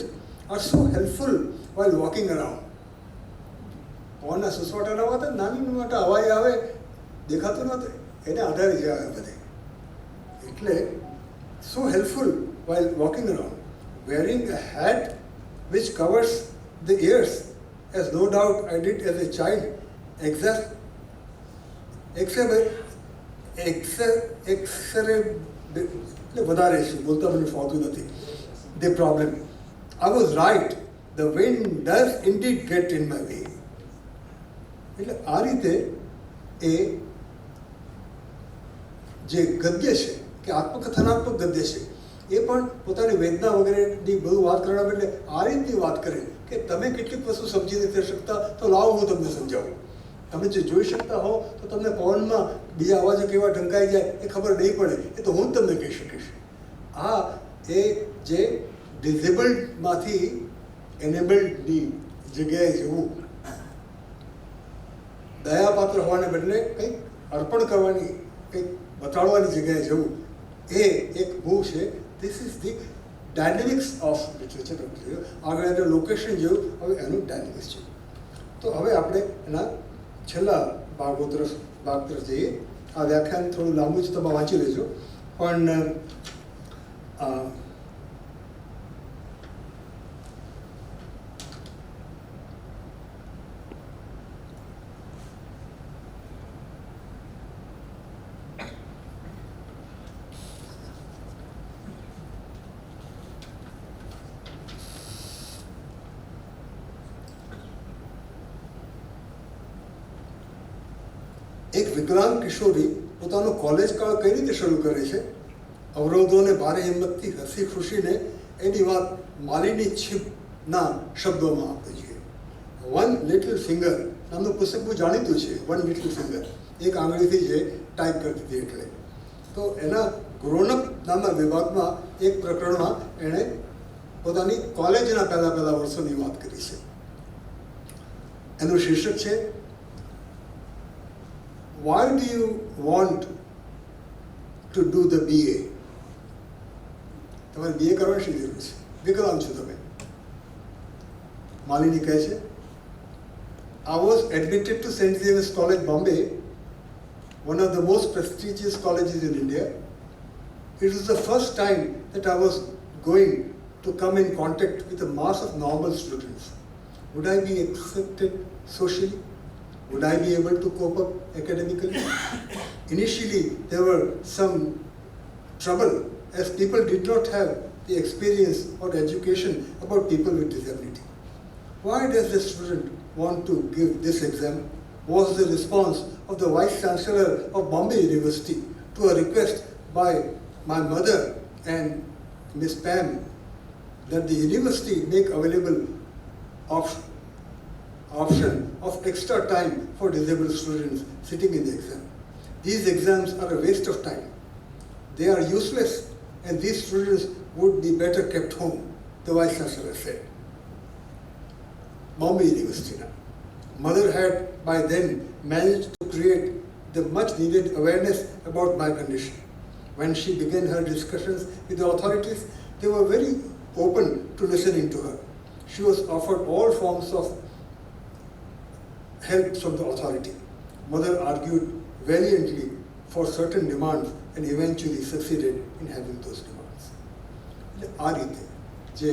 are so helpful while walking around. પવનના સુસવાટાના હતા, નાની મોટા અવાજ આવે દેખાતું નહોતું, એને આધારે જ આવે બધે. એટલે so helpful while walking around. Wearing a hat which covers the ears, as no doubt I did as a child, વધારે છે, બોલતા મને ફાવતું નથી. The problem. I was right. The wind does indeed get in my way. એટલે આ રીતે એ જે ગદ્ય છે કે આત્મકથનાત્મક ગદ્ય છે એ પણ પોતાની વેદના વગેરેની બધું વાત કરવા એટલે આ રીતની વાત કરે કે તમે કેટલીક વસ્તુ સમજી નથી શકતા તો લાવો હું તમને સમજાવું. તમે જે જોઈ શકતા હો તો તમને પવનમાં બીજા અવાજો કેવા ઢંકાઈ જાય એ ખબર નહીં પડે, એ તો હું જ તમને કહી શકીશ. આ એ જે ડિઝેબલ્ડમાંથી એનેબલ્ડની જગ્યાએ જવું, દયાપાત્ર હોવાને બદલે કંઈક અર્પણ કરવાની, કંઈક બતાડવાની જગ્યાએ જવું, એ એક મૂવ છે. This is the dynamics of literature. આગળ એનું લોકેશન જેવું, હવે એનું ડાયનેમિક્સ છે. તો હવે આપણે એના છેલ્લા ભાગ તરફ જઈએ. આ વ્યાખ્યાન થોડું લાંબુ છે, તમે વાંચી લેજો. પણ એક વિકલાંગ કિશોરી પોતાનો કોલેજ કાળ કઈ રીતે શરૂ કરે છે, અવરોધોને ભારે હિંમતથી હસી ખુશીને એની વાત માલિની છીપના શબ્દોમાં આપે છે. વન લિટલ ફિંગર નામનું પુસ્તક બહુ જાણીતું છે. વન લિટલ ફિંગર, એક આંગળીથી જે ટાઈપ કરતી હતી એટલે. તો એના ગ્રોનઅપ નામના વિભાગમાં એક પ્રકરણમાં એણે પોતાની કોલેજના પહેલા વર્ષોની વાત કરી છે. એનું શીર્ષક છે Why do you want to do the BA? તમારે BA કરવાની શી જરૂર છે? વિકલાંગ છો તમે. માલિની કહે છે, I was admitted to St. Xavier's College, Bombay, one of the most prestigious colleges in India. It was the first time that I was going to come in contact with a mass of normal students. Would I be accepted socially? Would I be able to cope up academically? Initially, there were some trouble as people did not have the experience or education about people with disability. Why does the student want to give this exam? Was the response of the Vice Chancellor of Bombay University to a request by my mother and Miss Pam that the university make available option of extra time for disabled students sitting in the exam. These exams are a waste of time. They are useless and these students would be better kept home, the Vice Chancellor said. Bombay University now. Mother had by then managed to create the much needed awareness about my condition. When she began her discussions with the authorities, they were very open to listening to her. She was offered all forms of help from the authority. Mother argued valiantly for certain demands and eventually succeeded in having those demands. એટલે આ રીતે જે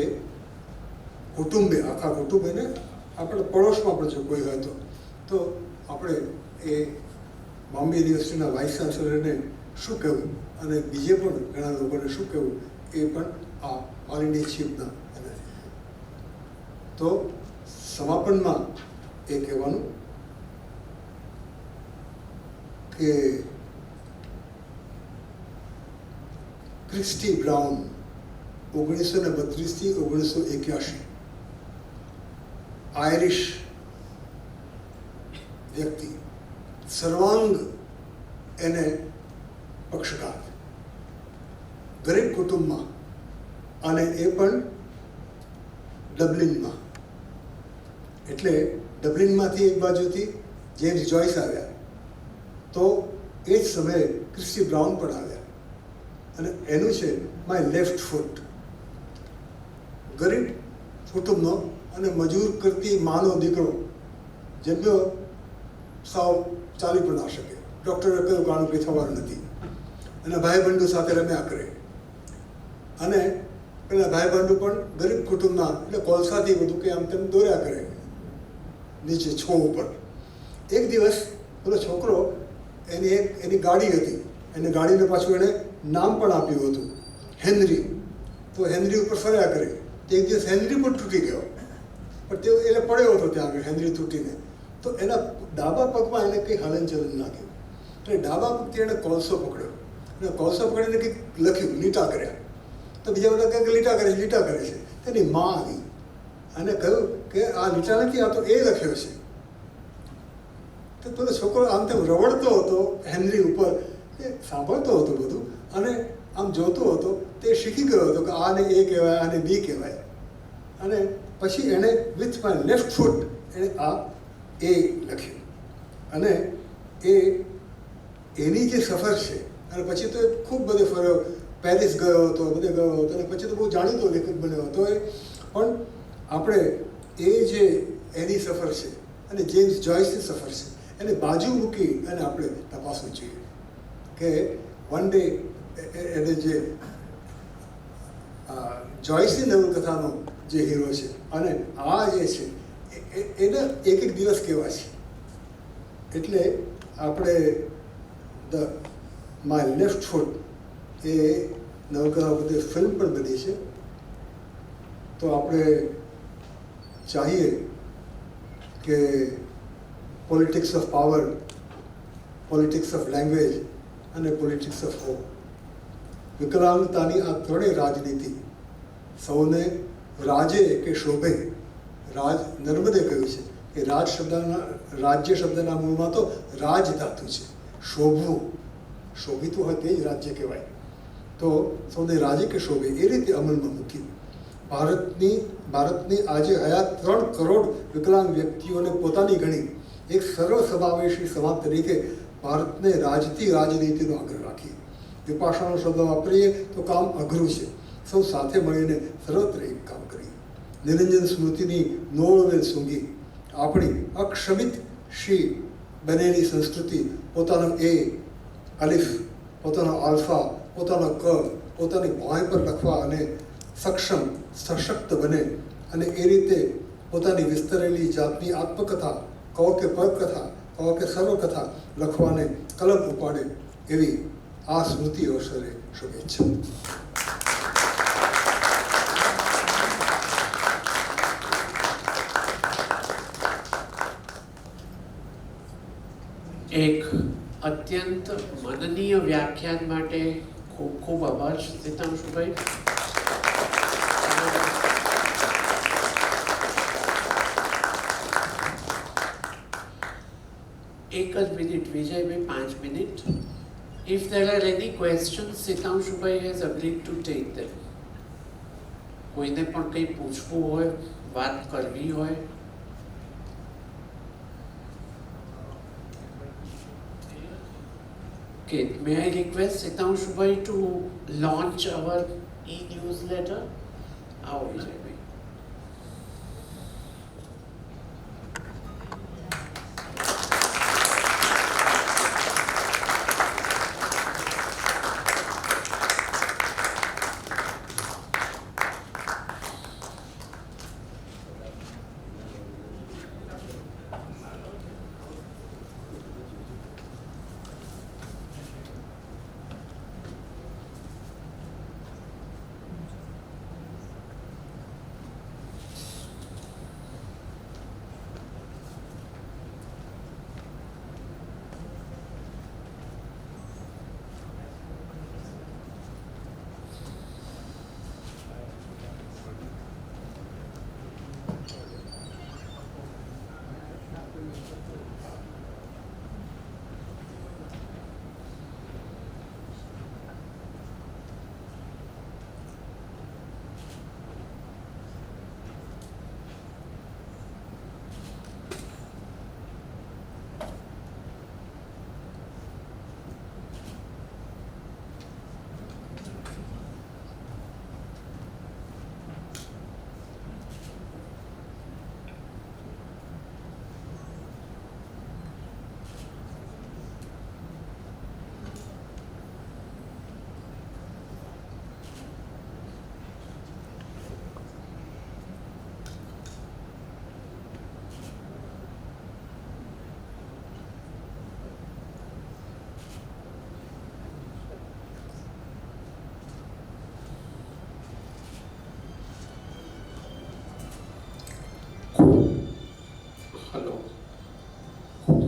કુટુંબે આખા કુટુંબેને આપણે પડોશમાં પણ જો કોઈ હોય તો આપણે એ બોમ્બે યુનિવર્સિટીના વાઇસ ચાન્સલરને શું કહેવું અને બીજે પણ ઘણા લોકોને શું કહેવું એ પણ આ ઓલ ઇન્ડિયા ચીફના એના તો સમાપનમાં એ કહેવાનું કે ક્રિસ્ટી બ્રાઉન 1932 થી 1981 આયરિશ વ્યક્તિ સર્વાંગ એને પક્ષઘાત ગરીબ કુટુંબમાં અને એ પણ ડબલિનમાં એટલે ડબલિનમાંથી એક બાજુથી જેમ્સ જોઈસ આવ્યા તો એ જ સમયે ક્રિસ્ટી બ્રાઉન પણ આવ્યા અને એનું છે માય લેફ્ટ ફૂટ ગરીબ કુટુંબનો અને મજૂર કરતી માનો દીકરો જન્મ્યો સાવ ચાલી પણ ના શકે ડૉક્ટરે કહ્યું કે આનું કંઈ થવાનું નથી અને ભાઈબંધુ સાથે રમ્યા કરે અને પેલા ભાઈબંધુ પણ ગરીબ કુટુંબના એટલે કોલસાથી બધું કે આમ તેમ દોર્યા કરે નીચે છો ઉપર એક દિવસ પેલો છોકરો એની ગાડી હતી એને ગાડીને પાછું એણે નામ પણ આપ્યું હતું હેનરી તો હેનરી ઉપર ફર્યા કરે એક દિવસ હેનરી પણ તૂટી ગયો પણ તે એટલે પડ્યો હતો ત્યાં આગળ હેનરી તૂટીને તો એના ડાબા પગમાં એને કંઈ હલનચલન નાખ્યું એટલે ડાબા પગથી એણે કોલસો પકડ્યો અને કોલસો પકડીને કંઈક લખ્યું લીટા કર્યા તો બીજા બધા કંઈક લીટા કરે છે તેની મા આવી અને કહ્યું કે આ લીટા નથી આ તો એ લખ્યો છે તો પેલો છોકરો આમ તેમ રવડતો હતો હેનરી ઉપર એ સાંભળતો હતો બધું અને આમ જોતો હતો તે શીખી ગયો હતો કે આને એ કહેવાય આને બી કહેવાય અને પછી એણે વિથ માય લેફ્ટ ફૂટ એણે આ એ લખ્યું અને એની જે સફર છે અને પછી તો એ ખૂબ બધે ફર્યો પેરિસ ગયો હતો બધે ગયો હતો અને પછી તો બહુ જાણીતો લેખક બન્યો હતો એ પણ આપણે એ જે એની સફર છે અને જેમ્સ જોઈસની સફર છે એને બાજુ મૂકી અને આપણે તપાસવું જોઈએ કે વન ડે એને જે જોઈસની નવલકથાનો જે હીરો છે અને આ જે છે એના એક એક દિવસ કેવા છે એટલે આપણે ધ માય લેફ્ટ ફૂટ એ નવલકથા બધી ફિલ્મ પણ બની છે તો આપણે ચાહીએ કે politics of power politics of language અને પોલિટિક્સ ઓફ હોપ વિકલાંગતાની આ ત્રણેય રાજનીતિ સૌને રાજે કે શોભે રાજ નર્મદે કહ્યું છે કે રાજ્ય શબ્દના મૂળમાં તો રાજ ધાતુ છે શોભવું શોભિતું હોય તે જ રાજ્ય કહેવાય તો સૌને રાજે કે શોભે એ રીતે અમલમાં મૂકી ભારતની આજે હયાત 3 કરોડ વિકલાંગ વ્યક્તિઓને પોતાની ગણી એક સર્વ સમાવેશી સમાજ તરીકે ભારતને રાજતી રાજનીતિનો આગ્રહ રાખીએ વિપાશાનો શબ્દ વાપરીએ તો કામ અઘરું છે સૌ સાથે મળીને સર્વત્ર એક કામ કરીએ નિરંજન સ્મૃતિની નોળવેલ સૂંઘી આપણી અક્ષમિત શ્રી બનેલી સંસ્કૃતિ પોતાનો એ અલિફ પોતાનો આલ્ફા પોતાનો ક પોતાની ભોંય પર લખવા અને સક્ષમ સશક્ત બને અને એ રીતે પોતાની વિસ્તરેલી જાતની આત્મકથા કહો કે પદકથા કહો કે સર્વકથા લખવાને કલમ ઉપાડે એવી આ સ્મૃતિ અવસરે શુભેચ્છા. એક અત્યંત મનનીય વ્યાખ્યાન માટે ખૂબ ખૂબ આભાર સીતાંશુભાઈ. એક જ minute Vijaybhai 5 minute. If there are any questions, Sitanshubai has agreed to take them. કોઈને પણ કંઈ પૂછવું હોય વાત કરવી હોય Okay, may I request Sitanshubai to launch our e-newsletter? How Vijay bhai?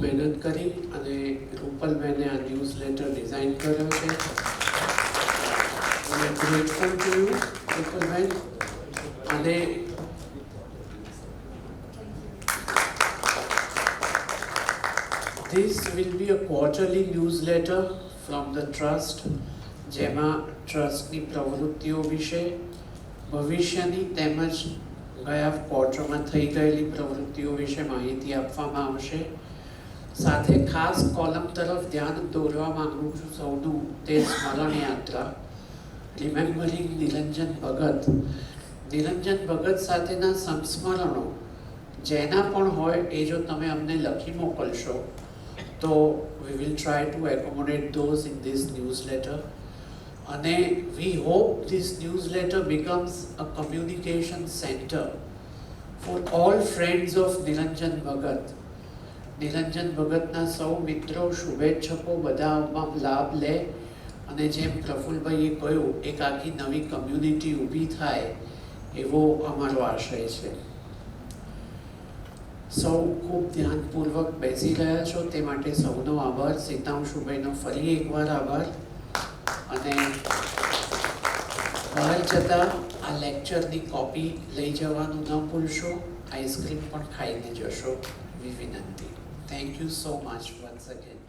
મહેનત કરી અને રૂપલબેને આ ન્યૂઝ લેટર ડિઝાઇન કર્યો છે. Grateful to you Rupalben. અને this will be a quarterly newsletter from the trust, જેમાં ટ્રસ્ટની પ્રવૃત્તિઓ વિશે, ભવિષ્યની તેમજ ગયા ક્વાર્ટરમાં થઈ ગયેલી પ્રવૃત્તિઓ વિશે માહિતી આપવામાં આવશે. સાથે ખાસ કોલમ તરફ ધ્યાન દોરવા માંગુ છું સૌનું, તે સ્મરણ યાત્રા રિમેમ્બરિંગ નિરંજન ભગત. નિરંજન ભગત સાથેના સંસ્મરણો જેના પણ હોય એ જો તમે અમને લખી મોકલશો તો we will try to accommodate those in this newsletter. અને we hope this newsletter becomes a communication center for all friends of નિરંજન ભગત. નિરંજન ભગતના સૌ મિત્રો, શુભેચ્છકો બધા આમાં લાભ લે અને જેમ પ્રફુલ્લભાઈએ કહ્યું એક આખી નવી કમ્યુનિટી ઊભી થાય એવો અમારો આશય છે. સૌ ખૂબ ધ્યાનપૂર્વક બેસી રહ્યા છો તે માટે સૌનો આભાર. સીતાંશુભાઈનો ફરી એકવાર આભાર. અને બહાર જતાં આ લેક્ચરની કોપી લઈ જવાનું ન ભૂલશો. આઈસ્ક્રીમ પણ ખાઈને જશો એવી વિનંતી. Thank you so much once again.